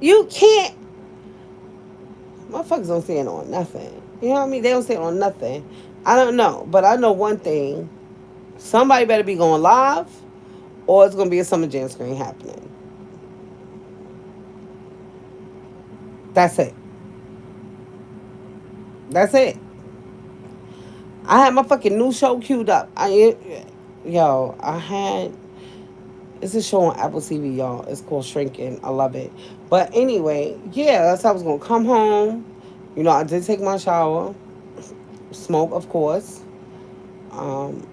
You can't. Motherfuckers don't stand on nothing. You know what I mean? They don't stand on nothing. I don't know. But I know one thing. Somebody better be going live or it's going to be a Summer Jam screen happening. That's it. That's it. I had my fucking new show queued up. I had. It's a show on Apple TV, y'all. It's called Shrinking. I love it. But anyway, yeah, that's how I was going to come home. I did take my shower. Smoke, of course. Um,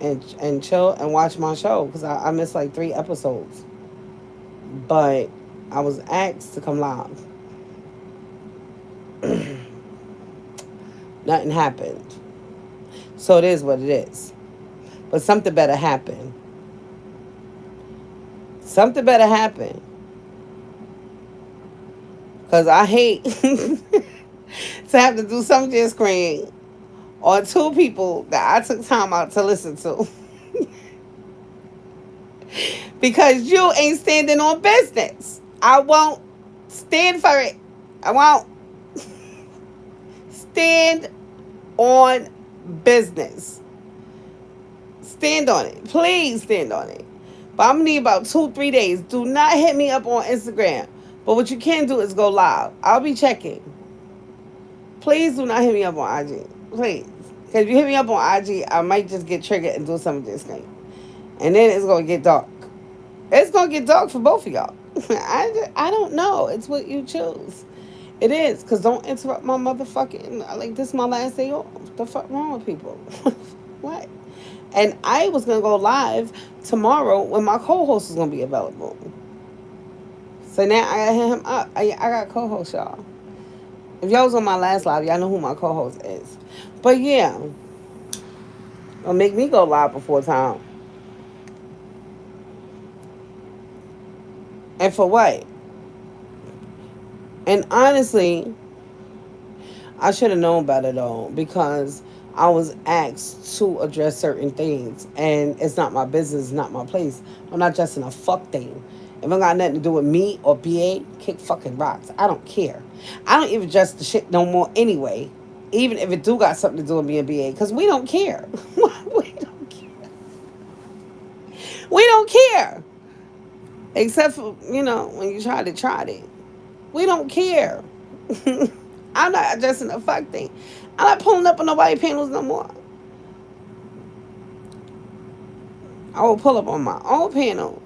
and chill and watch my show because I missed like 3 episodes. But I was asked to come live. Nothing happened. So it is what it is. But something better happen. Something better happen. Because I hate to have to do some just screen on two people that I took time out to listen to because you ain't standing on business. I won't stand for it. I won't stand on business. Stand on it. Please stand on it. But I'm gonna need about 2, 3 days. Do not hit me up on Instagram. But what you can do is go live. I'll be checking. Please do not hit me up on IG. Please. Because if you hit me up on IG, I might just get triggered and do some of this thing. And then it's going to get dark. It's going to get dark for both of y'all. I don't know. It's what you choose. It is. Because don't interrupt my motherfucking... Like, this is my last day off. The fuck wrong with people? What? And I was going to go live tomorrow when my co-host is going to be available. So now I got to hit him up. I got co-host, y'all. If y'all was on my last live, y'all know who my co-host is. But yeah, it'll make me go live before time. And for what? And honestly, I should have known better though, because I was asked to address certain things, and it's not my business, not my place. I'm not just in a fuck thing. If it got nothing to do with me or BA, kick fucking rocks. I don't care. I don't even address the shit no more anyway. Even if it do got something to do with me and BA, because we don't care. We don't care. We don't care. Except for, when you try it. We don't care. I'm not addressing the fuck thing. I'm not pulling up on nobody panels no more. I will pull up on my own panel.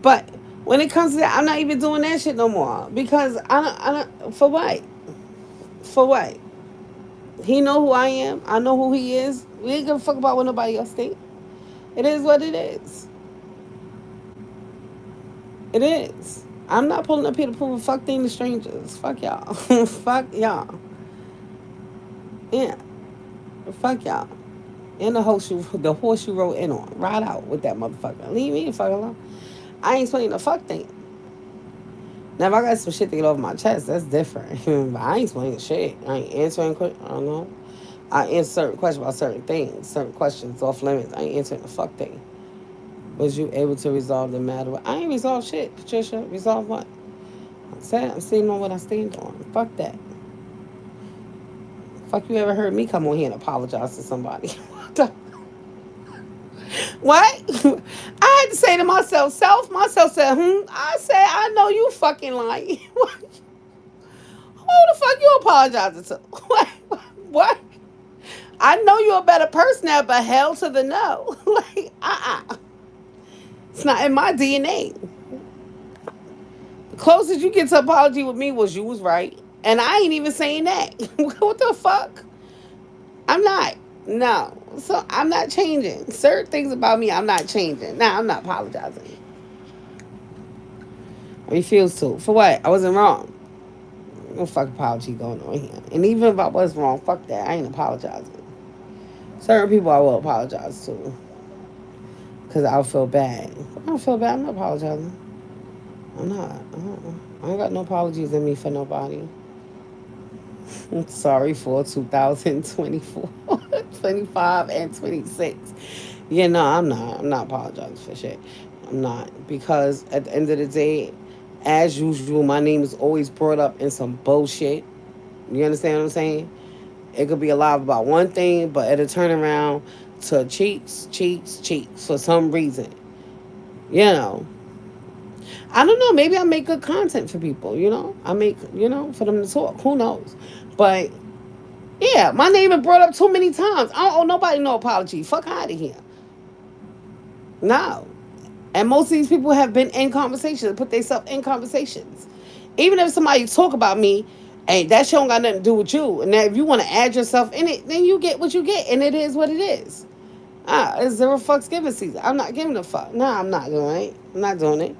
But when it comes to that, I'm not even doing that shit no more. Because I don't, for what? For what? He know who I am. I know who he is. We ain't gonna fuck about what nobody else think. It is what it is. It is. I'm not pulling up here to prove a fuck thing to strangers. Fuck y'all. Fuck y'all. Yeah. Fuck y'all. And the horse you rode in on. Ride out with that motherfucker. Leave me the fuck alone. I ain't explaining the fuck thing. Now, if I got some shit to get off my chest, that's different. But I ain't explaining shit. I ain't answering questions. I don't know. I answer certain questions about certain things. Certain questions off limits. I ain't answering the fuck thing. Was you able to resolve the matter? I ain't resolved shit, Patricia. Resolve what? I'm standing on what I stand on. Fuck that. Fuck you ever heard me come on here and apologize to somebody? What? I had to say to myself, myself said, I said, I know you fucking lying. Who the fuck you apologizing to? What? I know you're a better person now, but hell to the no. It's not in my DNA. The closest you get to apology with me was you was right. And I ain't even saying that. What the fuck? I'm not. No. So I'm not changing. Certain things about me, I'm not changing. Nah, I'm not apologizing. I refuse to. For what? I wasn't wrong. No fuck apology going on here. And even if I was wrong, fuck that. I ain't apologizing. Certain people I will apologize to. Because I'll feel bad. I don't feel bad. I'm not apologizing. I'm not. I ain't got no apologies in me for nobody. I'm sorry for 2024, 25, and 26. Yeah, no, I'm not. I'm not apologizing for shit. I'm not. Because at the end of the day, as usual, my name is always brought up in some bullshit. You understand what I'm saying? It could be alive about one thing, but it'll turn around to cheats for some reason. You know. I don't know. Maybe I make good content for people, I make, for them to talk. Who knows? But, yeah, my name been brought up too many times. I don't owe nobody no apology. Fuck out of here. No. And most of these people have been in conversations, put themselves in conversations. Even if somebody talk about me, and that shit don't got nothing to do with you. And if you want to add yourself in it, then you get what you get. And it is what it is. It's zero fucks given season. I'm not giving a fuck. No, I'm not doing it. I'm not doing it.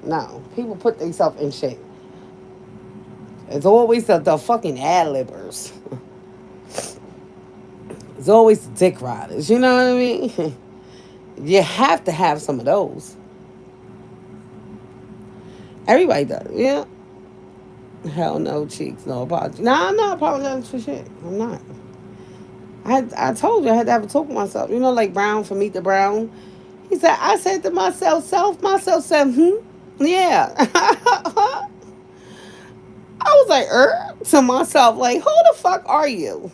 No. People put themselves in shit. It's always the fucking ad-libbers. It's always the dick riders. You know what I mean? You have to have some of those. Everybody does. Yeah. Hell no, cheeks, no apology. Nah, I'm not apologizing for shit. I'm not. I told you I had to have a talk with myself. You know, like Brown from Meet the Brown. He said, I said to myself said, yeah. I was like, to myself, like, who the fuck are you?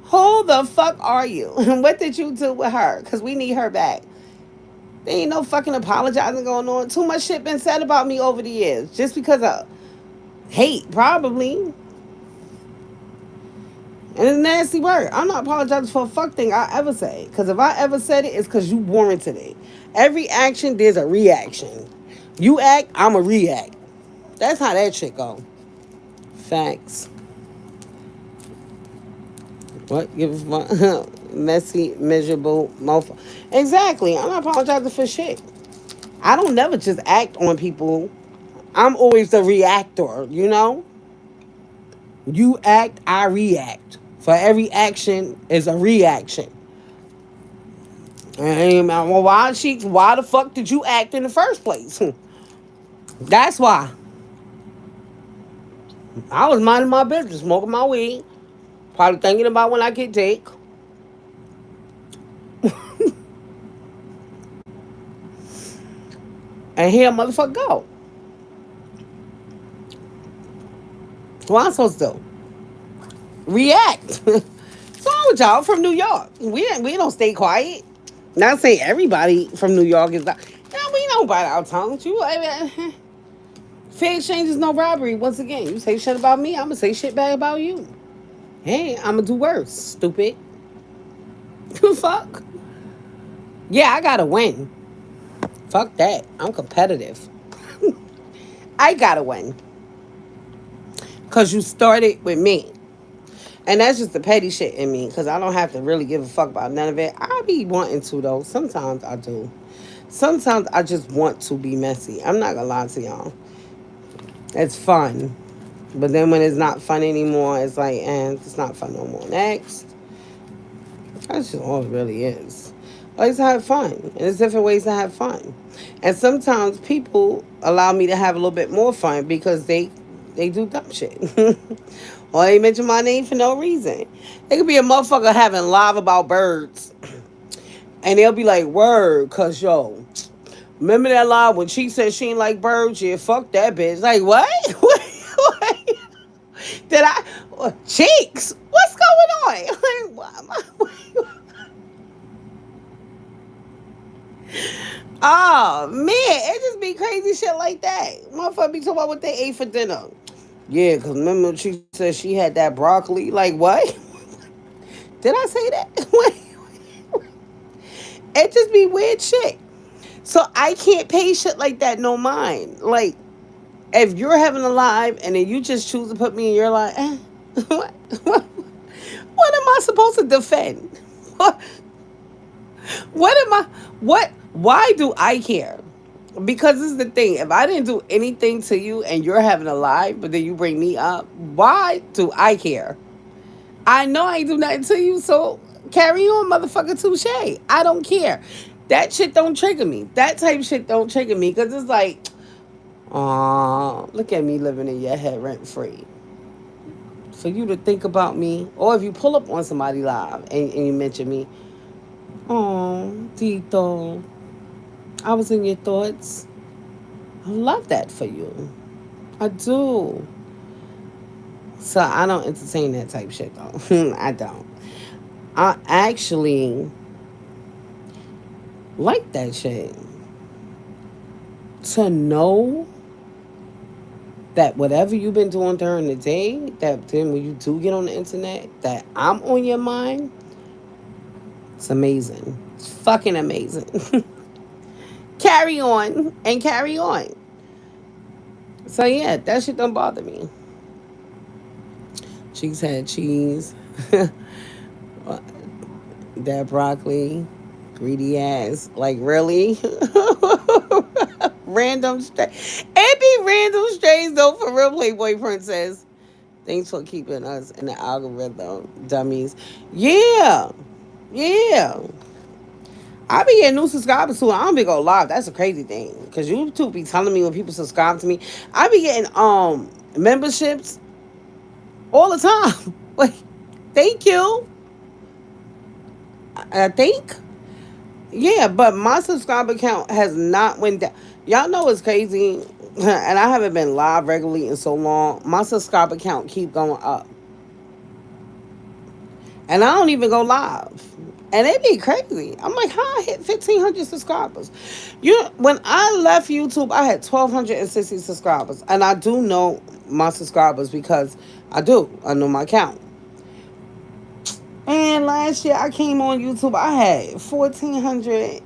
Who the fuck are you? And what did you do with her? Because we need her back. There ain't no fucking apologizing going on. Too much shit been said about me over the years. Just because of hate, probably. And it's a nasty word. I'm not apologizing for a fuck thing I ever say. Because if I ever said it, it's because you warranted it. Every action, there's a reaction. You act, I'm a react. That's how that shit go. Facts. What? Give a messy, miserable mofo. Exactly. I'm not apologizing for shit. I don't never just act on people. I'm always the reactor, you know? You act, I react. For every action is a reaction. And well, why the fuck did you act in the first place? That's why. I was minding my business, smoking my weed, probably thinking about when I could take. And here a motherfucker go. What I'm supposed to do? React. What's wrong with y'all from New York? We don't stay quiet. Not saying everybody from New York is like, no, we don't bite our tongues. Fair exchange is no robbery. Once again, you say shit about me, I'm gonna say shit bad about you. Hey, I'm gonna do worse, stupid. Fuck. Yeah, I gotta win. Fuck that. I'm competitive. I gotta win. Cause you started with me. And that's just the petty shit in me. Cause I don't have to really give a fuck about none of it. I be wanting to though. Sometimes I do. Sometimes I just want to be messy. I'm not gonna lie to y'all. It's fun. But then when it's not fun anymore, it's like, it's not fun no more. Next. That's just all it really is. I like to have fun. And there's different ways to have fun. And sometimes people allow me to have a little bit more fun because they do dumb shit. Or they mention my name for no reason. It could be a motherfucker having live about birds. And they'll be like, word, cause yo, remember that live when she said she ain't like birds? Yeah, fuck that bitch. Like, what? Wait. Did I? Cheeks? What's going on? Like, oh man, it just be crazy shit like that. Motherfucker be talking about what they ate for dinner. Yeah, cause remember she said she had that broccoli. Like what? Did I say that? It just be weird shit. So I can't pay shit like that no mind. Like if you're having a live and then you just choose to put me in your life, what? What am I supposed to defend? What? What am I? What? Why do I care? Because this is the thing. If I didn't do anything to you and you're having a lie, but then you bring me up, why do I care? I know I ain't do nothing to you, so carry on, motherfucker. Touche. I don't care. That shit don't trigger me. That type of shit don't trigger me because it's like, oh, look at me living in your head rent free. For you to think about me, or if you pull up on somebody live and you mention me, oh, Tito, I was in your thoughts. I love that for you. I do. So I don't entertain that type shit though. I don't. I actually like that shit. To know that whatever you've been doing during the day, that then when you do get on the internet, that I'm on your mind, it's amazing. It's fucking amazing. Carry on and carry on. So yeah, that shit don't bother me. Cheeks had cheese. That broccoli, greedy ass. Like really? Random stray. It be random strays though for real Playboy Princess. Thanks for keeping us in the algorithm, dummies. Yeah. Yeah. I be getting new subscribers too. I don't be go live. That's a crazy thing. Cause YouTube be telling me when people subscribe to me. I be getting memberships all the time. Like, thank you. I think. Yeah, but my subscriber count has not went down. Y'all know it's crazy, and I haven't been live regularly in so long. My subscriber count keep going up, and I don't even go live. And it be crazy. I'm like, how I hit 1,500 subscribers? When I left YouTube, I had 1,260 subscribers, and I do know my subscribers because I do. I know my count. And last year I came on YouTube, I had 1,400.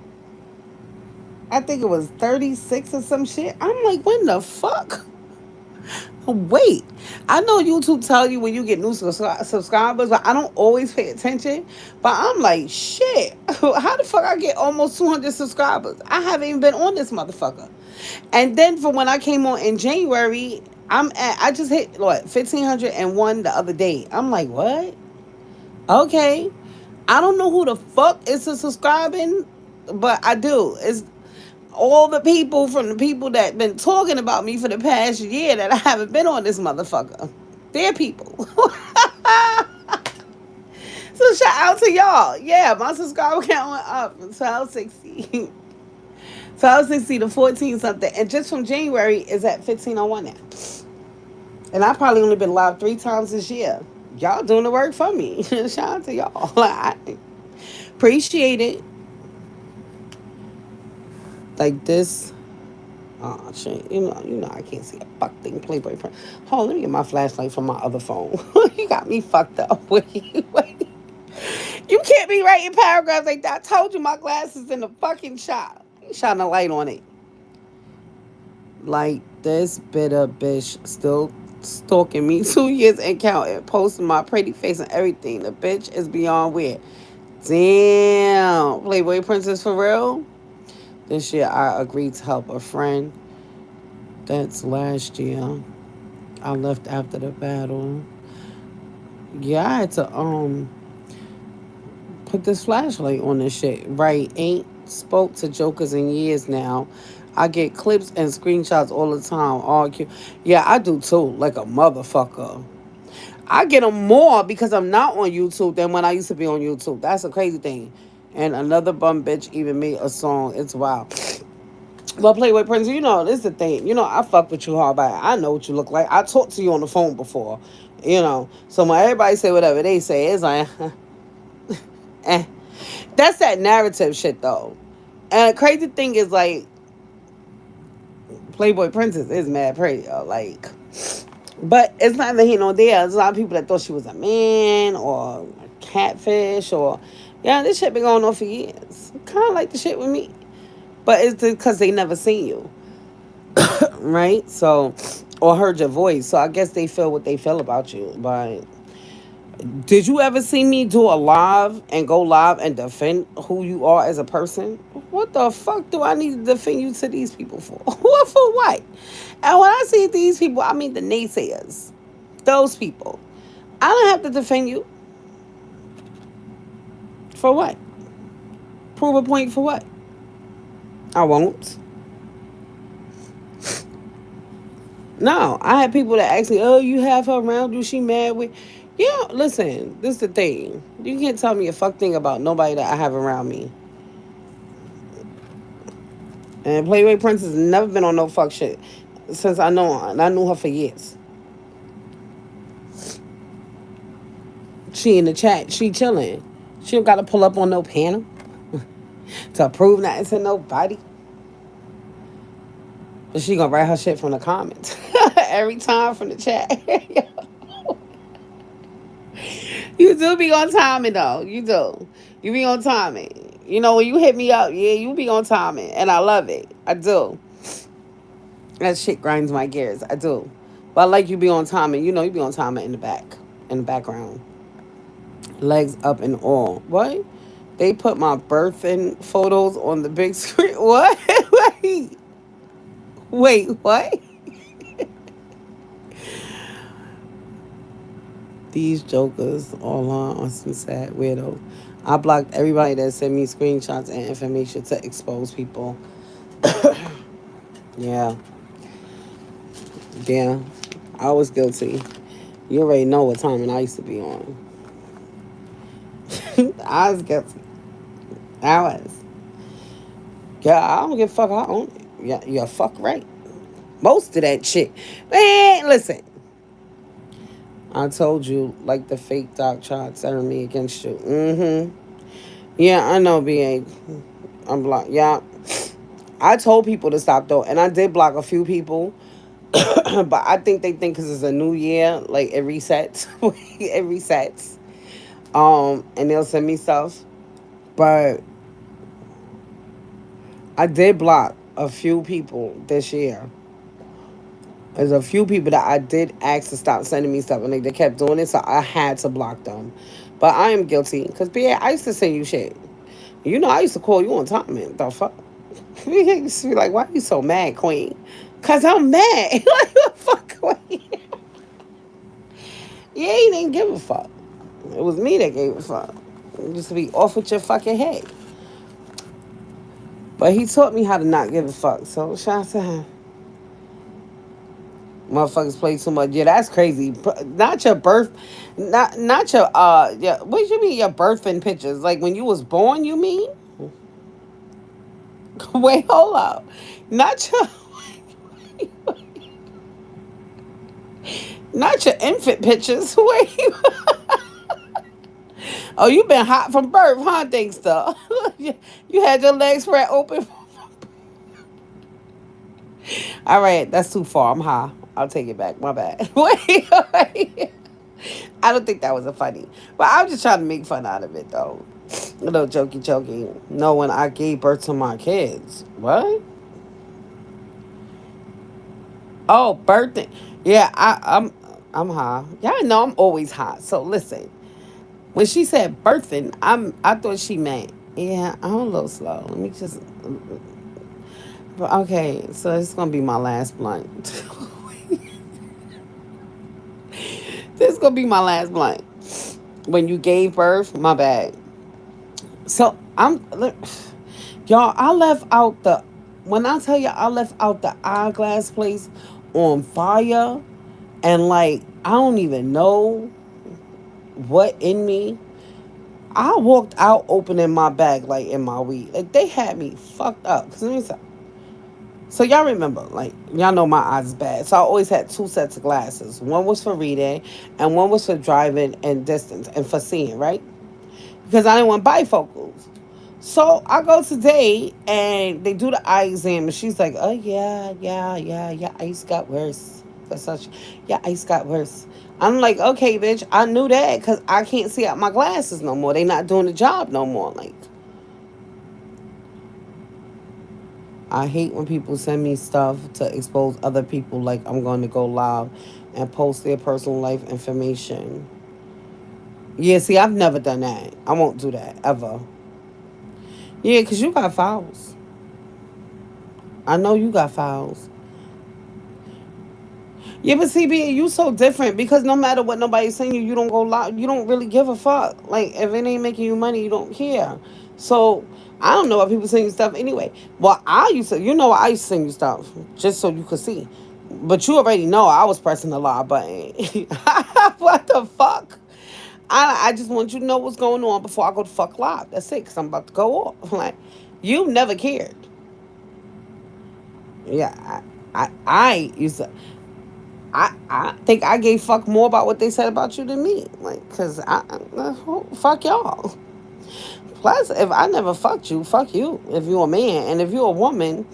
I think it was 36 or some shit. I'm like, when the fuck? Wait, I know YouTube tell you when you get new subscribers, but I don't always pay attention. But I'm like, shit, how the fuck I get almost 200 subscribers? I haven't even been on this motherfucker. And then for when I came on in January, I just hit what 1,501 the other day. I'm like, what? Okay, I don't know who the fuck is subscribing, but I do. It's all the people from the people that been talking about me for the past year that I haven't been on this motherfucker. They're people. So shout out to y'all. Yeah, my subscriber count went up from 1260. 1260 to 14 something. And just from January is at 1501 now. And I probably only been live 3 times this year. Y'all doing the work for me. Shout out to y'all. I appreciate it. Like this. Oh shit! You know, I can't see a fuck thing. Playboy print. Hold on, let me get my flashlight from my other phone. You got me fucked up. Wait. You can't be writing paragraphs like that. I told you my glasses in the fucking shop. You shine a light on it. Like this bitter bitch still stalking me 2 years and counting, posting my pretty face and everything. The bitch is beyond weird. Damn, Playboy Princess for real. This year I agreed to help a friend. That's last year. I left after the battle. Yeah, I had to put this flashlight on this shit. Right, ain't spoke to jokers in years now. I get clips and screenshots all the time. All cute. Yeah, I do too. Like a motherfucker. I get them more because I'm not on YouTube than when I used to be on YouTube. That's a crazy thing. And another bum bitch even made a song. It's wild. Well, Playboy Prince, you know, this is the thing. You know, I fuck with you hard, but I know what you look like. I talked to you on the phone before, you know. So when everybody say whatever they say, it's like, eh. That's that narrative shit, though. And the crazy thing is, like, Playboy Princess is mad pretty, though. Like, but it's not that he no there. There's a lot of people that thought she was a man or a catfish or, yeah, this shit been going on for years. Kind of like the shit with me. But it's because they never seen you. Right? So, or heard your voice. So I guess they feel what they feel about you. But did you ever see me do a live and go live and defend who you are as a person? What the fuck do I need to defend you to these people for? What for what? And when I see these people, I mean the naysayers. Those people. I don't have to defend you. For what? Prove a point for what? I won't. No, I had people that ask me, "Oh, you have her around you? She mad with?" Yeah, listen. This is the thing. You can't tell me a fuck thing about nobody that I have around me. And Playboy Princess has never been on no fuck shit since I know her. And I knew her for years. She in the chat. She chilling. She don't got to pull up on no panel to prove nothing to nobody. But she gonna write her shit from the comments every time from the chat. You do be on timing though. You do. You be on timing. You know when you hit me up, yeah, you be on timing, and I love it. I do. That shit grinds my gears. I do. But I like you be on timing. You know you be on timing in the back, in the background, legs up and all. What? They put my birthing photos on the big screen. What? Wait. Wait. What? These jokers all on some sad weirdos. I blocked everybody that sent me screenshots and information to expose people. Yeah, yeah. I was guilty. You already know what timing I used to be on. I was guilty. I was. Yeah, I don't give a fuck. I own it. Yeah, you're fuck right. Most of that shit. Man, listen. I told you, like the fake doc tried to turn me against you. Mm-hmm. Yeah, I know, BA. I'm blocked. Yeah. I told people to stop though, and I did block a few people. But I think they think because it's a new year, like it resets. It resets. And they'll send me stuff. But I did block a few people this year. There's a few people that I did ask to stop sending me stuff, and they kept doing it, so I had to block them. But I am guilty because, BA, I used to send you shit. You know, I used to call you on time, man. The fuck? You used to be like, why are you so mad, Queen? Because I'm mad. Like, what the fuck, Queen? Yeah, he didn't give a fuck. It was me that gave a fuck. You used to be off with your fucking head. But he taught me how to not give a fuck, so shout out to him. Motherfuckers play too much. Yeah, that's crazy. Not your birth, not your yeah. What you mean your birthing pictures? Like when you was born? You mean? Wait, hold up. Not your, not your infant pictures. Wait. Oh, you been hot from birth, huh? Thanks, though. You had your legs spread open. All right, that's too far. I'm high. I'll take it back. My bad. Wait. I don't think that was a funny, but I'm just trying to make fun out of it though. A little jokey. No, when I gave birth to my kids. What? Oh, birthday. Yeah, I'm high. Y'all know I'm always high. So listen, when she said birthing, I thought she meant yeah. I'm a little slow. Let me just. Okay, so it's gonna be my last blunt. This is gonna be my last blunt. When you gave birth, my bad. So y'all. I left out the. When I tell you, I left out the eyeglass place on fire, and like I don't even know what in me. I walked out opening my bag like in my weed. Like they had me fucked up. Cause let me say, so y'all remember, like y'all know my eyes is bad. So I always had two sets of glasses. One was for reading, and one was for driving and distance and for seeing. Right? Because I didn't want bifocals. So I go today and they do the eye exam and she's like, oh yeah, eyes got worse. That's such, yeah, eyes got worse. I'm like, okay, bitch, I knew that because I can't see out my glasses no more. They not doing the job no more. Like, I hate when people send me stuff to expose other people. Like I'm going to go live and post their personal life information. Yeah, see, I've never done that. I won't do that ever. Yeah, because you got files. I know you got files. Yeah, but CB, you so different because no matter what nobody's saying you don't go loud. You don't really give a fuck. Like if it ain't making you money, you don't care. So I don't know why people send you stuff anyway. Well, I used to, I used to send you stuff just so you could see. But you already know I was pressing the live button. What the fuck? I just want you to know what's going on before I go to fuck live. That's it, because I'm about to go off. Like, you never cared. Yeah, I used to. I think I gave fuck more about what they said about you than me. Like, cause fuck y'all. Plus, if I never fucked you, fuck you. If you're a man and if you're a woman,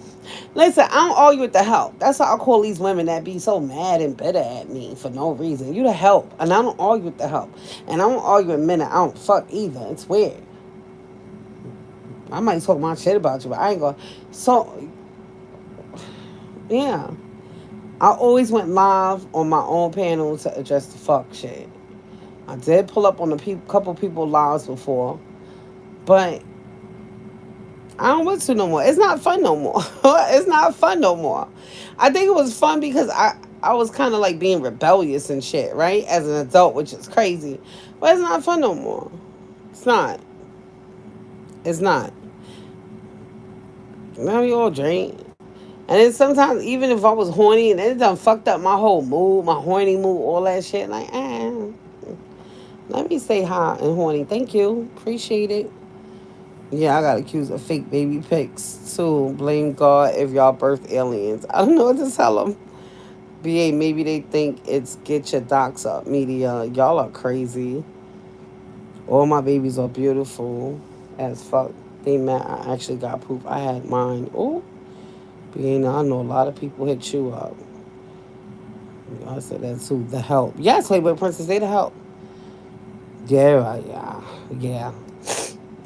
listen, I don't argue with the help. That's why I call these women that be so mad and bitter at me for no reason. You the help, and I don't argue with the help, and I don't argue with men that I don't fuck either. It's weird. I might talk my shit about you, but I ain't gonna. So, yeah. I always went live on my own panel to address the fuck shit. I did pull up on a couple people lives before, but I don't want to no more. It's not fun no more. It's not fun no more. I think it was fun because I was kind of like being rebellious and shit, right? As an adult, which is crazy. But it's not fun no more. It's not. It's not. Now we all drink. And then sometimes, even if I was horny, and it done fucked up my whole mood, my horny mood, all that shit. Like, let me stay hot and horny. Thank you. Appreciate it. Yeah, I got accused of fake baby pics too. Blame God if y'all birth aliens. I don't know what to tell them. BA, maybe they think it's get your docs up media. Y'all are crazy. All my babies are beautiful as fuck. They mad I actually got proof I had mine. Oh, BA, now I know a lot of people hit you up. I said that too. The help. Yes, Playboy Princess, they the help. Yeah.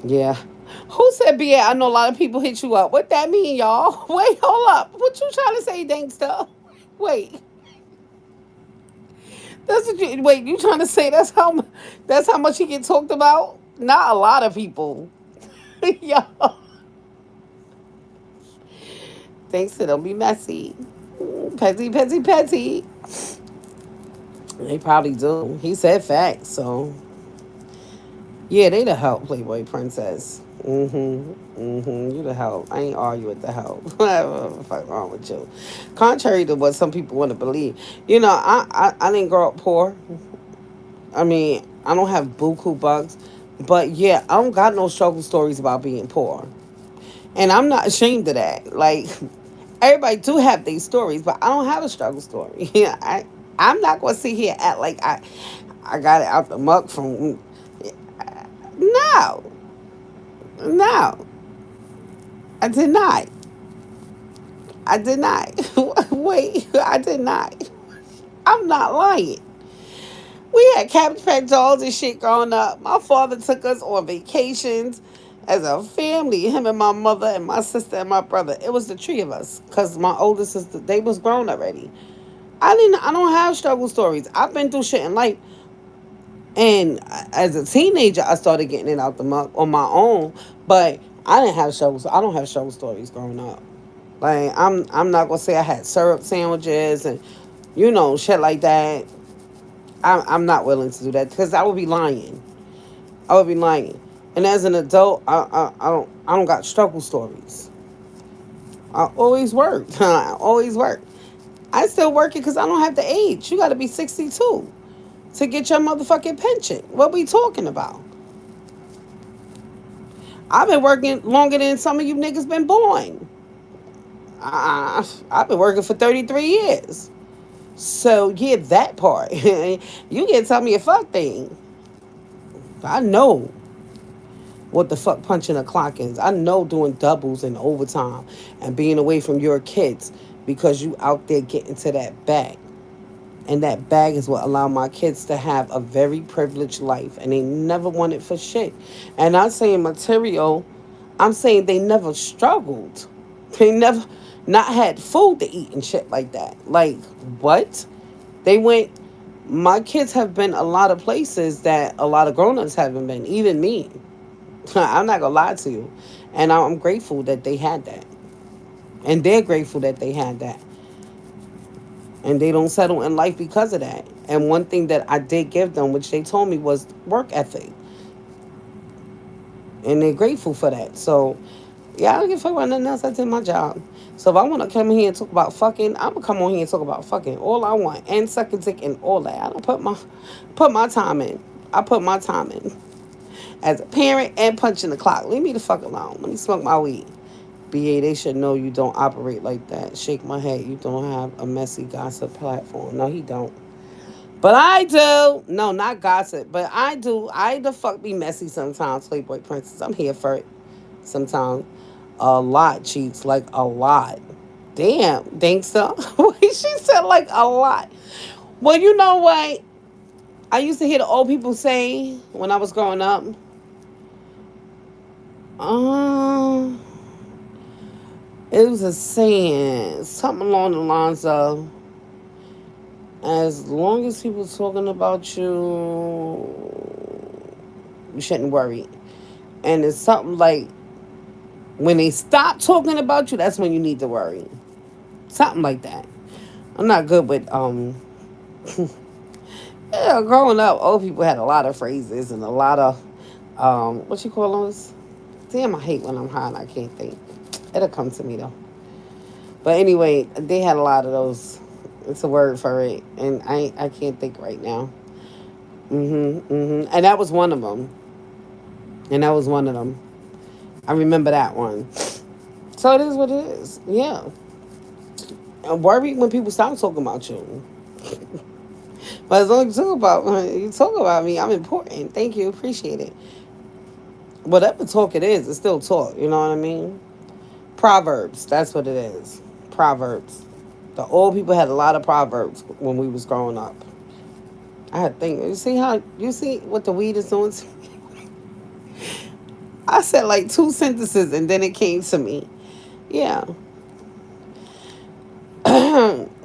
Yeah. Who said BA? I know a lot of people hit you up. What that mean, y'all? Wait, hold up. What you trying to say, Dankster? Wait. That's what you wait, you trying to say that's how much he get talked about? Not a lot of people. Yo. Dankster, don't be messy. Petty. They probably do. He said facts, so yeah, they the help, Playboy Princess. You the help. I ain't argue with the help. Whatever the fuck wrong with you? Contrary to what some people want to believe, I didn't grow up poor. I mean, I don't have buku bucks, but yeah, I don't got no struggle stories about being poor, and I'm not ashamed of that. Like everybody do have these stories, but I don't have a struggle story. Yeah, I'm not gonna sit here and act like I got it out the muck from. No, no, I did not. I did not. Wait, I did not. I'm not lying. We had Cabbage Patch dolls and shit growing up. My father took us on vacations as a family. Him and my mother and my sister and my brother. It was the three of us. Cause my older sister, they was grown already. I don't have struggle stories. I've been through shit in life. And as a teenager, I started getting it out the muck on my own. But I didn't have struggles. I don't have struggle stories growing up. Like I'm not gonna say I had syrup sandwiches and shit like that. I'm not willing to do that because I would be lying. I would be lying. And as an adult, I don't got struggle stories. I always worked. I always worked. I still working because I don't have the age. You got to be 62 to get your motherfucking pension. What we talking about? I've been working longer than some of you niggas been born. I've been working for 33 years. So yeah, that part. You can't tell me a fuck thing. I know what the fuck punching a clock is. I know doing doubles and overtime and being away from your kids because you out there getting to that bag. And that bag is what allowed my kids to have a very privileged life. And they never wanted for shit. And not saying material, I'm saying they never struggled. They never not had food to eat and shit like that. Like, what? They went, my kids have been a lot of places that a lot of grown-ups haven't been, even me. I'm not gonna lie to you. And I'm grateful that they had that. And they're grateful that they had that. And they don't settle in life because of that. And one thing that I did give them, which they told me, was work ethic. And they're grateful for that. So, yeah, I don't give a fuck about nothing else. I did my job. So if I want to come in here and talk about fucking, I'm gonna come on here and talk about fucking all I want and suck and dick and all that. I don't put my time in. I put my time in as a parent and punching the clock. Leave me the fuck alone. Let me smoke my weed. BA, they should know you don't operate like that. Shake my head. You don't have a messy gossip platform. No, he don't. But I do. No, not gossip. But I do. I the fuck be messy sometimes, Playboy Princess. I'm here for it. Sometimes. A lot, cheeks. Like a lot. Damn, Dankster. She said like a lot. Well, you know what? I used to hear the old people say when I was growing up. Um, it was a saying, something along the lines of, as long as people talking about you shouldn't worry. And it's something like, when they stop talking about you, that's when you need to worry. Something like that. I'm not good with yeah, growing up, old people had a lot of phrases and a lot of what you call those? Damn, I hate when I'm high and I can't think. It'll come to me though. But anyway, they had a lot of those. It's a word for it, and I can't think right now. And that was one of them. And that was one of them. I remember that one. So it is what it is. Yeah. I'm worried when people stop talking about you. But as long as you talk about me, I'm important. Thank you, appreciate it. Whatever talk it is, it's still talk. You know what I mean? Proverbs. That's what it is. Proverbs. The old people had a lot of proverbs when we was growing up. I had to think. You see what the weed is doing to me? I said like two sentences and then it came to me. Yeah.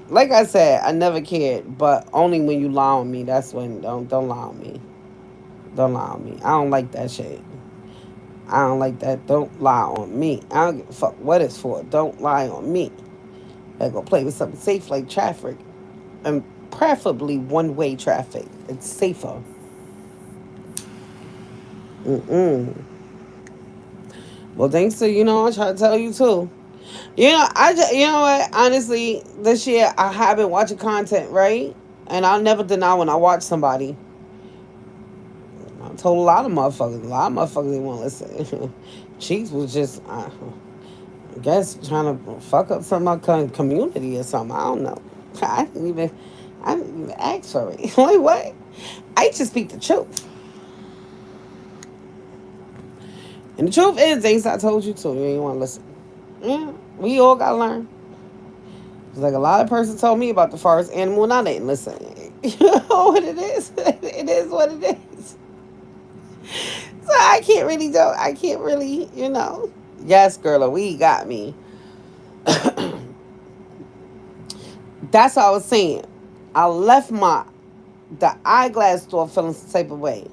Like I said, I never cared, but only when you lie on me. That's when don't lie on me. Don't lie on me. I don't like that shit. I don't like that. Don't lie on me. I don't give a fuck what it's for. Don't lie on me. Better go play with something safe like traffic, and preferably one-way traffic. It's safer. Well, thanks to I try to tell you too. You know what? Honestly, this year I have been watching content, right? And I'll never deny when I watch somebody. I told a lot of motherfuckers they won't listen. Cheeks was just, I guess, trying to fuck up some of my community or something. I don't know. I didn't even ask for it. Like what? I just speak the truth. And the truth is, things I told you to, you ain't want to listen. Yeah, we all gotta learn. It's like a lot of person told me about the forest animal, and I didn't listen. You know what it is? It is what it is. So I can't really do. I can't really. Yes, girl, we got me. That's what I was saying. I left the eyeglass store feeling some type of way,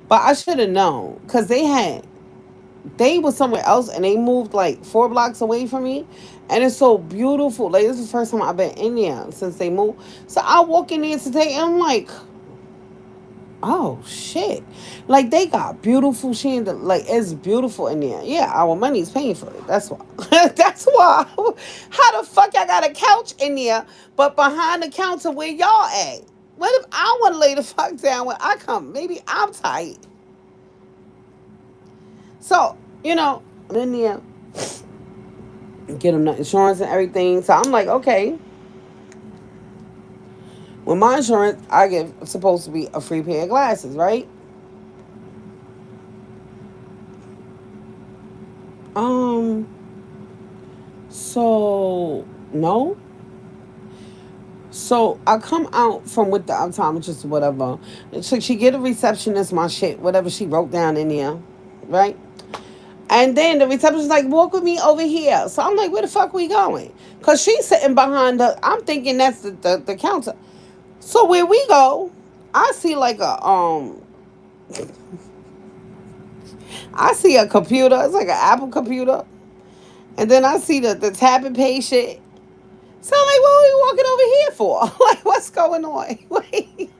but I should have known because they was somewhere else and they moved like 4 blocks away from me, and it's so beautiful. Like this is the first time I've been in there since they moved. So I walk in there today and I'm like, oh shit! Like they got beautiful chandelier. Like it's beautiful in there. Yeah, our money's paying for it. That's why. That's why. How the fuck I got a couch in there, but behind the counter where y'all at? What if I want to lay the fuck down when I come? Maybe I'm tight. So I'm in there, get them the insurance and everything. So I'm like, okay. With my insurance, I get supposed to be a free pair of glasses, right? Um, so no. So I come out from with the optometrist or whatever. So she get a receptionist my shit, whatever she wrote down in there, right? And then the receptionist's like, walk with me over here. So I'm like, where the fuck we going? Cause she's sitting behind the. I'm thinking that's the counter. So where we go, I see like I see a computer. It's like an Apple computer. And then I see the tap and pay shit. So I'm like, what are we walking over here for? Like, what's going on? Like,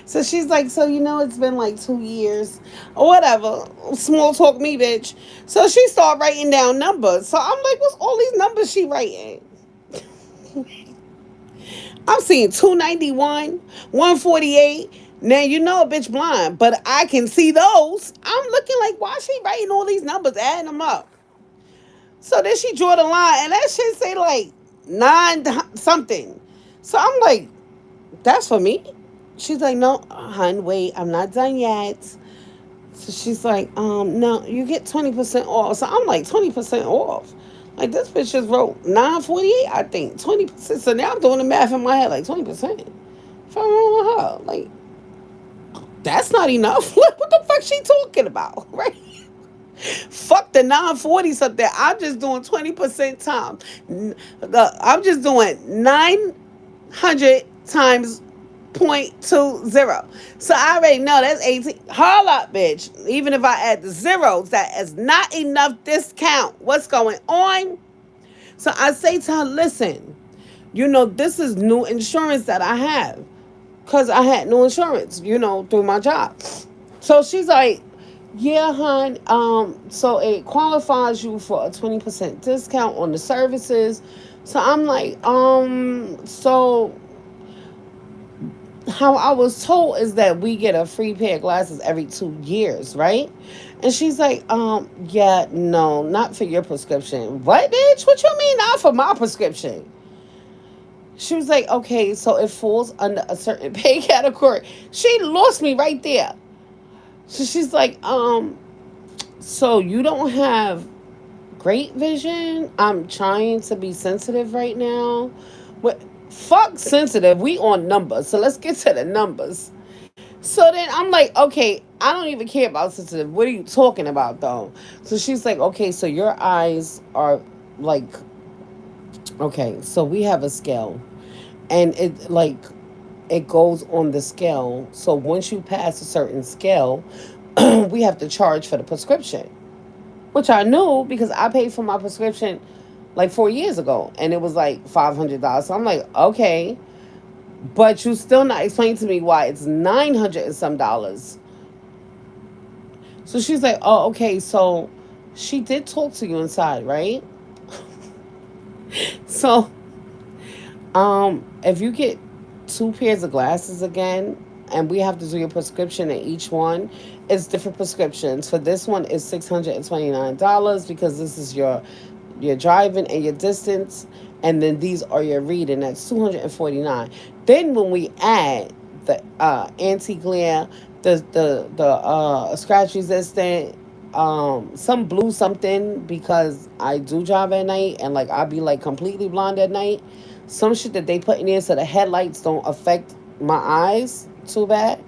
so she's like, so it's been like 2 years or whatever. Small talk me, bitch. So she started writing down numbers. So I'm like, what's all these numbers she writing? I'm seeing 291, 148. Now a bitch blind, but I can see those. I'm looking like, why is she writing all these numbers, adding them up? So then she drew the line, and that shit say like nine something. So I'm like, that's for me. She's like, no, hun, wait, I'm not done yet. So she's like, no, you get 20% off. So I'm like, 20% off. Like this bitch just wrote 948, I think. 20%. So now I'm doing the math in my head, like 20%. If I'm wrong with her, like, that's not enough. What the fuck she talking about? Right? Fuck the 940 up there. I'm just doing 20% time. I'm just doing 900 times 0.20. So I already know that's 18. Hold up, bitch. Even if I add the zeros, that is not enough discount. What's going on? So I say to her, listen, This is new insurance that I have because I had no insurance, through my job. So she's like, yeah, hon. So it qualifies you for a 20% discount on the services. So I'm like, so how I was told is that we get a free pair of glasses every 2 years, right? And she's like, yeah, no, not for your prescription. What, bitch? What you mean not for my prescription? She was like, okay, so it falls under a certain pay category. She lost me right there. So she's like, so you don't have great vision? I'm trying to be sensitive right now. What? Fuck sensitive. We on numbers. So let's get to the numbers. So then I'm like, okay, I don't even care about sensitive. What are you talking about though? So she's like, okay, so your eyes are like, okay, so we have a scale, and it goes on the scale. So once you pass a certain scale, we have to charge for the prescription, which I knew because I paid for my prescription like 4 years ago, and it was like $500. So I'm like, okay, but you still not explaining to me why it's 900 and some dollars. So she's like, oh, okay, so she did talk to you inside, right? So, if you get two pairs of glasses again, and we have to do your prescription in each one, it's different prescriptions. For this one, it's $629 because this is your driving and your distance, and then these are your reading. That's 249. Then when we add the anti glare, the scratch resistant, some blue something because I do drive at night and like I'll be like completely blind at night. Some shit that they put in there so the headlights don't affect my eyes too bad,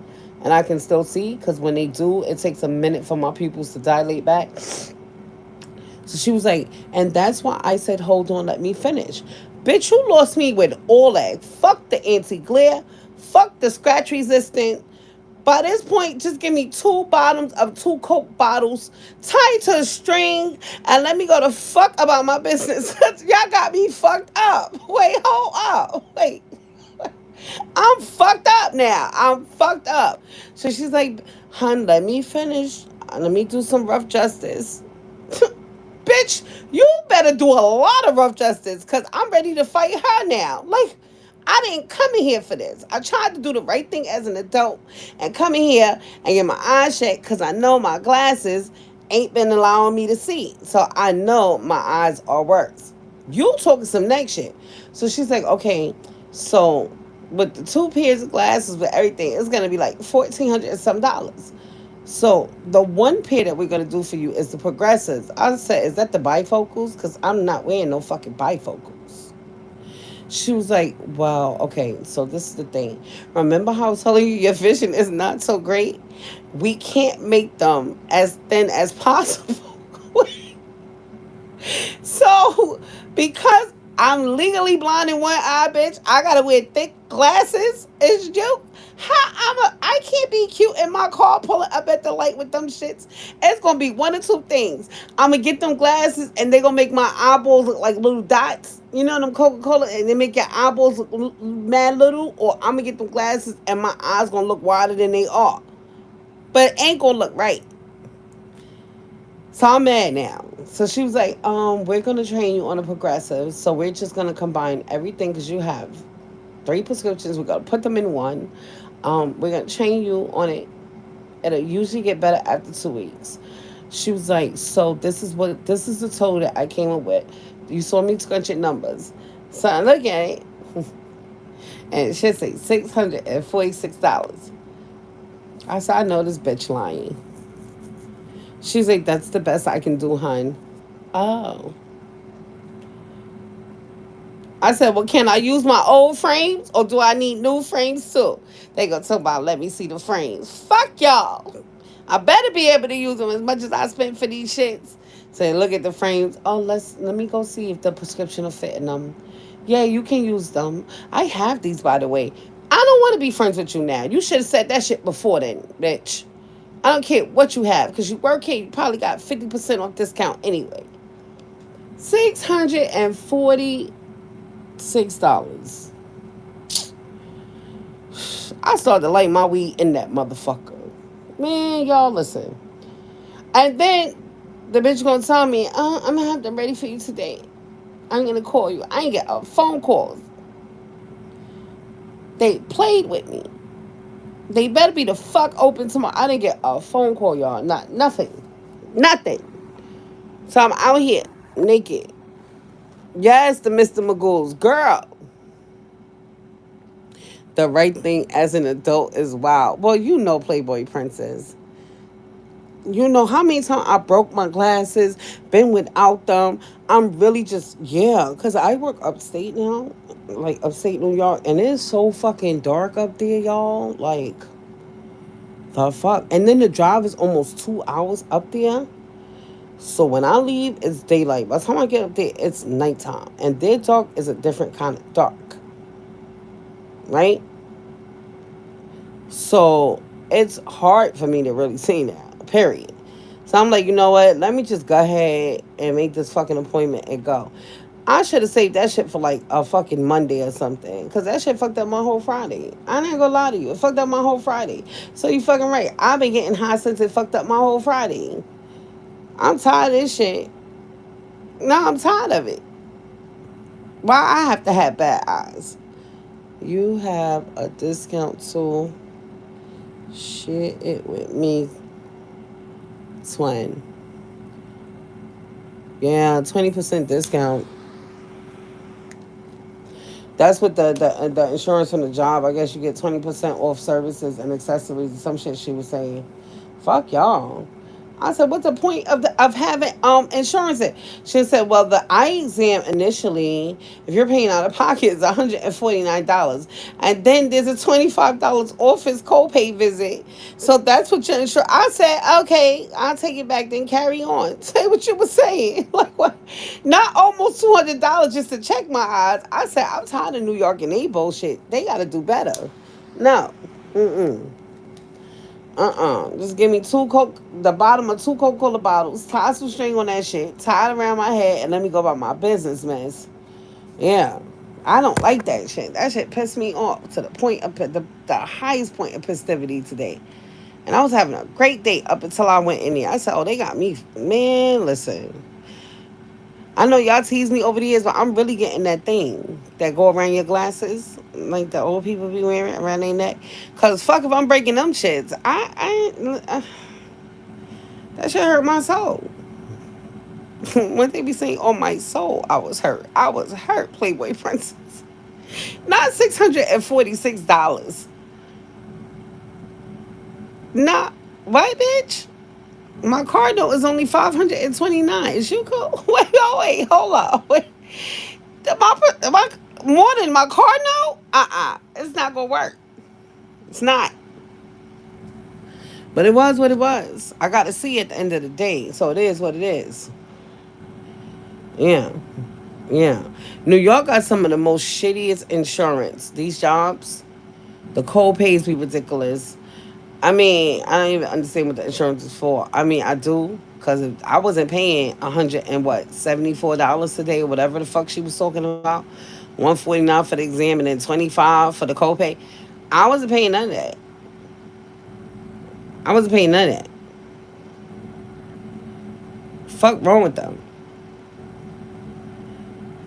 and I can still see because when they do, it takes a minute for my pupils to dilate back. So she was like, and that's why I said, hold on, let me finish. Bitch, you lost me with all that. Fuck the anti glare. Fuck the scratch resistant. By this point, just give me two bottoms of two Coke bottles tied to a string and let me go to fuck about my business. Y'all got me fucked up. Wait, hold up. Wait. I'm fucked up now. I'm fucked up. So she's like, hun, let me finish. Let me do some rough justice. Bitch, you better do a lot of rough justice because I'm ready to fight her now. Like, I didn't come in here for this. I tried to do the right thing as an adult and come in here and get my eyes checked because I know my glasses ain't been allowing me to see. So I know my eyes are worse. You talking some next shit. So she's like, okay, so with the two pairs of glasses with everything, it's gonna be like $1,400 and some dollars. So the one pair that we're gonna do for you is the progressives. I said, is that the bifocals? Because I'm not wearing no fucking bifocals. She was like, well, okay, so this is the thing. Remember how I was telling you your vision is not so great? We can't make them as thin as possible. So, because I'm legally blind in one eye, bitch, I gotta wear thick glasses. Is you? I can't be cute in my car pulling up at the light with them shits. It's gonna be one or two things. I'm gonna get them glasses and they gonna make my eyeballs look like little dots. You know them Coca-Cola, and they make your eyeballs look mad little. Or I'm gonna get them glasses and my eyes gonna look wider than they are. But it ain't gonna look right. So I'm mad now. So she was like, we're gonna train you on a progressive. So we're just gonna combine everything because you have three prescriptions. We're gonna put them in one. We're gonna train you on it. It'll usually get better after 2 weeks. She was like, so this is the total that I came up with. You saw me scrunching numbers. So I look at it and it should say $646. I said, I know this bitch lying. She's like, that's the best I can do, hun. Oh. I said, well, can I use my old frames or do I need new frames too? They gonna talk about, let me see the frames. Fuck y'all. I better be able to use them as much as I spent for these shits. So look at the frames. Oh, let me go see if the prescription will fit in them. Yeah, you can use them. I have these, by the way. I don't want to be friends with you now. You should have said that shit before then, bitch. I don't care what you have because you work here. You probably got 50% off discount anyway. $640 $6. I started to light my weed in that motherfucker. Man, y'all listen. And then the bitch gonna tell me, I'm gonna have them ready for you today. I'm gonna call you. I ain't get a phone call. They played with me. They better be the fuck open tomorrow. I didn't get a phone call, y'all. Not nothing. Nothing. So I'm out here naked. Yes, the Mr. Magoo's girl. The right thing as an adult is wild. Well, you know Playboy Princess. You know how many times I broke my glasses, been without them. I'm really just, yeah, because I work upstate now, like upstate New York, and it's so fucking dark up there, y'all. Like, the fuck? And then the drive is almost 2 hours up there. So when I leave, it's daylight. By the time I get up there, it's nighttime. And their dark is a different kind of dark, right? So it's hard for me to really see that, period. So I'm like, you know what? Let me just go ahead and make this fucking appointment and go. I should have saved that shit for like a fucking Monday or something. Because that shit fucked up my whole Friday. I ain't gonna lie to you. It fucked up my whole Friday. So you fucking right. I've been getting high since it fucked up my whole Friday. I'm tired of this shit. No, I'm tired of it. Why I have to have bad eyes? You have a discount tool. Share it with me, twin. Yeah, 20% discount. That's what the insurance from the job. I guess you get 20% off services and accessories and some shit she was saying. Fuck y'all. I said, what's the point of having insurance? She said, well, the eye exam initially, if you're paying out of pocket, is $149, and then there's a $25 off his copay visit. So that's what your insurance. I said, okay, I'll take it back. Then carry on. Say what you were saying. Like what? Not almost $200 just to check my eyes. I said, I'm tired of New York and they bullshit. They got to do better. No. Mm-mm. Just give me the bottom of two Coca-Cola bottles, tie some string on that shit, tie it around my head, and let me go about my business, man. Yeah. I don't like that shit. That shit pissed me off to the point of the highest point of festivity today. And I was having a great day up until I went in there. I said, oh, they got me. Man, listen. I know y'all tease me over the years, but I'm really getting that thing that go around your glasses, like the old people be wearing around their neck. Cause fuck if I'm breaking them shits. That shit hurt my soul. When they be saying, "Oh my soul," I was hurt. I was hurt. Playboy Princess, not $646. Not what, bitch? My car note is only $529. Is you cool? Wait, hold on. Wait. My more than my car note? It's not gonna work. It's not. But it was what it was. I got to see it at the end of the day. So it is what it is. Yeah. Yeah. New York got some of the most shittiest insurance. These jobs, the co-pays be ridiculous. I mean, I don't even understand what the insurance is for. I mean, I do. Because I wasn't paying $174 today or whatever the fuck she was talking about. $149 for the exam and then $25 for the copay. I wasn't paying none of that. I wasn't paying none of that. Fuck wrong with them.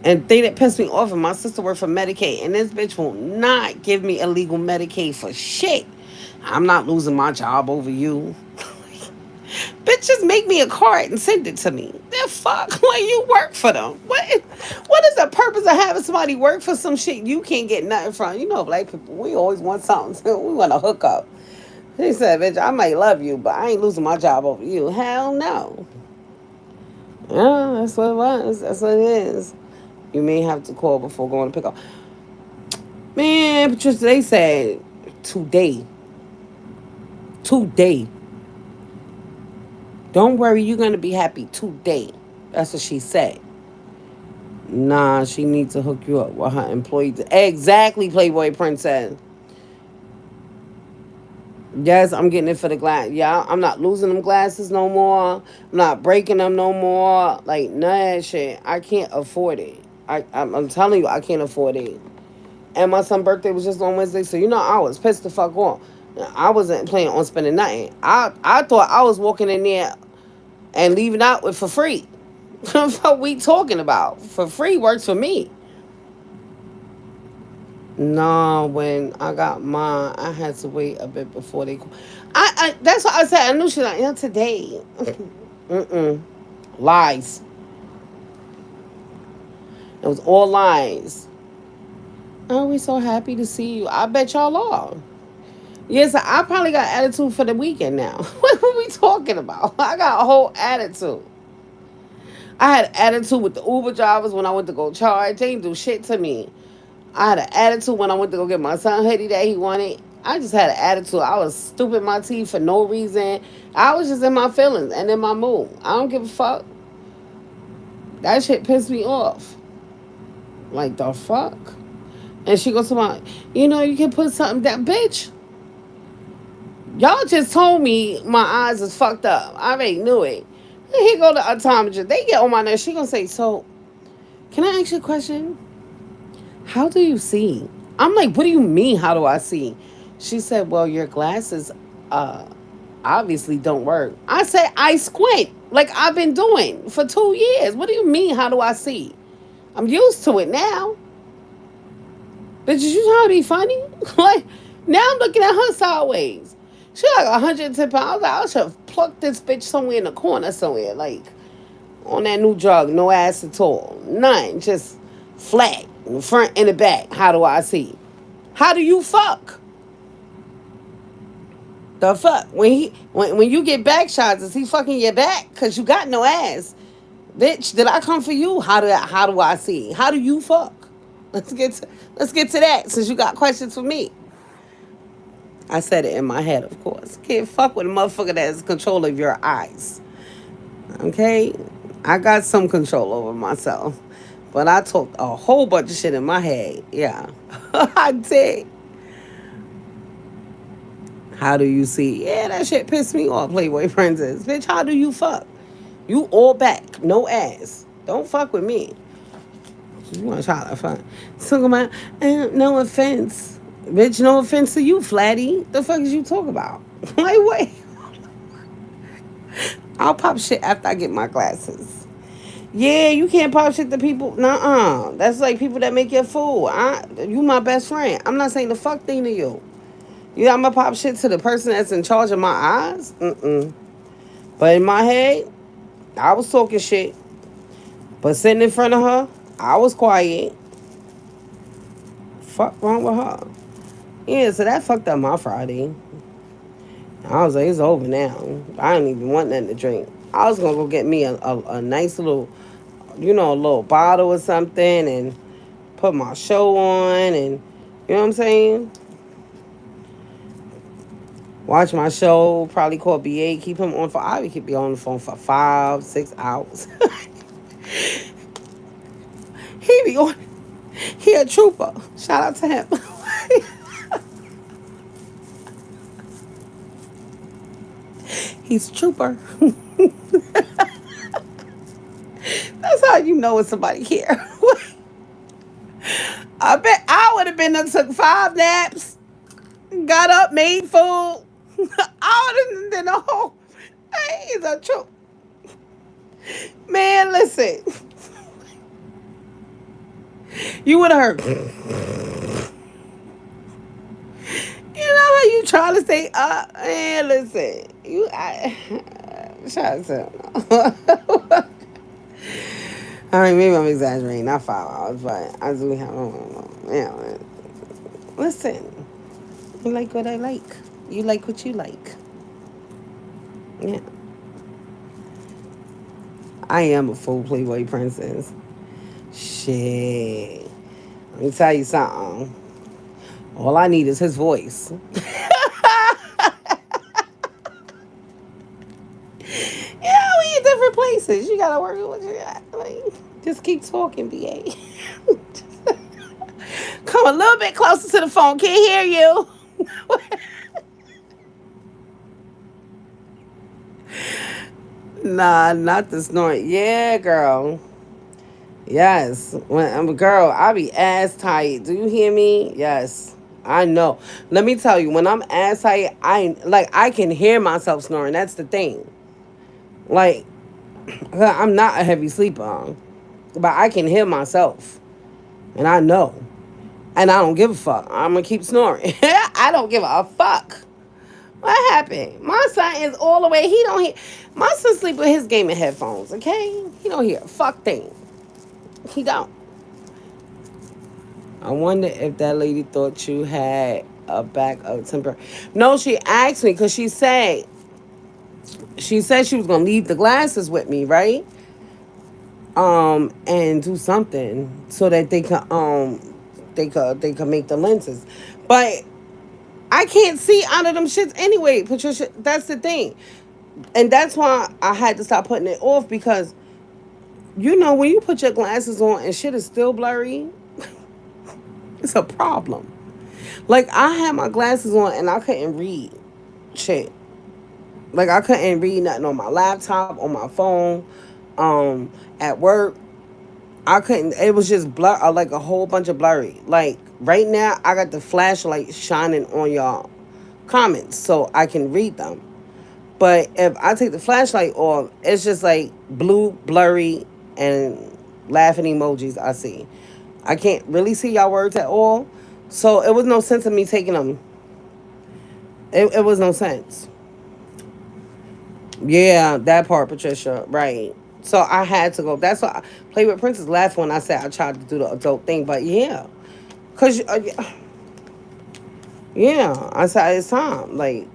And thing that pissed me off, and my sister worked for Medicaid, and this bitch will not give me illegal Medicaid for shit. I'm not losing my job over you. Bitch, just make me a card and send it to me. The fuck? Like you work for them. What is the purpose of having somebody work for some shit you can't get nothing from? You know, black people, we always want something. We want to hook up. He said, bitch, I might love you, but I ain't losing my job over you. Hell no. Yeah, that's what it was. That's what it is. You may have to call before going to pick up. Man, Patricia, they said today. Today. Don't worry, you're going to be happy today. That's what she said. Nah, she needs to hook you up with her employee. Exactly, Playboy Princess. Yes, I'm getting it for the glass. Yeah, I'm not losing them glasses no more. I'm not breaking them no more. Like, none of that shit. I can't afford it. I'm telling you, I can't afford it. And my son's birthday was just on Wednesday, so I was pissed the fuck off. I wasn't planning on spending nothing. I thought I was walking in there and leaving out with for free. What we talking about? For free works for me. No, when I got mine, I had to wait a bit before they. I that's what I said. I knew she like today. Mm-mm. Lies. It was all lies. Oh, we so happy to see you. I bet y'all are. Yes, I probably got attitude for the weekend now. What are we talking about? I got a whole attitude. I had attitude with the Uber drivers when I went to go charge. They didn't do shit to me. I had an attitude when I went to go get my son hoodie that he wanted. I just had an attitude. I was stupid my teeth for no reason. I was just in my feelings and in my mood. I don't give a fuck. That shit pissed me off. Like the fuck? And she goes to my, you can put something that bitch. Y'all just told me my eyes is fucked up. I already knew it. And here go the optometrist. They get on my nerves. She gonna say, so, can I ask you a question? How do you see? I'm like, what do you mean, how do I see? She said, well, your glasses uh, obviously don't work. I said, I squint like I've been doing for 2 years. What do you mean, how do I see? I'm used to it now. Bitch, you trying to be funny? Like, now I'm looking at her sideways. She like 110 pounds. I should have plucked this bitch somewhere in the corner somewhere. Like, on that new drug, no ass at all. None. Just flat. In the front and the back. How do I see? How do you fuck? The fuck? When you get back shots, is he fucking your back? Cause you got no ass. Bitch, did I come for you? How do I see? How do you fuck? Let's get to that since you got questions for me. I said it in my head, of course. Can't fuck with a motherfucker that has control of your eyes. Okay? I got some control over myself. But I talked a whole bunch of shit in my head. Yeah. I did. How do you see? Yeah, that shit pissed me off, Playboy Princess. Bitch, how do you fuck? You all back, no ass. Don't fuck with me. You want to try to fuck. Talking about, no offense. Bitch, no offense to you, Flatty. The fuck is you talking about? Like, wait. I'll pop shit after I get my glasses. Yeah, you can't pop shit to people. Nuh-uh. That's like people that make you a fool. You my best friend. I'm not saying the fuck thing to you. Yeah, I'm gonna pop shit to the person that's in charge of my eyes? Mm-mm. But in my head, I was talking shit. But sitting in front of her, I was quiet. Fuck wrong with her? Yeah, so that fucked up my Friday. I was like, it's over now. I didn't even want nothing to drink. I was gonna go get me a nice little, a little bottle or something and put my show on and, you know what I'm saying? Watch my show, probably call BA, keep him on for, I could be on the phone for 5-6 hours. He be on, he a trooper. Shout out to him. He's a trooper. That's how you know it's somebody here. I bet I would have been done took 5 naps, got up, made food. I would have been a whole. Hey, he's a trooper. Man, listen. You would have heard. You know how you try to stay up? Man, listen. Shout out to I mean, maybe I'm exaggerating, not 5 hours, but I do have, yeah. Listen, you like what I like. You like what you like. Yeah. I am a full Playboy Princess. Shit. Let me tell you something. All I need is his voice. Yeah, we in different places. You gotta work with what you got. Like, just keep talking, BA. Come a little bit closer to the phone. Can't hear you. Nah, not the snort. Yeah, girl. Yes. When I'm a girl, I be ass tight. Do you hear me? Yes. I know. Let me tell you, when I'm ass tight, I can hear myself snoring. That's the thing. Like I'm not a heavy sleeper, but I can hear myself, and I know, and I don't give a fuck. I'm gonna keep snoring. I don't give a fuck. What happened? My son is all the way. He don't hear. My son sleep with his gaming headphones. Okay, he don't hear a fuck thing. He don't. I wonder if that lady thought you had a backup temper. No, she asked me because she said she was gonna leave the glasses with me, right? And do something so that they could make the lenses. But I can't see out of them shits anyway, Patricia. That's the thing. And that's why I had to stop putting it off because when you put your glasses on and shit is still blurry, it's a problem. Like I had my glasses on and I couldn't read shit. Like I couldn't read nothing on my laptop, on my phone, at work. I couldn't. It was just blur, like a whole bunch of blurry. Like right now, I got the flashlight shining on y'all comments so I can read them. But if I take the flashlight off, it's just like blue, blurry, and laughing emojis I see. I can't really see y'all words at all. So it was no sense of me taking them. It was no sense. Yeah, that part, Patricia. Right. So I had to go. That's why I Play with Princess laughed when I said I tried to do the adult thing. But yeah, cause yeah, I said it's time. Like,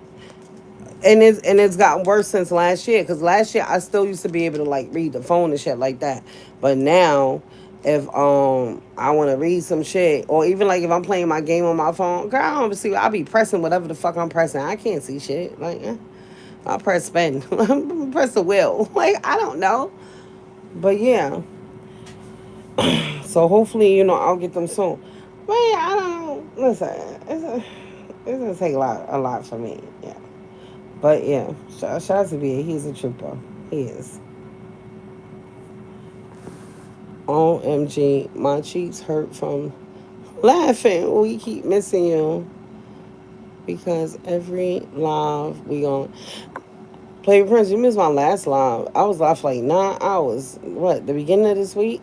and it's gotten worse since last year. Cause last year I still used to be able to like read the phone and shit like that. But now, if I want to read some shit, or even like if I'm playing my game on my phone, girl, I don't see. I be pressing whatever the fuck I'm pressing. I can't see shit. Like, I'll press spin. Press the wheel. Like I don't know. But yeah. So hopefully, I'll get them soon. But yeah, I don't know. Listen, it's gonna take a lot for me. Yeah. But yeah, shout out to B. He's a trooper. He is. OMG, my cheeks hurt from laughing. We keep missing you because every live we on Play with Prince. You missed my last live. I was live for like 9 hours. What, the beginning of this week?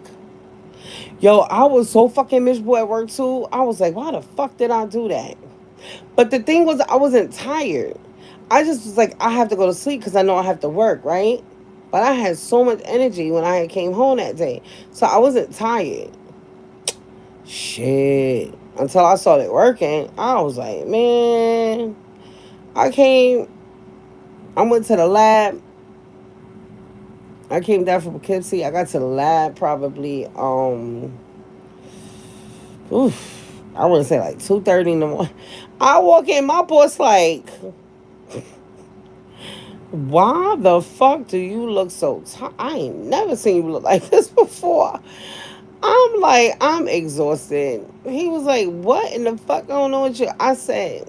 Yo, I was so fucking miserable at work too. I was like, why the fuck did I do that? But the thing was, I wasn't tired. I just was like, I have to go to sleep because I know I have to work, right? But I had so much energy when I came home that day. So I wasn't tired. Shit. Until I started working, I was like, man, I came, I went to the lab. I came down from Poughkeepsie. I got to the lab probably, I want to say like 2:30 in the morning. I walk in, my boss like, why the fuck do you look so tired? I ain't never seen you look like this before. I'm like, I'm exhausted. He was like, what in the fuck going on with you? I said,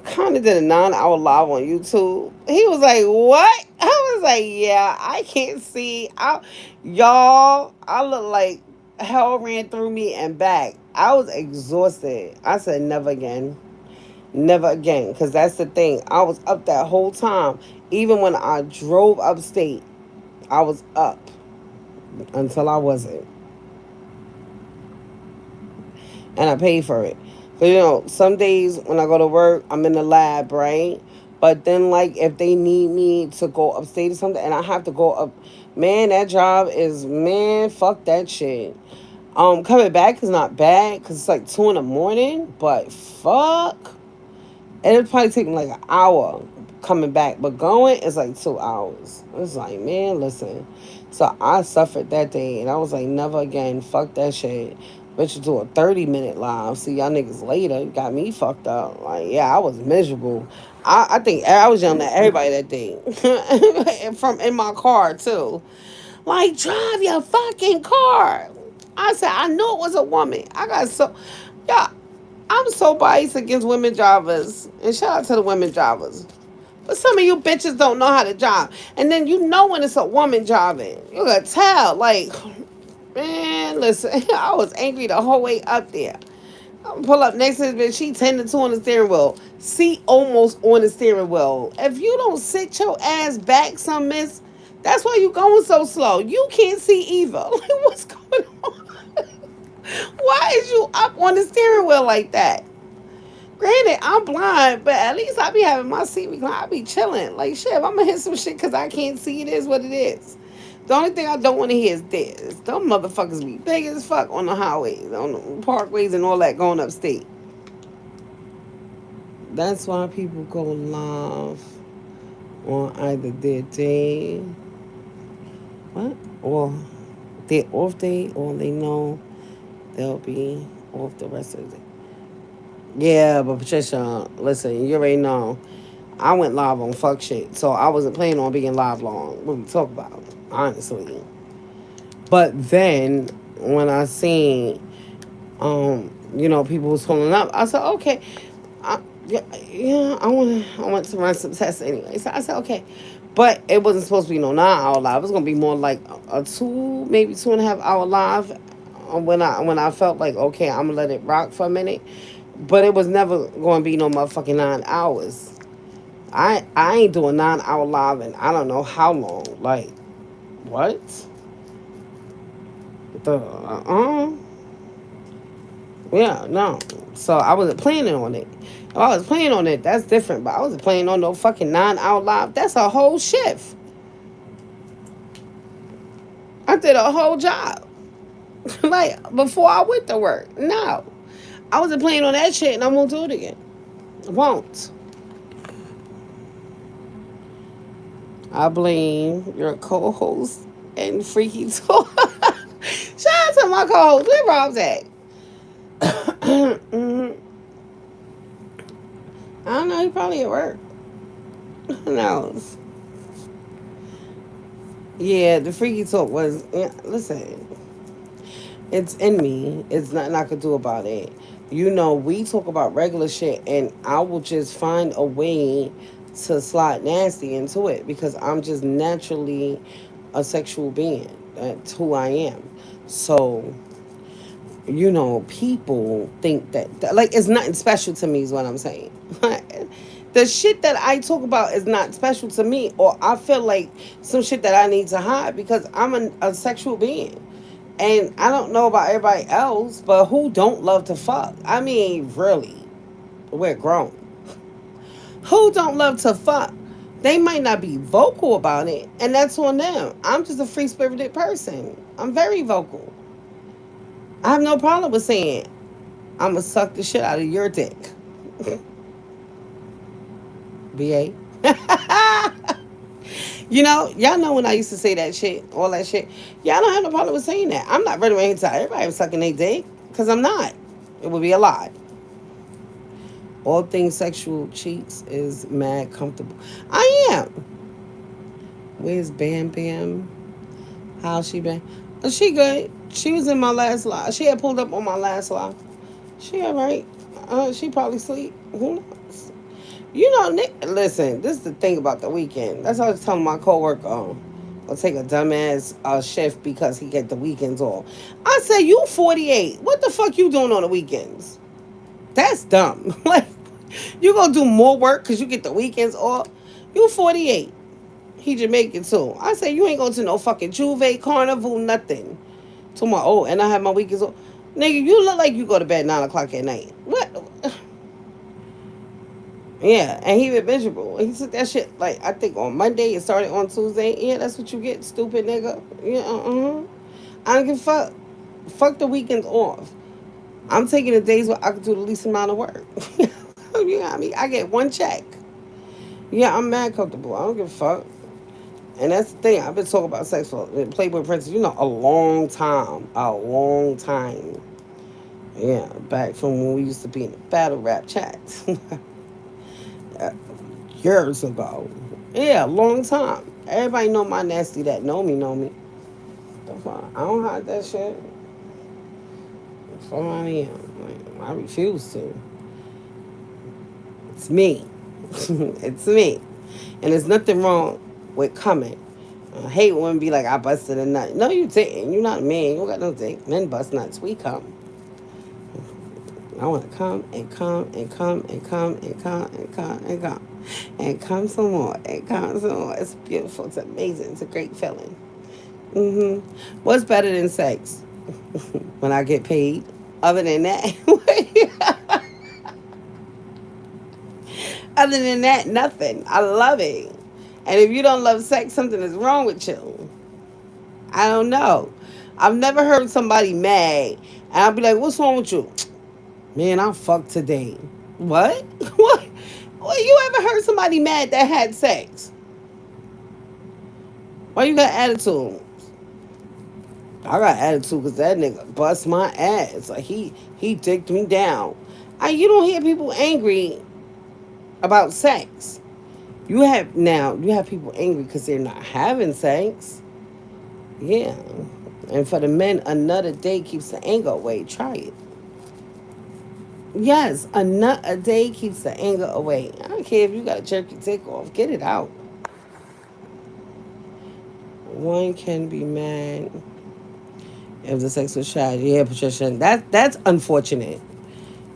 I kind of did a 9 hour live on YouTube. He was like, what? I was like, yeah, I can't see. Y'all, I look like hell ran through me and back. I was exhausted. I said, never again. Never again. Because that's the thing. I was up that whole time. Even when I drove upstate, I was up until I wasn't. And I paid for it. But some days when I go to work, I'm in the lab, right? But then, like, if they need me to go upstate or something, and I have to go up, man, that job is, man, fuck that shit. Coming back is not bad because it's like 2 in the morning, but fuck, it'll probably take me like an hour coming back, but going is like 2 hours. It's like, man, listen. So I suffered that day, and I was like, never again. Fuck that shit. Bet you do a 30-minute live. See y'all niggas later. You got me fucked up. Like, yeah, I was miserable. I think I was yelling at everybody that day. From in my car too. Like, drive your fucking car. I said, I knew it was a woman. Yeah, I'm so biased against women drivers. And shout out to the women drivers. But some of you bitches don't know how to drive. And then when it's a woman driving. You gotta tell, like, Man, listen, I was angry the whole way up there. I pull up next to this bitch. She 10 to 2 on the steering wheel. Seat almost on the steering wheel. If you don't sit your ass back, some miss, that's why you going so slow. You can't see either. Like, what's going on? Why is you up on the steering wheel like that? Granted, I'm blind, but at least I be having my seat reclined. I be chilling. Like, shit, if I'm gonna hit some shit because I can't see, it is what it is. The only thing I don't want to hear is this. Them motherfuckers be big as fuck on the highways, on the parkways, and all that going upstate. That's why people go live on either their day, what, or their off day, or they know they'll be off the rest of the day. Yeah, but Patricia, listen, you already know. I went live on fuck shit, so I wasn't planning on being live long. What we talk about, honestly. But then when I seen, people was pulling up, I said, okay, I want to run some tests anyway. So I said, okay, but it wasn't supposed to be no 9 hour live. It was gonna be more like a 2, maybe 2.5 hour live. When I felt like, okay, I'm gonna let it rock for a minute, but it was never going to be no motherfucking 9 hours. I ain't doing 9 hour live and I don't know how long. Like, what? Yeah, no. So I wasn't planning on it. If I was planning on it, that's different. But I wasn't planning on no fucking 9 hour live. That's a whole shift. I did a whole job. Like, before I went to work. No. I wasn't planning on that shit and I won't do it again. I won't. I blame your co-host and Freaky Talk. Shout out to my co-host. Where Rob's at? I don't know. He probably at work. Who knows? Yeah, the Freaky Talk was. Yeah, listen, it's in me. It's nothing I could do about it. We talk about regular shit, and I will just find a way to slide nasty into it because I'm just naturally a sexual being. That's who I am. So, people think that, like, it's nothing special to me, is what I'm saying. The shit that I talk about is not special to me, or I feel like some shit that I need to hide because I'm a sexual being. And I don't know about everybody else, but who don't love to fuck? I mean, really, we're grown. Who don't love to fuck? They might not be vocal about it, and that's on them. I'm just a free spirited person. I'm very vocal. I have no problem with saying I'm gonna suck the shit out of your dick. BA. Y'all know when I used to say that shit, all that shit. Y'all don't have no problem with saying that. I'm not ready to tell everybody I'm sucking their dick, because I'm not. It would be a lie. All things sexual cheeks is mad comfortable. I am. Where's Bam Bam? How's she been? She good. She was in my last live. She had pulled up on my last live. She alright. She probably sleep. Who knows? Nick, listen, this is the thing about the weekend. That's what I was telling my coworker. I'll take a dumbass shift because he get the weekends off. I said, you 48. What the fuck you doing on the weekends? That's dumb. Like, you gonna do more work because you get the weekends off? You 48. He Jamaican too. I said, you ain't going to no fucking Juve, Carnival, nothing. Tomorrow, and I have my weekends off. Nigga, you look like you go to bed 9 o'clock at night. What? Yeah, and he been miserable. He said that shit, like, I think on Monday, it started on Tuesday. Yeah, that's what you get, stupid nigga. Yeah, I don't give a fuck. Fuck the weekends off. I'm taking the days where I can do the least amount of work. You know what I mean? I get one check. Yeah, I'm mad comfortable. I don't give a fuck. And that's the thing. I've been talking about sex for Playboy Princess, a long time. A long time. Yeah, back from when we used to be in the battle rap chats. Years ago. Yeah, long time. Everybody know my nasty that know me, know me. The fuck? I don't hide that shit. That's all I am. Like, I refuse to. It's me. It's me. And there's nothing wrong with coming. I hate when women be like, I busted a nut. No, you didn't. You're not a man. You don't got no dick. Men bust nuts. We come. I want to come and come and come and come and come and come and come and come some more and come some more. It's beautiful. It's amazing. It's a great feeling. What's better than sex? When I get paid. Other than that, other than that, nothing. I love it. And if you don't love sex, something is wrong with you. I don't know. I've never heard somebody mad, and I'll be like, "What's wrong with you?" Man, I fucked today. What? What? Well, you ever heard somebody mad that had sex? Why you got attitude? I got attitude because that nigga bust my ass. Like he dicked me down. You don't hear people angry about sex. You have people angry because they're not having sex. Yeah. And for the men, another day keeps the anger away. Try it. Yes, a day keeps the anger away. I don't care if you got to jerk your dick off. Get it out. One can be mad if the sex was trash. Yeah, Patricia. That's unfortunate.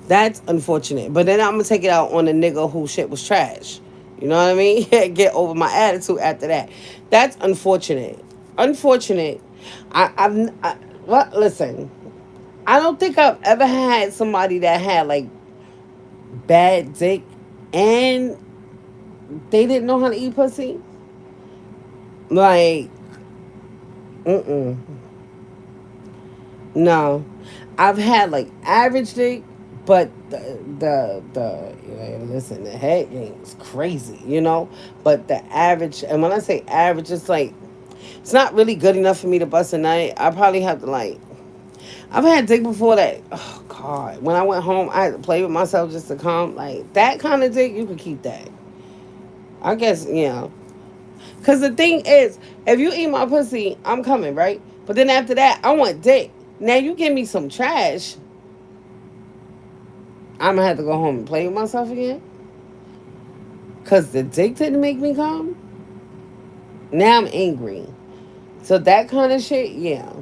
That's unfortunate. But then I'm gonna take it out on the nigga who shit was trash. You know what I mean? Get over my attitude after that. That's unfortunate. Unfortunate. Well, listen. I don't think I've ever had somebody that had like bad dick and they didn't know how to eat pussy. Like, mm-mm. No. I've had like average dick, but listen, the head game is crazy, you know? But the average, and when I say average, it's like, it's not really good enough for me to bust a nut. I probably have to like, I've had dick before that, oh God. When I went home, I had to play with myself just to calm. Like, that kind of dick, you could keep that. I guess, yeah. Because the thing is, if you eat my pussy, I'm coming, right? But then after that, I want dick. Now you give me some trash, I'm going to have to go home and play with myself again. Because the dick didn't make me come. Now I'm angry. So that kind of shit, yeah.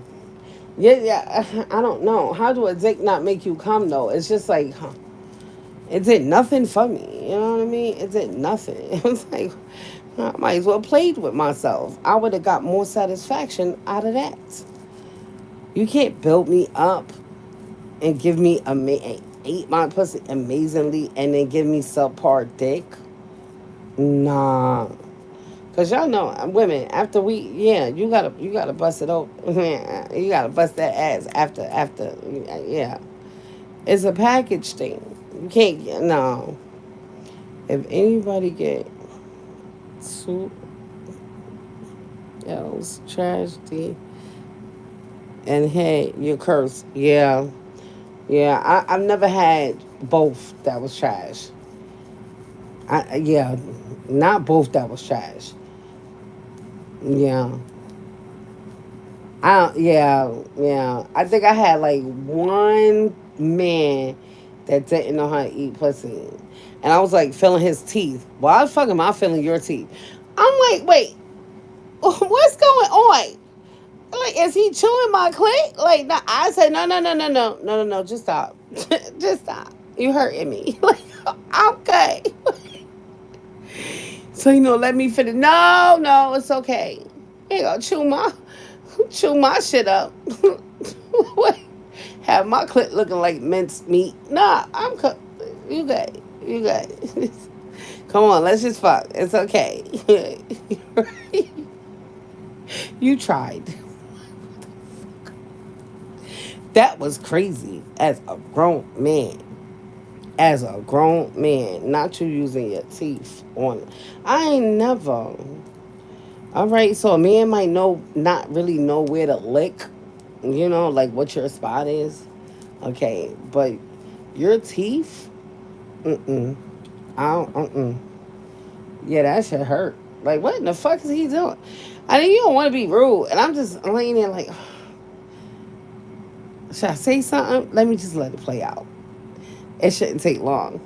Yeah, I don't know. How do a dick not make you come, though? It's just like, huh, it did nothing for me. You know what I mean? It did nothing. It was like, I might as well played with myself. I would have got more satisfaction out of that. You can't build me up and give me eat my pussy amazingly and then give me subpar dick. Nah. Cause y'all know women after you gotta bust it open. You gotta bust that ass after yeah. It's a package thing. You can't get no. If anybody get two else tragedy and hey, you're cursed. Yeah. Yeah. I've never had both that was trash. Yeah. Not both that was trash. Yeah. Yeah. I think I had like one man that didn't know how to eat pussy. And I was like feeling his teeth. Why the fuck am I feeling your teeth? I'm like, wait, what's going on? Like, is he chewing my clit? Like, no, I said, no, just stop. Just stop. You hurting me. Like, I'm okay. So, let me finish. No, it's okay. You gonna chew my shit up. Have my clit looking like minced meat. Nah, you good. You good. Come on, let's just fuck. It's okay. You tried. That was crazy as a grown man. As a grown man, not you using your teeth on. I ain't never. All right, so a man might not really know where to lick, like what your spot is. Okay, but your teeth, I don't. Yeah, that shit hurt. Like, what in the fuck is he doing? I mean, you don't want to be rude, and I'm just laying there like, should I say something? Let me just let it play out. It shouldn't take long.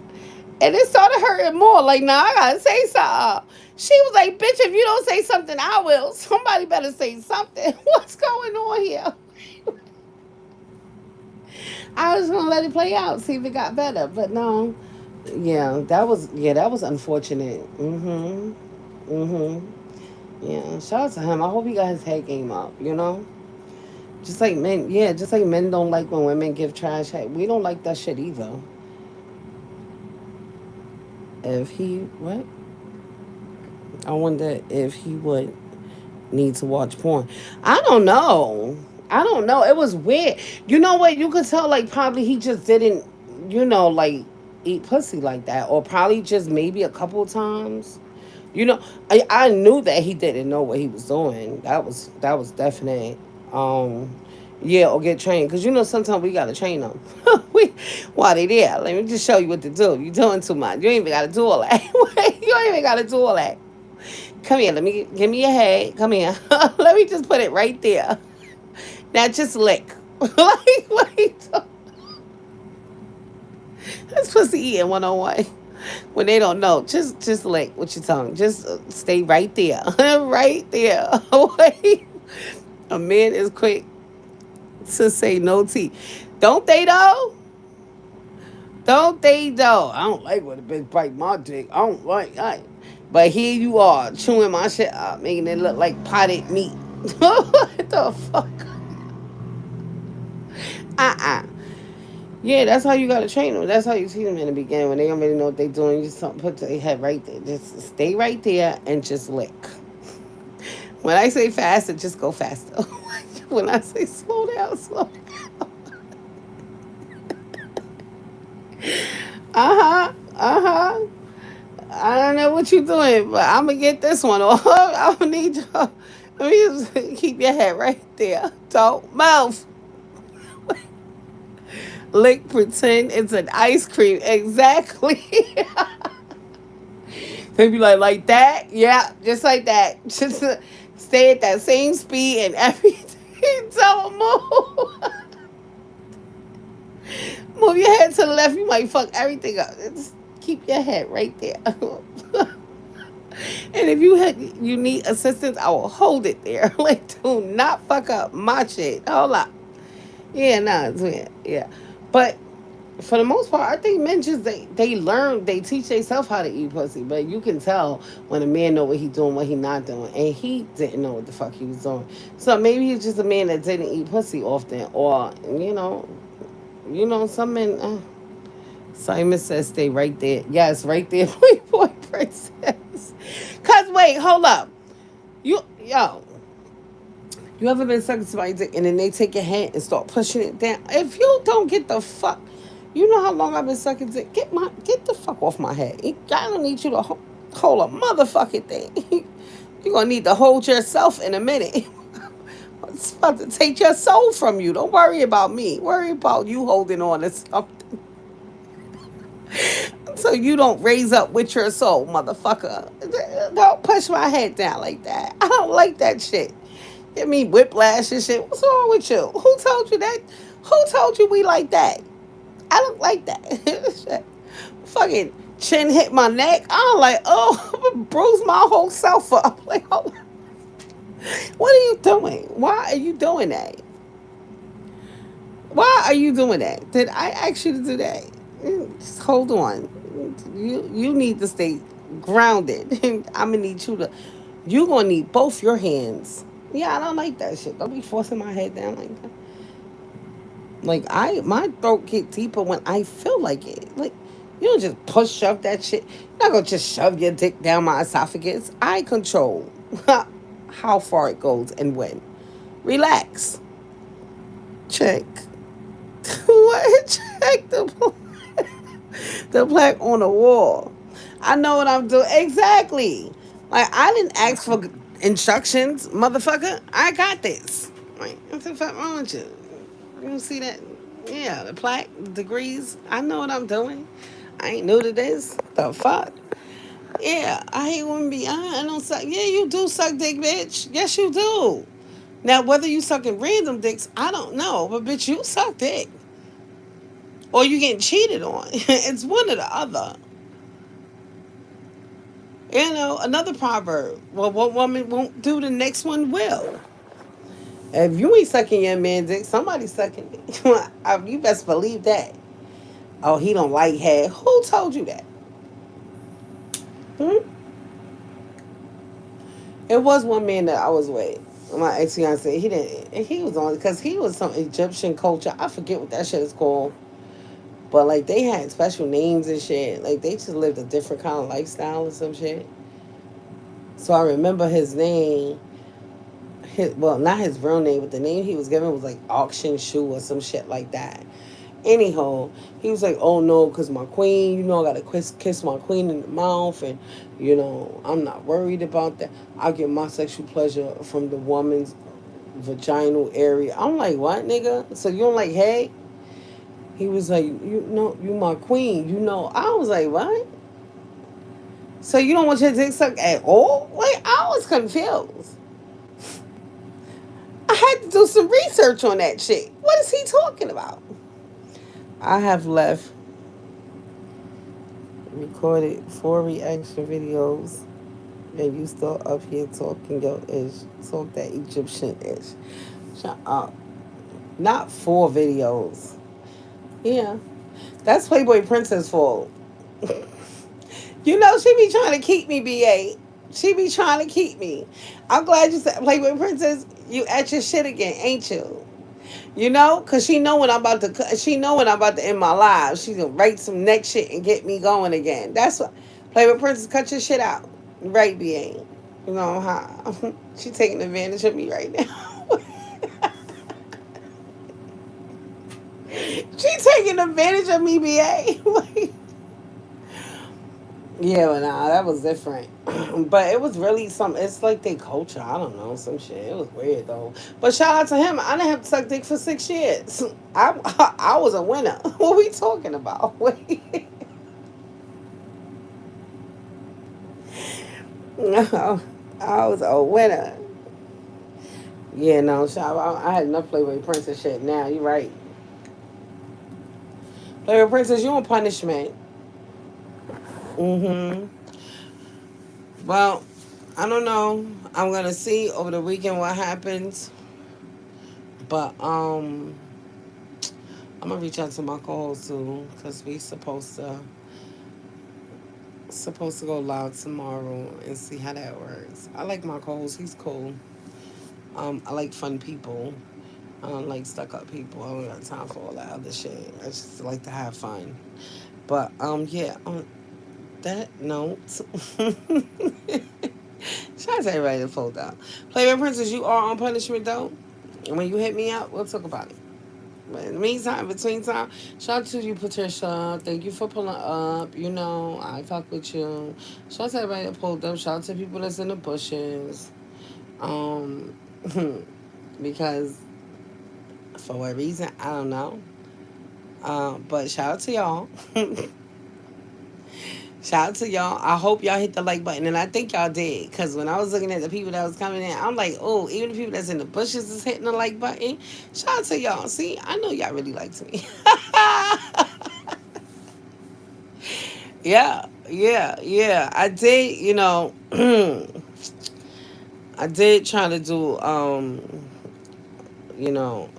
And it started hurting more. Like, nah, I gotta say something. She was like, bitch, if you don't say something, I will. Somebody better say something. What's going on here? I was gonna let it play out, see if it got better. But no. Yeah, that was unfortunate. Yeah. Shout out to him. I hope he got his head game up. Just like men, yeah, just like men don't like when women give trash. Hey, we don't like that shit either. If he what? I wonder if he would need to watch porn. I don't know. I don't know. It was weird. You know what? You could tell like probably he just didn't, like eat pussy like that, or probably just maybe a couple times. I knew that he didn't know what he was doing. That was definite. Um, yeah, or get trained because sometimes we gotta train them. we while they there, let me just show you what to do. You doing too much. You ain't even gotta do all that. You ain't even gotta do all that. Come here. Let me give me your head. Come here. Let me just put it right there. Now just lick. like, that's pussy eating 101. When they don't know, just lick with your tongue. Just stay right there, right there. A man is quick to say no teeth. Don't they though? Don't they though? I don't like when a bitch bite my dick. I don't like. But here you are chewing my shit up, making it look like potted meat. What the fuck? Uh. Yeah, that's how you gotta train them. That's how you teach them in the beginning when they don't really know what they're doing. You just put their head right there. Just stay right there and just lick. When I say faster, just go faster. When I say slow down, slow down. Uh huh. I don't know what you're doing, but I'm gonna get this one off. I'm gonna need you. Let me just keep your head right there. Don't move. Lick, pretend it's an ice cream. Exactly. They be like that? Yeah, just like that. Just stay at that same speed and everything. Don't move. Move your head to the left, you might fuck everything up. Just keep your head right there. And if you need assistance, I will hold it there. Like, do not fuck up my shit. Hold up. Yeah, nah, it's weird. Yeah. But for the most part, I think men just they learn, they teach themselves how to eat pussy. But you can tell when a man know what he doing, what he not doing, and he didn't know what the fuck he was doing. So maybe he's just a man that didn't eat pussy often, or some men. Simon says, "Stay right there." Yes, right there, Playboy Princess. Cause wait, hold up, yo, you ever been sucking somebody's dick and then they take your hand and start pushing it down? If you don't get the fuck, you know how long I've been sucking dick. Get the fuck off my head. I don't need you to hold a motherfucking thing. You're gonna need to hold yourself in a minute. It's about to take your soul from you. Don't worry about me. Worry about you holding on to something. So you don't raise up with your soul, motherfucker. Don't push my head down like that. I don't like that shit. Give me whiplash and shit. What's wrong with you? Who told you that? Who told you we like that? I don't like that. Fucking chin hit my neck. I'm like, oh, bruise my whole self up. Like, oh, what are you doing? Why are you doing that? Why are you doing that? Did I ask you to do that? Just hold on. You need to stay grounded. I'm gonna need you to. You gonna need both your hands. Yeah, I don't like that shit. Don't be forcing my head down like that. Like my throat get deeper when I feel like it. Like you don't just push shove that shit. You're not gonna just shove your dick down my esophagus. I control how far it goes and when. Relax. Check. What? Check the plaque on the wall. I know what I'm doing. Exactly. Like, I didn't ask for instructions, motherfucker. I got this. Like, what the fuck wrong with you? You don't see that? Yeah, the plaque, degrees. I know what I'm doing. I ain't new to this. The fuck? Yeah, I ain't want to be. I don't suck. Yeah, you do suck dick, bitch. Yes, you do. Now, whether you sucking random dicks, I don't know. But, bitch, you suck dick. Or you getting cheated on. It's one or the other. Another proverb. Well, what woman won't do, the next one will. If you ain't sucking your man dick, somebody's sucking it. You best believe that. Oh, he don't like head. Who told you that? Hmm? It was one man that I was with. My ex fiance. He didn't. He was on because he was some Egyptian culture. I forget what that shit is called. But like they had special names and shit. Like they just lived a different kind of lifestyle and some shit. So I remember his name. Well, not his real name, but the name he was given was like Auction Shoe or some shit like that. Anyhow, he was like, "Oh no, cause my queen, I gotta kiss my queen in the mouth, and I'm not worried about that. I get my sexual pleasure from the woman's vaginal area." I'm like, "What, nigga? So you don't like head?" He was like, "You know, you my queen, you know." I was like, "What? So you don't want your dick sucked at all?" Like I was confused. I had to do some research on that shit. What is he talking about? I have left recorded 4 reaction videos, and you still up here talking your ish. Talk that Egyptian ish. Shut up. Not 4 videos. Yeah. That's Playboy Princess fault. She be trying to keep me, BA. She be trying to keep me. I'm glad you said Playboy Princess, you at your shit again, ain't you? Cause she know when I'm about to. She know when I'm about to end my life. She gonna write some next shit and get me going again. That's what. Playboy Princess, cut your shit out, right, BA? You know how she taking advantage of me right now. She taking advantage of me, BA. Yeah, but nah, that was different. But it was really some. It's like their culture. I don't know, some shit. It was weird though. But shout out to him. I didn't have to suck dick for 6 years. I was a winner. What are we talking about? No, I was a winner. Yeah, no, shout out. I had enough Playboy Princess shit. Now you right. Playboy Princess, you on punishment. Mm-hmm. Well, I don't know. I'm gonna see over the weekend what happens. But I'm gonna reach out to my co-host soon because we supposed to go live tomorrow and see how that works. I like my co-host; he's cool. I like fun people. I don't like stuck up people. I don't got time for all that other shit. I just like to have fun. But yeah. On that note, shout out to everybody that pulled out. Playboy Princess, you are on punishment though. And when you hit me up, we'll talk about it. But in the meantime, between time, shout out to you, Patricia. Thank you for pulling up. I fuck with you. Shout out to everybody that pulled up. Shout out to people that's in the bushes. Um, because for what reason, I don't know. But shout out to y'all. Shout out to y'all. I hope y'all hit the like button, and I think y'all did. Cause when I was looking at the people that was coming in, I'm like, oh, even the people that's in the bushes is hitting the like button. Shout out to y'all. See, I know y'all really liked me. Yeah, yeah, yeah. I did, I did try to do, you know,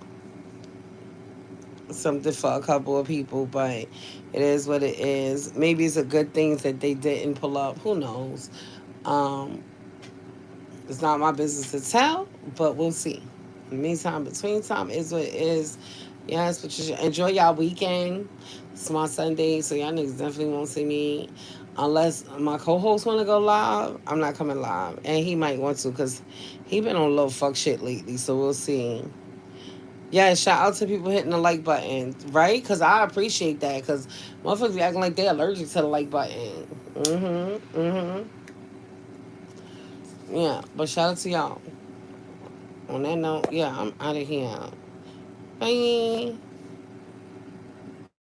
something for a couple of people, but it is what it is. Maybe it's a good thing that they didn't pull up. Who knows? Um, it's not my business to tell, but we'll see. In the meantime, between time is what it is. Yes, but you should enjoy y'all weekend. It's my Sunday, so y'all niggas definitely won't see me. Unless my co-host want to go live, I'm not coming live. And he might want to because he been on low fuck shit lately, so we'll see. Yeah, shout out to people hitting the like button, right? Because I appreciate that because motherfuckers be acting like they allergic to the like button. Mm-hmm, mm-hmm. Yeah, but shout out to y'all. On that note, yeah, I'm out of here. Bye.